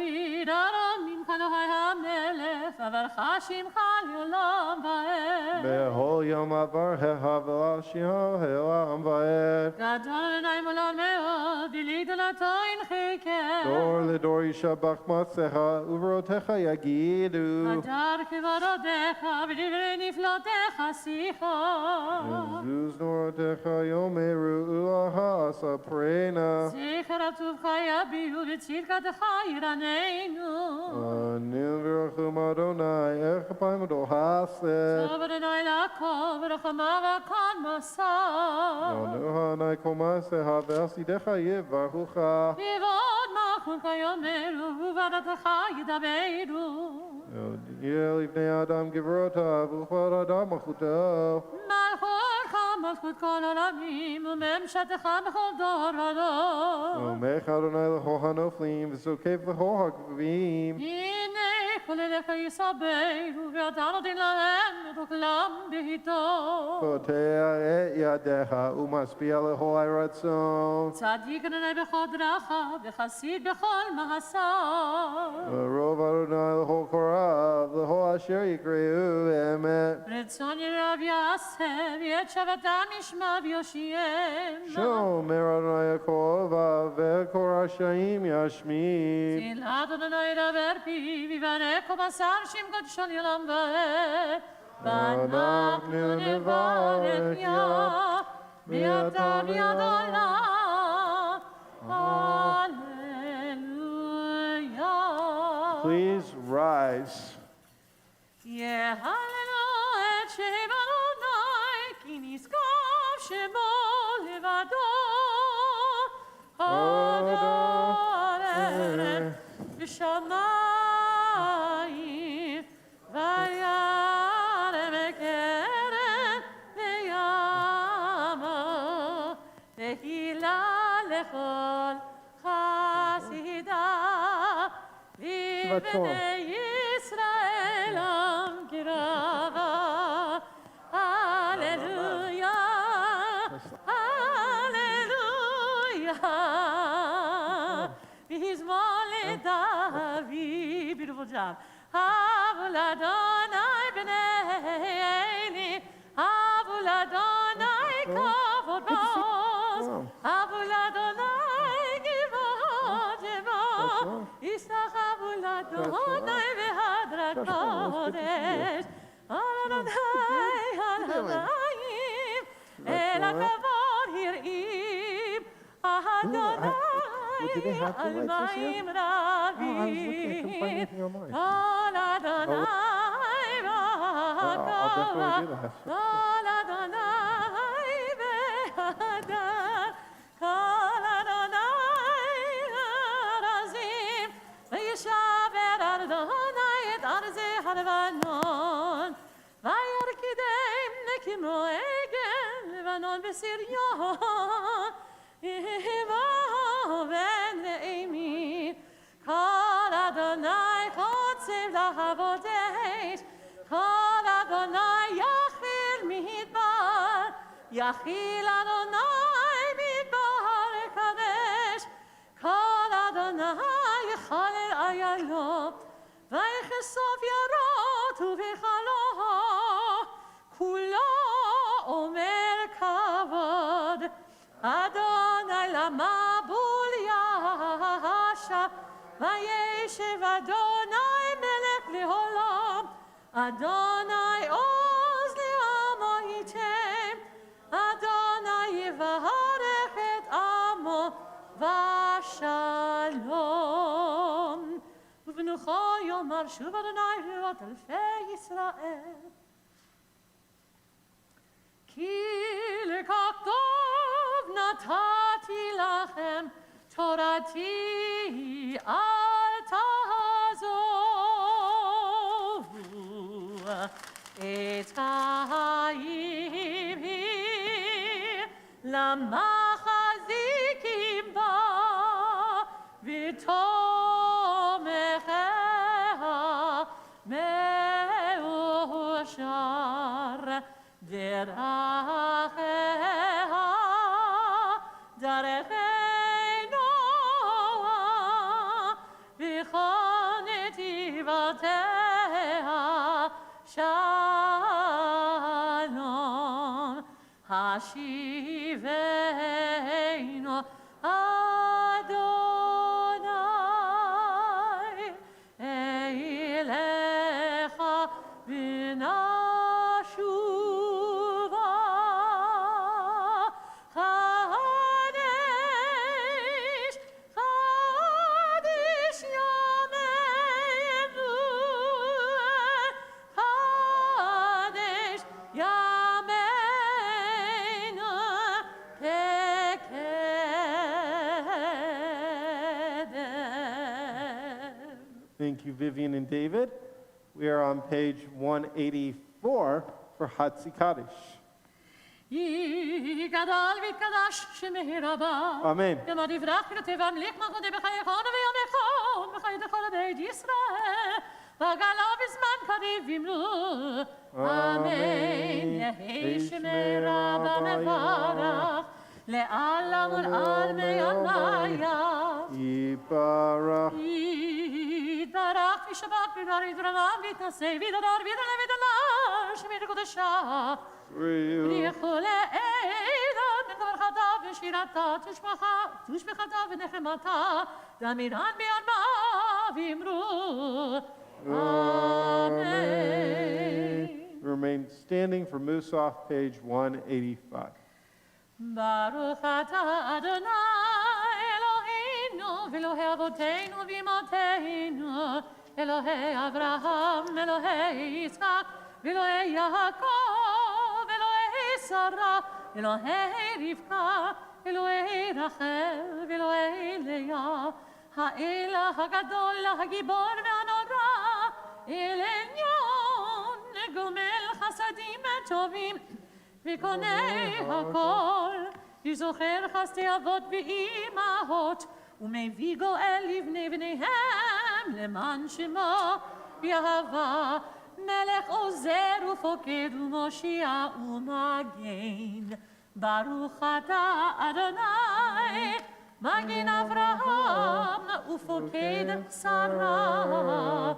Speaker 1: ארומים כלוהי המלך, אברך שמך לעולם ועד.
Speaker 2: Behol Yom Avarheha Velashiha Helam Vaed.
Speaker 1: גדול עיני מולד מאוד, בלגדולתו ינחיקה.
Speaker 2: Dor Lidor Yishabach Matzeha Uverotecha Yagidu.
Speaker 1: הדר כבודך, בדברי נפלותיך שיחו.
Speaker 2: Zuz Norotecha Yomeru Ulaha Asaprena.
Speaker 1: זכר הטובך יביאו, בצדקתך ירננו.
Speaker 2: Anim Virachum Adonai Echapayim Adol Hased.
Speaker 1: טוב אדוני לעקוב, ורחמיו הכל מסע.
Speaker 2: Anohanai Komaseha Veasidecha Yevahucha.
Speaker 1: לבעוד מחונך יאמרו, ובדתך ידברו.
Speaker 2: Yel Ibnei Adam Gevrotav Uchvar Adam Achuto.
Speaker 1: מלכותך מלכות כל עולמים, וממשלתך בכל דור ודור.
Speaker 2: Omech Adonai L'chol Hanoflim V'Sokev L'chol HaGvim.
Speaker 1: הנה כל אליך יסברו, ואתה נותן להם את אוכלם בהיטו.
Speaker 2: Potea et Yadecha Umaspia L'chol Haratzon.
Speaker 1: צדיק אדוני בכל דרכיו, וחסיד בכל מעשיו.
Speaker 2: Rov Adonai L'chol Korav L'chol Asher Yikreu Emet.
Speaker 1: רצון ירב יעשה, ואת שבתם ישמע ויושיעם.
Speaker 2: Shomer Adonai Yaakov Ve'kor Hashaim Yashmim.
Speaker 1: תהילת אדוני ידבר פיו, יברך ובשר שם קודשו לעולם ועד. ואנחנו נברך יה, מעתה ועד עולם. הללויה.
Speaker 2: Please rise.
Speaker 1: יהללו את שם אדוני, כי נשגב שמו לבדו. אדוני בשמיים, וירא בקרב וימה, תהילה לכל חסידיו, לבני ישראל עם קרבה. הללויה, הללויה. Bismillah David, beautiful job. Havul Adonai b'neini, Havul Adonai kavod ba'oz, Havul Adonai givot jevot, Yisach Havul Adonai v'hadrat kodesh, Adonai halayim, el hakavod hir'im, Adonai.
Speaker 2: Did they have to lights this year?
Speaker 1: Almayim
Speaker 2: Oh, I was looking. I couldn't find anything online.
Speaker 1: Kol Adonai
Speaker 2: I'll definitely do that.
Speaker 1: Kol Adonai v'hadar, Kol Adonai harazim, v'yishaver Adonai et arzeh halevanon, v'yarkidem nekimo egen Levanon b'siryon, ben ve'emin, Kol Adonai chotzev lahavodesh, Kol Adonai yachil midbar, Yachil Adonai midbar kadesh, Kol Adonai yachalel ayalot, Vaychesof yarot uvechalo, Kulo omer kavod, Adonai המבול ישב, וישב אדוני מלך לעולם, אדוני עוז לעמו ייתן, אדוני יברך את עמו ושלום. ובנוחו יאמר שוב אדוני לראות אלפי ישראל. כי לכך טוב נתתי לכם תורתי אל תעזובו. את חיים היא למחזיקים בה ותומכיה מאושר. דרכיה דרכי נועה וכל נתיבותיה שלום. השיבנו אדוני אליך ונשובה. חדש חדש ימינו, חדש ימינו כקדם.
Speaker 2: Thank you, Vivian and David. We are on page 184 for Hatzi Kaddish.
Speaker 1: יגדל ויתקדש שמי רבה.
Speaker 2: Amen.
Speaker 1: יאמר יברך כתב המליך מלכותי בחייכון ויומכון בחיי כל בית ישראל. וגלה בזמן קריב ימלו. אמן. יהי שמי רבה מברך. לעלם ולעלמי יניה.
Speaker 2: Yibarach.
Speaker 1: יתברך וישבח וידבר יתרומם ויתנשא וידבר וידלה וידלה שמי קודשה. לכולי אילן בברכתה ושירתה תשבחתה ונחמתה דמירן בירמה ואמרו Amen.
Speaker 2: Remain standing for Musaf, page 185.
Speaker 1: ברוך אתה אדוני אלוהינו ואלוהי אבותינו ואמותינו אלוהי אברהם אלוהי יצחק ואלוהי יעקב אלוהי שרה אלוהי רבקה אלוהי רחל ואלוהי לאה האל הגדול הגיבור והנורא אל עליון גומל חסדים טובים וקונה הכל וזוכר חסדי אבות ואימהות ומביא גואל לבני בניהם למען שמו באהבה מלך עוזר ופוקד ומושיע ומגן. ברוך אתה אדוני מגן אברהם ופוקד שרה.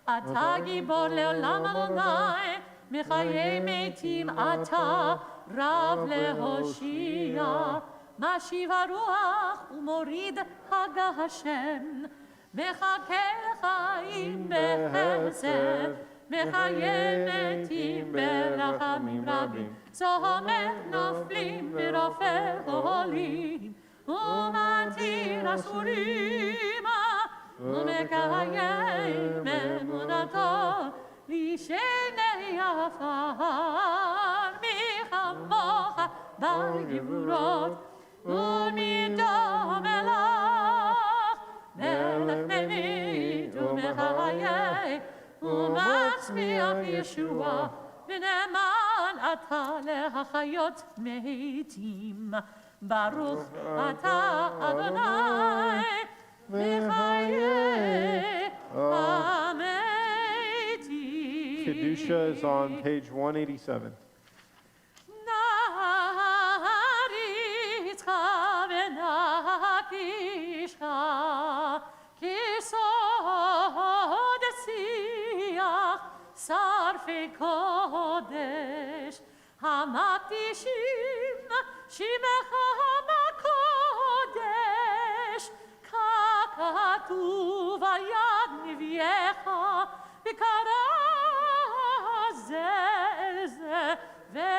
Speaker 1: אתה גיבור לעולם אדוני מחיי מתים אתה רב להושיע. משיב הרוח ומוריד הגשם מחכה לחיים בחסד מחיי מתים ברחמים רבים סומך נופלים ורופא חולים ומתיר אסורים ומקיים אמונתו לשני עפר מחמוך בגבורות ומדום מלך מלך ממית ומחיי ומצמיח ישוע ונאמן אתה להחיות מתים. ברוך אתה אדוני מחיי המתים.
Speaker 2: Kedusha is on page 187.
Speaker 1: נריצך ונקישך כסוד שיח שרפי קודש המקדישים שמך בקודש כתוב על יד נביאך, וקרא זה אל זה, ואמר,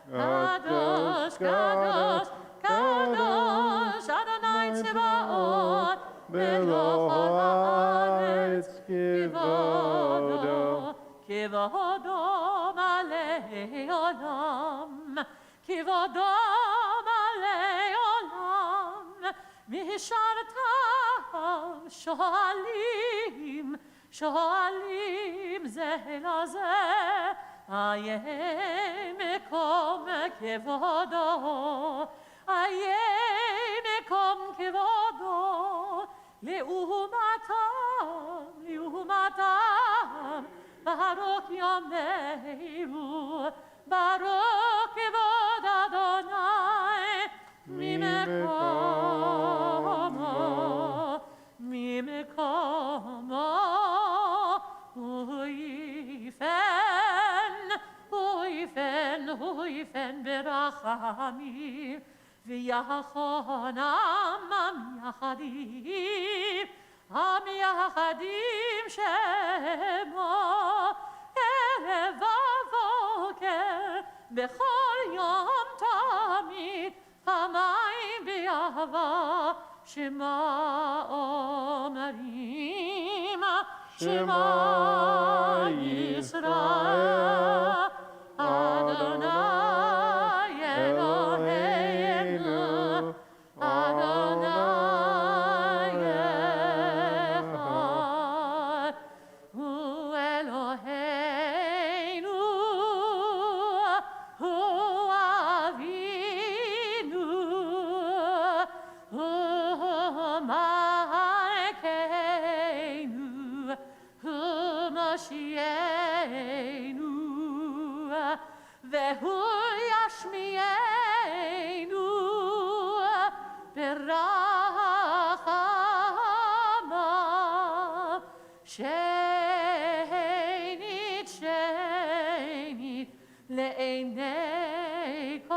Speaker 1: קדוש, קדוש, קדוש, אדוני צבאות, מלוך הארץ, כבודו, כבודו מלא עולם, כבודו מלא עולם, והשארתם שואלים, שואלים זה לזה, איה מקום כבודו, איה מקום כבודו, לעומתם, לעומתם, ברוך יאמרו, ברוך כבוד אדוני, ממקומו, ממקומו, הוא יפן ברחמים, ויחונם המייחדים שמו ערב ובוקר, בכל יום תמיד, פעמיים באהבה, שמע אומרים, שמע ישראל, אדוני אלוהינו, אדוני אחד, הוא אלוהינו, הוא אבינו, הוא מלכנו, הוא מושיענו, והוא ישמיענו ברחמיו, שנית שנית לעיני כל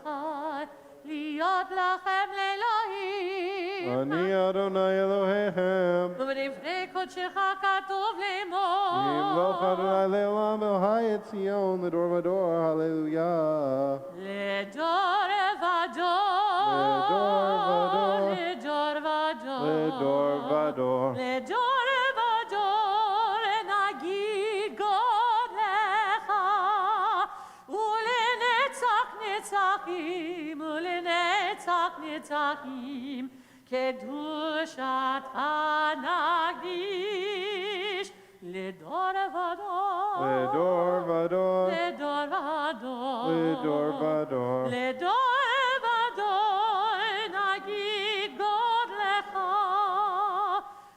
Speaker 1: חי, להיות לכם לאלוהים.
Speaker 2: אני אדוני אלוהיכם,
Speaker 1: ובדברי קודשך כתוב לאמור,
Speaker 2: ימלוך אדוני לעולם אלוהי את ציון לדור ודור, הללויה.
Speaker 1: לדור ודור,
Speaker 2: לדור
Speaker 1: לדור ודור,
Speaker 2: לדור ודור,
Speaker 1: לדור ודור, נגיד גודלך, ולנצח נצחים, ולנצח נצחים, קדושת הנקדיש, לדור ודור,
Speaker 2: לדור ודור,
Speaker 1: לדור ודור,
Speaker 2: לדור ודור,
Speaker 1: לדור ודור, נגיד גודלך,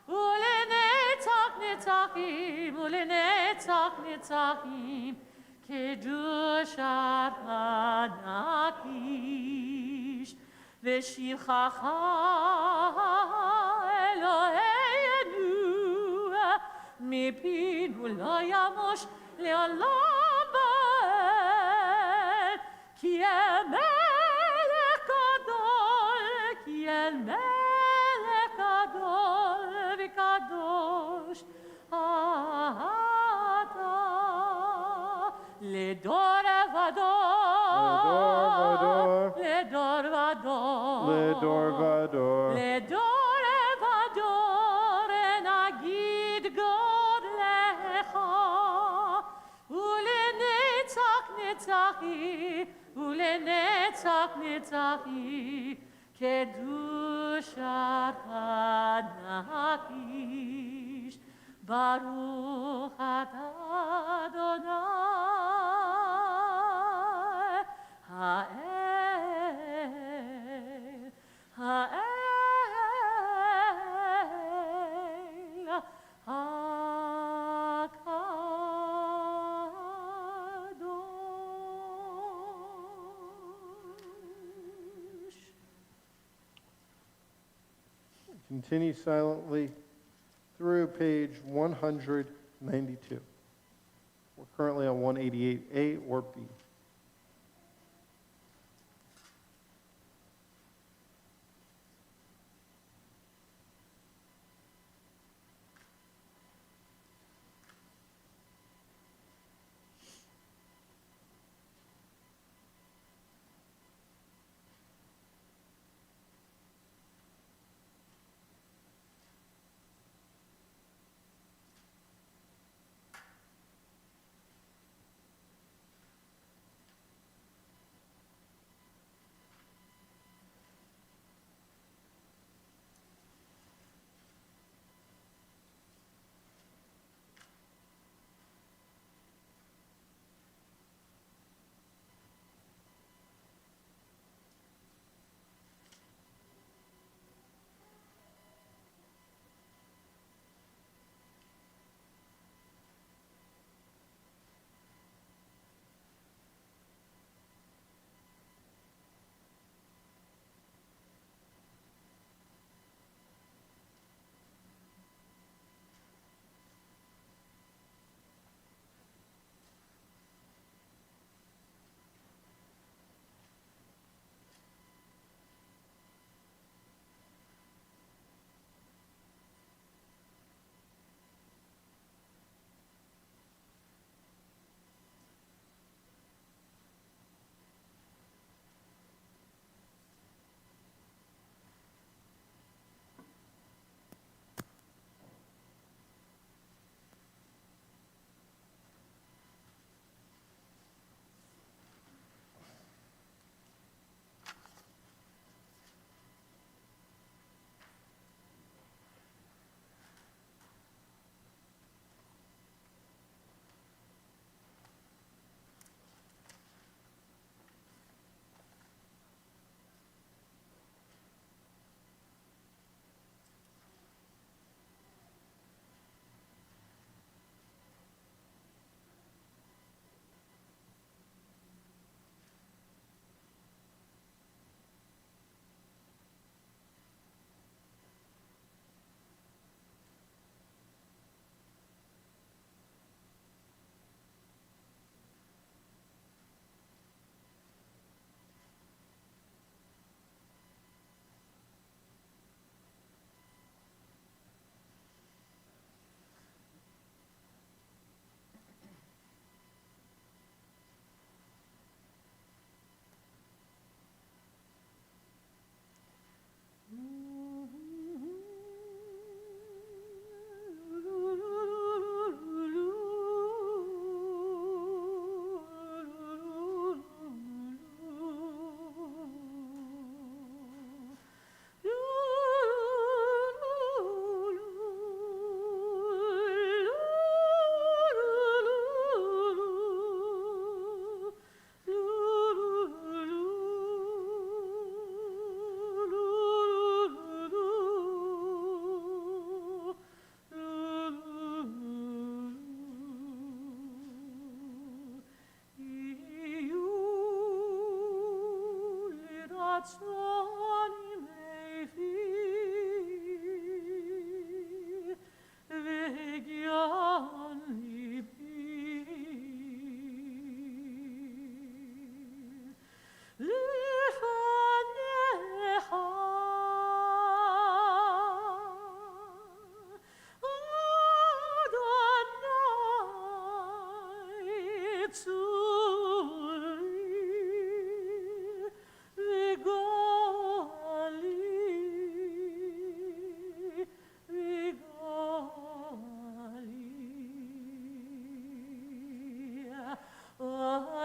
Speaker 1: ולנצח נצחים, ולנצח נצחים, קדושת הנקדיש. ושבחך אלוהינו, מפינו לא ימוש לעולם ועד, כי אל מלך גדול, כי אל מלך גדול וקדוש אתה, לדור ודור, לדור ודור,
Speaker 2: לדור ודור,
Speaker 1: לדור ודור, נגיד גודלך, ולנצח נצחי, ולנצח נצחי, קדושת הנקדיש. ברוך אתה אדוני האל, האל הקדוש.
Speaker 2: Continue silently through page 192. We're currently on 188A or B.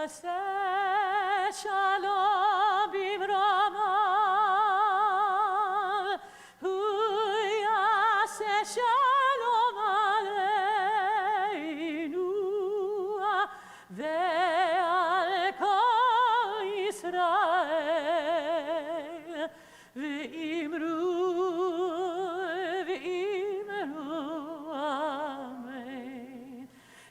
Speaker 1: Yaseh shalom bimromal, hu yaseh shalom aleinu, ve'al kol Yisrael, ve'imru, amen.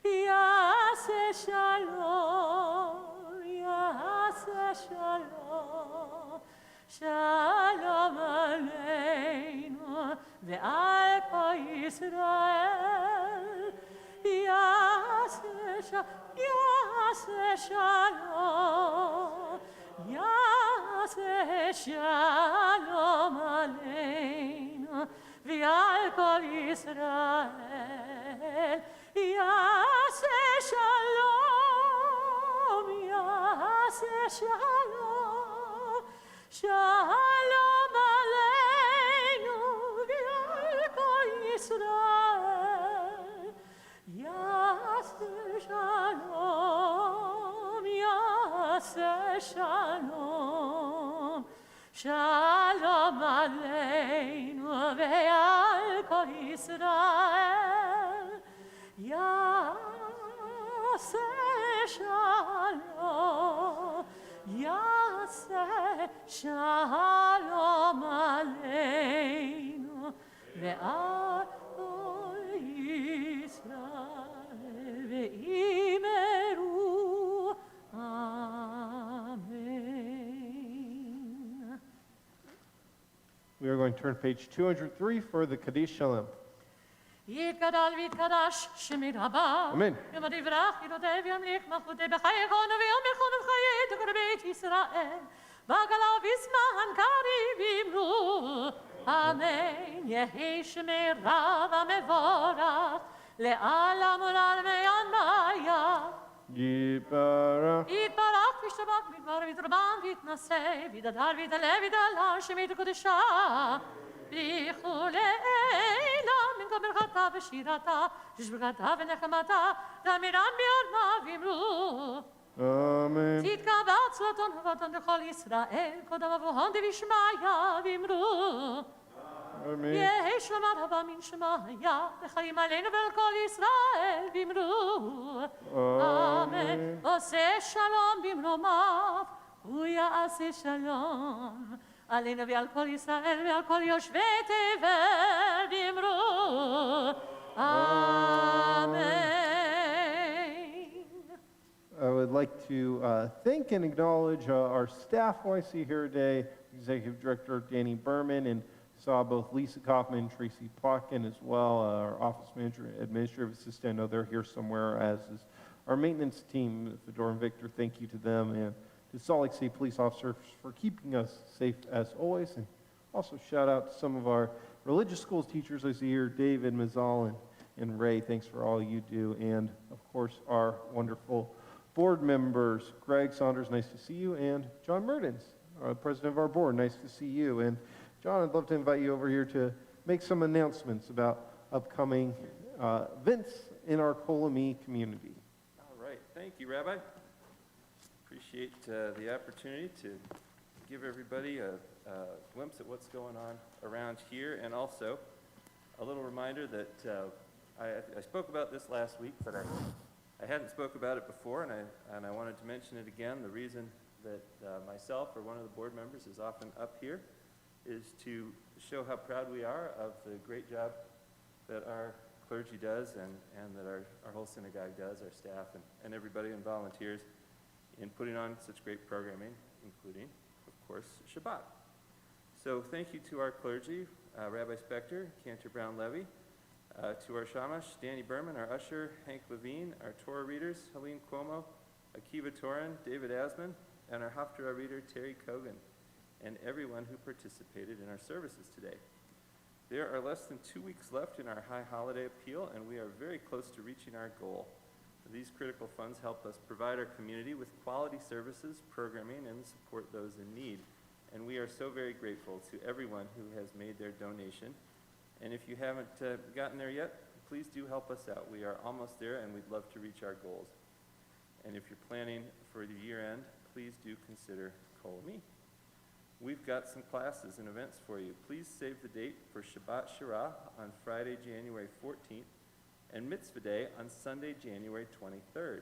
Speaker 1: Yaseh shalom, Yaseh shalom, shalom aleinu ve'al kol Yisrael. Yaseh shalom, Yaseh shalom aleinu ve'al kol Yisrael. Yaseh shalom, Yaseh shalom, shalom aleinu ve'al kol Yisrael. Yaseh shalom, Yaseh shalom, shalom aleinu ve'al kol Yisrael. Yaseh shalom, Yaseh shalom aleinu ve'al kol Yisrael ve'imeru amen.
Speaker 2: We are going to turn to page 203 for the Kaddish Shalom.
Speaker 1: יתגדל ויתקדש שמי רבה.
Speaker 2: אמן.
Speaker 1: יום יברח ידודה וימליך מלכותי בחייכון וימלכון בחיי תקרא בית ישראל. בגלה בזמן קריב ימלו. אמן. יהי שמי רב המבורך לעלם ולעלמי עלמיה.
Speaker 2: Yibarach.
Speaker 1: יתברך וישתבח ויתבר ויתרבם ויתנשא ויתהדר ויתעלה ויתעלה שמי תקודשה. לכולי עולם מן כל ברכתה ושירתה, ששברכתה ונחמתה, תמירן ביורמה ויאמרו.
Speaker 2: Amen.
Speaker 1: תתקבע צלתון ובתון לכל ישראל, קודם אבוהון דבשמיא ויאמרו.
Speaker 2: Amen.
Speaker 1: יהי שלומת הבא מן שמיה, וחיים עלינו ועל כל ישראל ויאמרו. אמן. עושה שלום במרומיו, הוא יעשה שלום. עלינו ועל כל ישראל ועל כל יושבי תבל ואמרו Amen.
Speaker 2: I would like to thank and acknowledge our staff who I see here today, Executive Director Danny Berman, and saw both Lisa Kaufman and Tracy Plotkin as well, our Office Manager and Administrative Assistant. I know they're here somewhere, as is our maintenance team, Fedor and Victor. Thank you to them, and to Salt Lake City police officers for keeping us safe as always. And also shout out to some of our religious schools teachers I see here, David, Mazal, and Ray. Thanks for all you do. And of course, our wonderful board members, Greg Saunders, nice to see you, and John Mertens, president of our board, nice to see you. And John, I'd love to invite you over here to make some announcements about upcoming events in our Kolami community.
Speaker 9: All right, thank you, Rabbi. Appreciate the opportunity to give everybody a glimpse at what's going on around here, and also a little reminder that I spoke about this last week, but I hadn't spoke about it before, and I wanted to mention it again. The reason that myself or one of the board members is often up here is to show how proud we are of the great job that our clergy does and that our whole synagogue does, our staff and everybody and volunteers in putting on such great programming, including, of course, Shabbat. So thank you to our clergy, Rabbi Spector, Cantor Brown Levy, to our Shamash, Danny Berman, our usher, Hank Levine, our Torah readers, Helene Cuomo, Akiva Torin, David Asman, and our Haftarah reader, Terry Kogan, and everyone who participated in our services today. There are less than 2 weeks left in our high holiday appeal, and we are very close to reaching our goal. These critical funds help us provide our community with quality services, programming, and support those in need. And we are so very grateful to everyone who has made their donation. And if you haven't gotten there yet, please do help us out. We are almost there, and we'd love to reach our goals. And if you're planning for the year end, please do consider Kol Me. We've got some classes and events for you. Please save the date for Shabbat Shirah on Friday, January 14th, and Mitzvah Day on Sunday, January 23rd.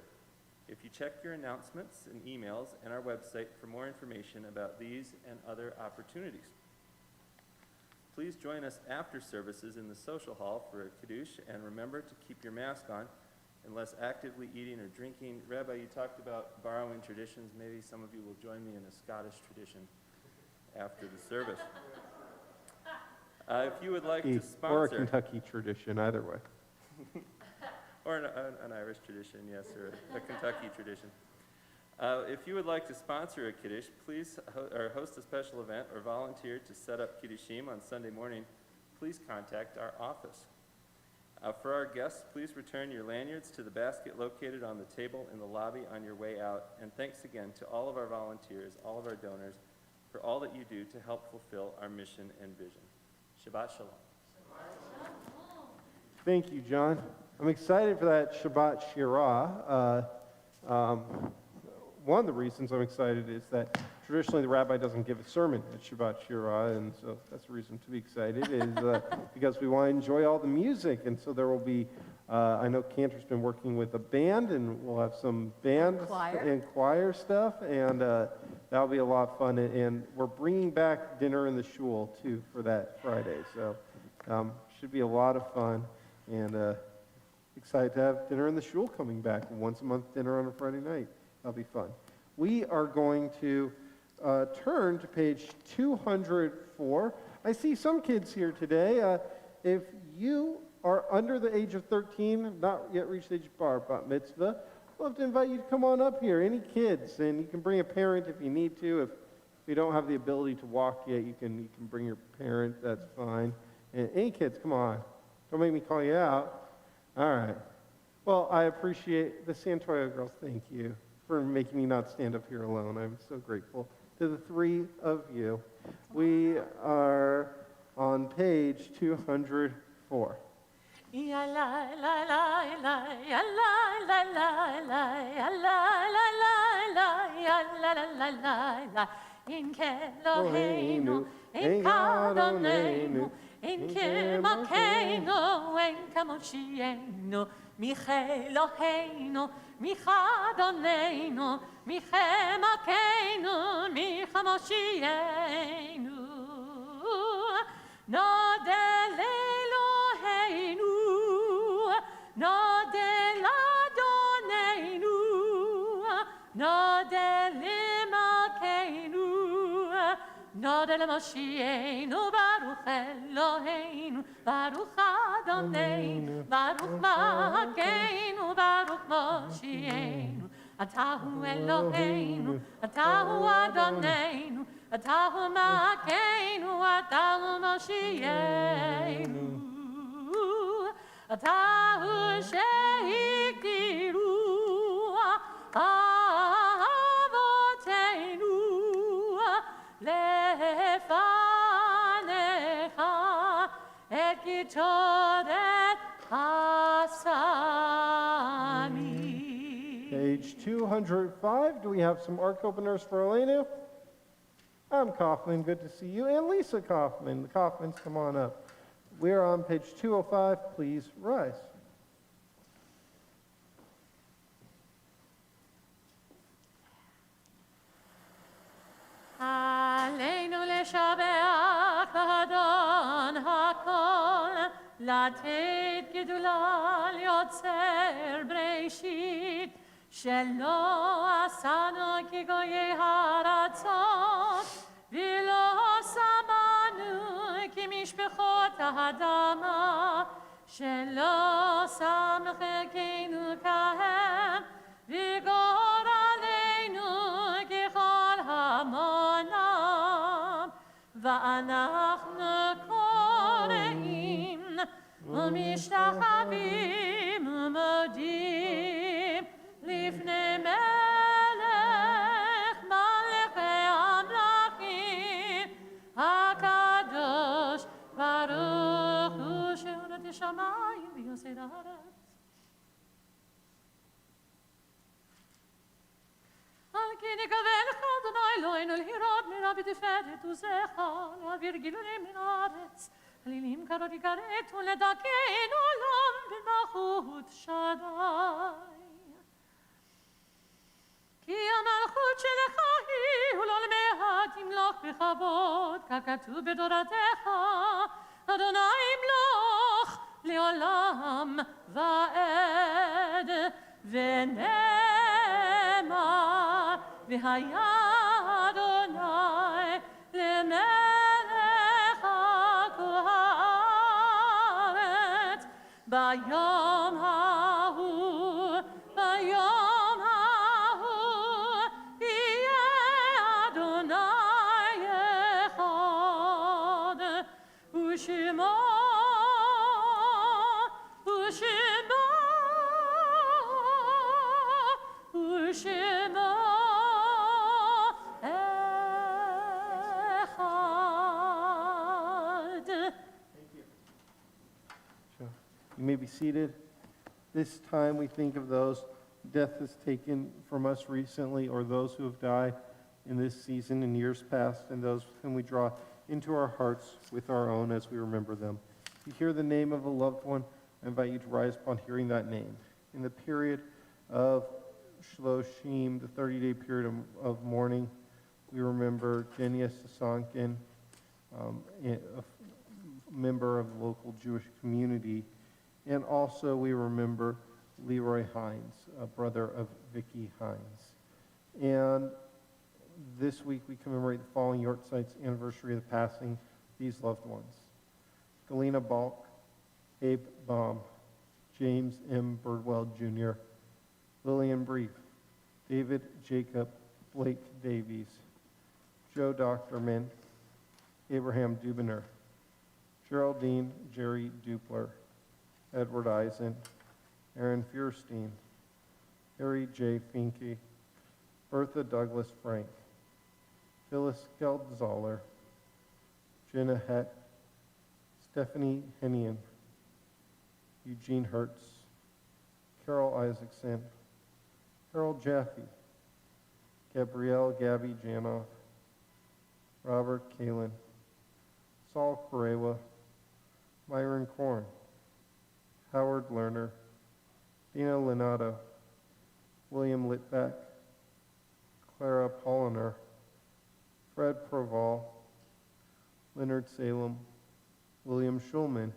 Speaker 9: If you check your announcements and emails and our website for more information about these and other opportunities. Please join us after services in the social hall for a Kiddush, and remember to keep your mask on unless actively eating or drinking. Rabbi, you talked about borrowing traditions. Maybe some of you will join me in a Scottish tradition after the service. If you would like to sponsor...
Speaker 2: Or a Kentucky tradition, either way.
Speaker 9: Or an Irish tradition, yes, or a Kentucky tradition. If you would like to sponsor a Kiddush, please host a special event or volunteer to set up Kiddushim on Sunday morning, please contact our office. For our guests, please return your lanyards to the basket located on the table in the lobby on your way out. And thanks again to all of our volunteers, all of our donors, for all that you do to help fulfill our mission and vision. Shabbat Shalom.
Speaker 2: Thank you, John. I'm excited for that Shabbat Shirah. One of the reasons I'm excited is that traditionally the rabbi doesn't give a sermon at Shabbat Shirah, and so that's a reason to be excited, is because we want to enjoy all the music. And so there will be, I know Cantor's been working with a band, and we'll have some band and choir stuff, and that'll be a lot of fun. And we're bringing back dinner in the shul, too, for that Friday. So should be a lot of fun, and excited to have dinner in the shul coming back. Once a month dinner on a Friday night. That'll be fun. We are going to turn to page 204. I see some kids here today. If you are under the age of 13, not yet reached the age of bat mitzvah, I'd love to invite you to come on up here. Any kids, and you can bring a parent if you need to. If you don't have the ability to walk yet, you can bring your parent. That's fine. And any kids, come on. Don't make me call you out. All right. Well, I appreciate the Santoyo girls. Thank you for making me not stand up here alone. I'm so grateful to the three of you. We are on page 204.
Speaker 1: In Keloheinu, in Kadonenu, in Kirmakeinu, in Kamoshienu, Micheloheinu, Michadonenu, Michemakeinu, Michamoshienu. Nodel Eloheinu, Nodel Adonenu, Nodel Imakeinu, Nodel Moshienu, Baruch Eloheinu, Baruch Adonenu, Baruch Makeinu, Baruch Moshienu, Atahu Eloheinu, Atahu Adonenu, Atahu Makeinu, Atahu Moshienu, Atahu Sheikdiru, Avotenu, Lefanecha, Et Gitoret Asami.
Speaker 2: Page 205. Do we have some ark openers for Elena? I'm Kaufman. Good to see you. And Lisa Kaufman. The Kaufmans, come on up. We're on page 205. Please rise.
Speaker 1: Aleinu leshabeach Adon hakol, latet gedula liotzer breishit, shelo asanu ki goyei haratzot, v'lo samanu ki mishpechot ha'adama, shelo samchekenu kahem, v'gor aleinu kechol hamonam, va'anachnu koreim, u'mishtachavim u'modim, lifnei melech malechei amlachim, HaKadosh Baruch Hu she'oret hashamayim v'yosei haaretz. לתפארת עוזך, להעביר גילויים מן הארץ, אלילים קרוב יגרת ולדכן עולם במלכות שדי. כי המלכות שלך היא ולעולמיה תמלוך בכבוד, ככתוב בתורתך, אדוני ימלוך לעולם ועד. ונאמר, והיה אדוני למלך על כל הארץ, ביום ההוא, ביום ההוא, יהיה אדוני אחד, ושמו, ושמו, ושמו אחד.
Speaker 2: You may be seated. This time we think of those death has taken from us recently, or those who have died in this season in years past, and those whom we draw into our hearts with our own as we remember them. If you hear the name of a loved one, I invite you to rise upon hearing that name. In the period of Shloshim, the 30-day period of mourning, we remember Genia Sasankin, a member of the local Jewish community, and also we remember Leroy Hines, a brother of Vicky Hines. And this week we commemorate the following Yortzite's anniversary of the passing of these loved ones: Galena Balk, Abe Baum, James M. Birdwell Jr., Lillian Brief, David Jacob Blake Davies, Joe Doctorman, Abraham Dubiner, Geraldine Jerry Dupler, Edward Eisen, Aaron Feuerstein, Harry J. Finke, Bertha Douglas Frank, Phyllis Geldzoller, Jenna Heck, Stephanie Hennian, Eugene Hertz, Carol Isaacson, Harold Jaffe, Gabrielle Gabby Janoff, Robert Kalin, Saul Korewa, Myron Korn, Howard Lerner, Dina Lenato, William Litvack, Clara Polliner, Fred Proval, Leonard Salem, William Schulman,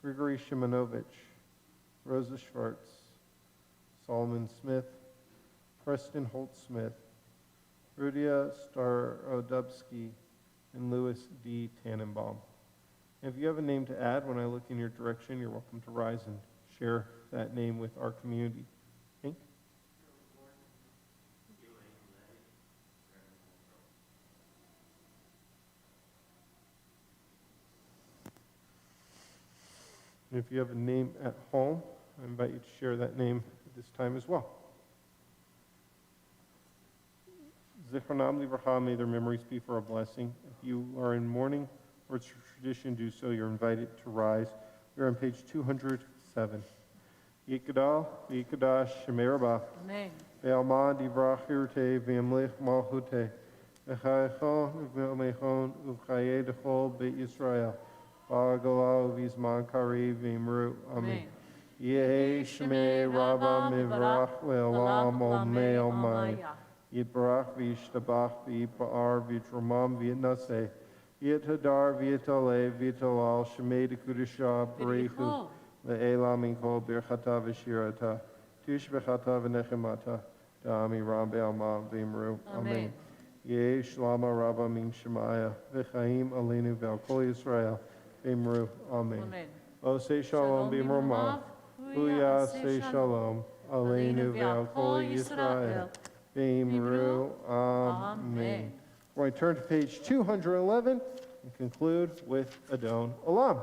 Speaker 2: Grigory Shimanovich, Rosa Schwartz, Solomon Smith, Preston Holt Smith, Rudia Starodubsky, and Louis D. Tannenbaum. If you have a name to add when I look in your direction, you're welcome to rise and share that name with our community. Hank? And if you have a name at home, I invite you to share that name at this time as well. Zichronam Livracha, may their memories be for a blessing. If you are in mourning, or it's your tradition to do so, you're invited to rise. We're on page 207. Yikadal, Yikadash, Shemei Rabah.
Speaker 1: Amen.
Speaker 2: Ve'alma divrach hirte, ve'amlich malchute. V'chayechon, ve'omechon, uv'chaye dechol be'Yisrael. V'agala, v'izman kari, ve'imru. Amen. Yehi Shemei Rabah mivrach, le'olam olmei olmai. Yitbarach, v'yishtabach, v'yipa'ar, v'yitromam, v'yitnaseh. V'yithadar, v'yitaleh, v'yitalal, Shemei dekudisha, b'reichu. Le'ela min kol birchata v'shirata, tishbechata v'nechemata, da'ami ram be'alma v'imru. Amen. Yeh shlama rabba min shemaya, v'chaim aleinu ve'al kol Yisrael, v'imru. Amen. O say shalom b'imromav, huya say shalom, aleinu ve'al kol Yisrael, v'imru. Amen. We're going to turn to page 211 and conclude with Adon Olam.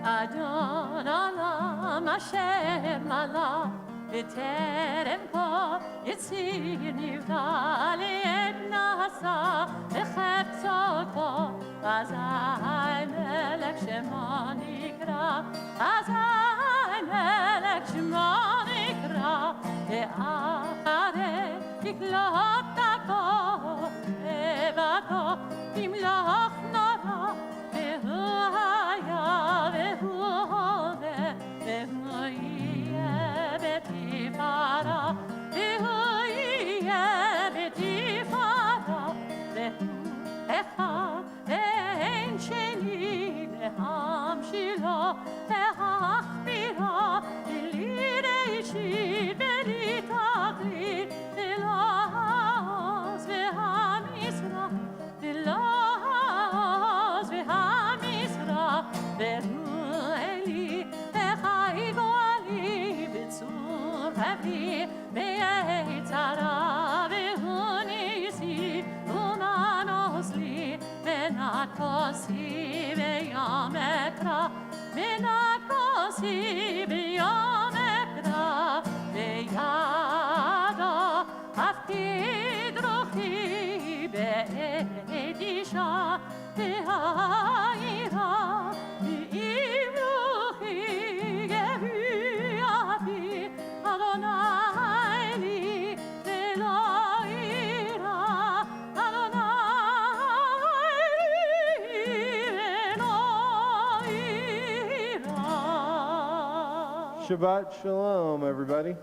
Speaker 1: Adon Olam Asher Malach V'terem po Yitzir Nivda Li'ed Nasa V'chepzoto V'azai מלך שמו נקרא, אזי מלך שמו נקרא, ואחרי יקלוט דרכו, לבדו ימלוך נורא, והוא היה והוא הווה, והוא יהיה בתפארה, והוא יהיה בתפארה, והוא אחד ואין שני, להמשילו להכבירה, בלי ראשית בלי תכלית, ולא העוז והמזרח, ולא העוז והמזרח, והוא אלי וחי גואלי, בצור אבי ביצרה, והוא ניסי ומנוס לי, מנקוסי ביום אקרא, מנקוסי ביום אקרא, בידו הפקיד רוחי בעת אישה, והעירה ואם רוחי יביא אבי, אדוני לי ולא אירא, אדוני לי ולא אירא.
Speaker 2: Shabbat Shalom, everybody.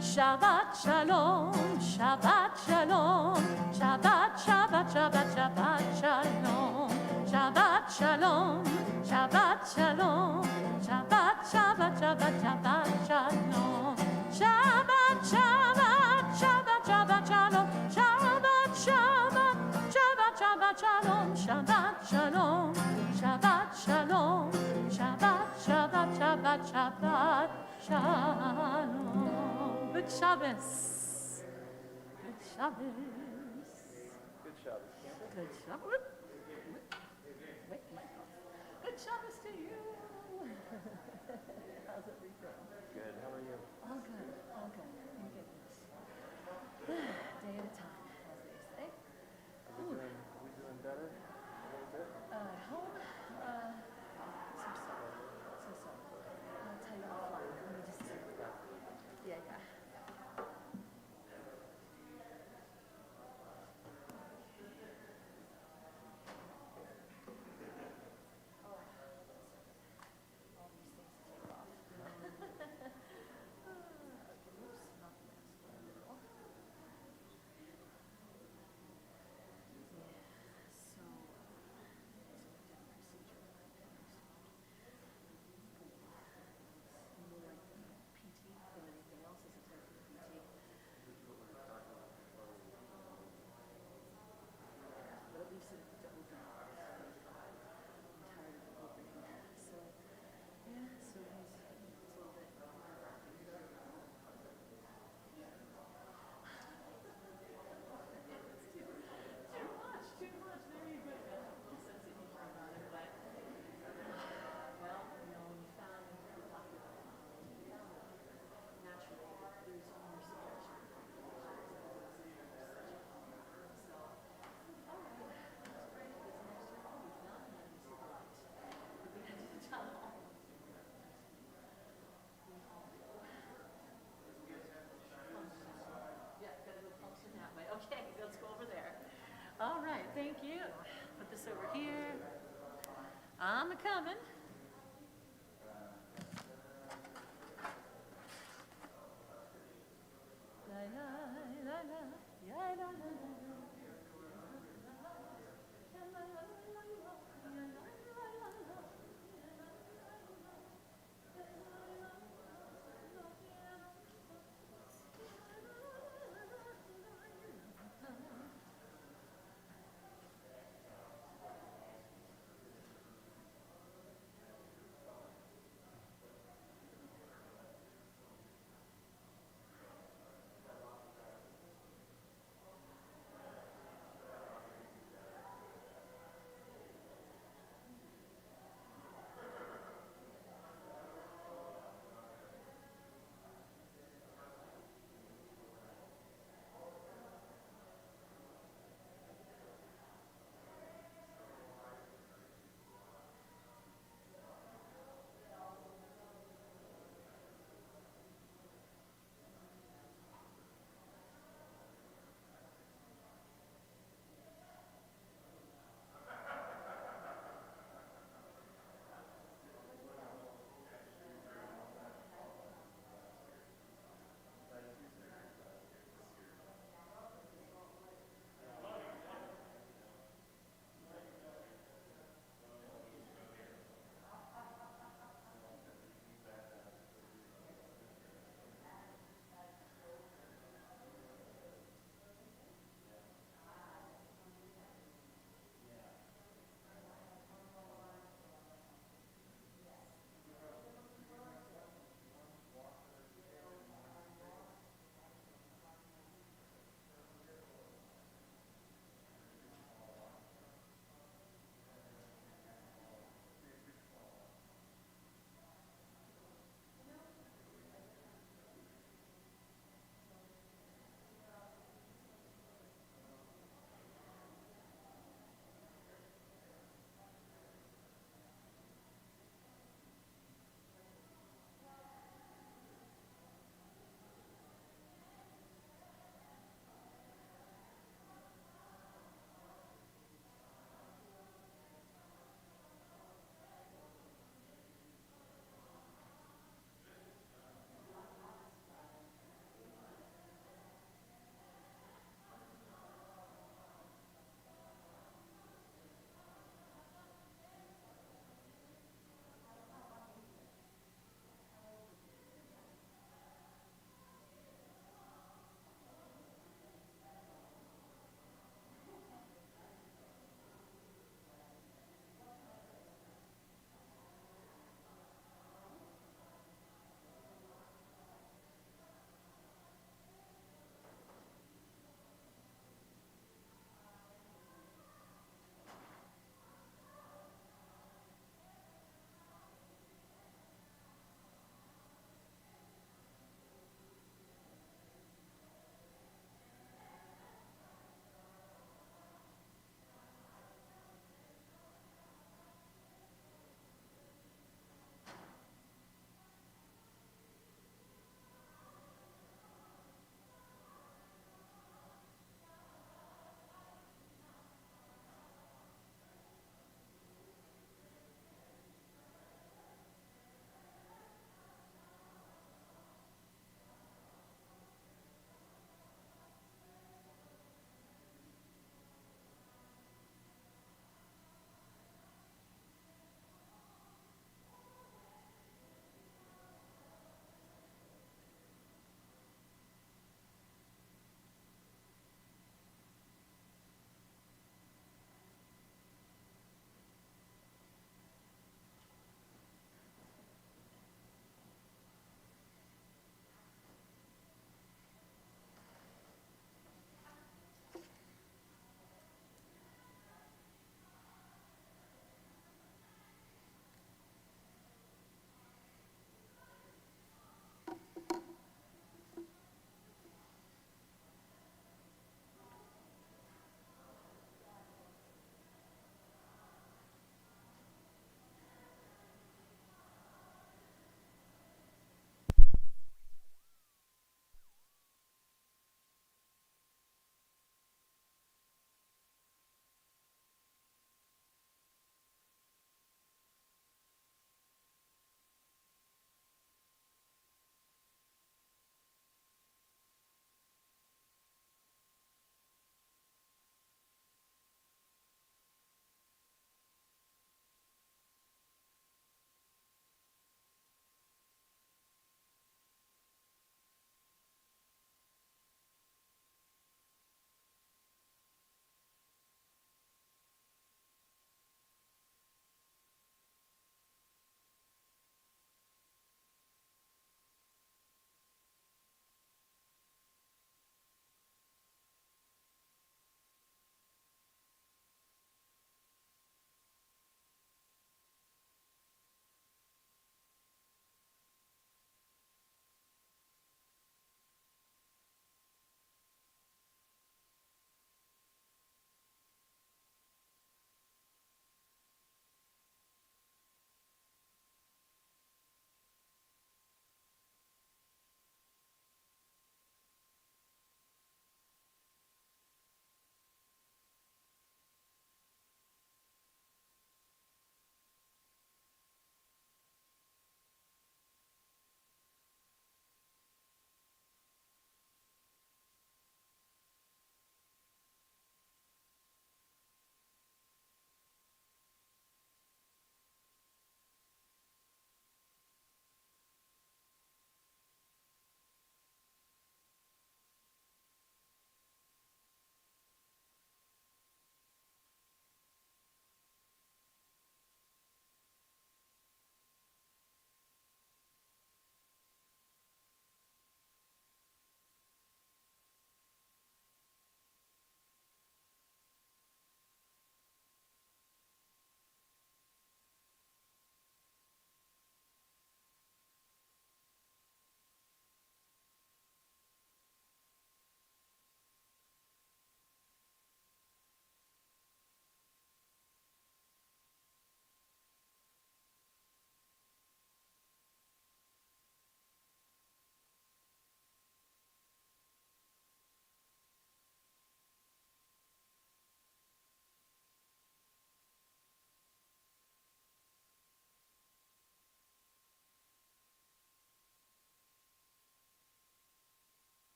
Speaker 1: Shabbat shalom, Shabbat shalom, Shabbat, Shabbat, Shabbat, Shabbat shalom, Shabbat shalom, Shabbat shalom, Shabbat, Shabbat, Shabbat, Shabbat shalom, Shabbat, Shabbat, Shabbat, Shabbat shalom, Shabbat, Shabbat, Shabbat, Shabbat shalom, Shabbat shalom, Shabbat shalom, Shabbat, Shabbat, Shabbat, Shabbat shalom. Good Shabbos. Good Shabbos.
Speaker 9: Good Shabbat, Campbell.
Speaker 1: Good Shabbos. Wait, mic off. Good Shabbos to you. How's everything?
Speaker 9: Good. How are you?
Speaker 1: All good. All good. Thank goodness. Day at a time, as they say.
Speaker 9: Are we doing better? A little bit?
Speaker 1: Home, so. I'll tell you offline. Let me just. Yeah. All right, thank you. Put this over here. I'm a-coming.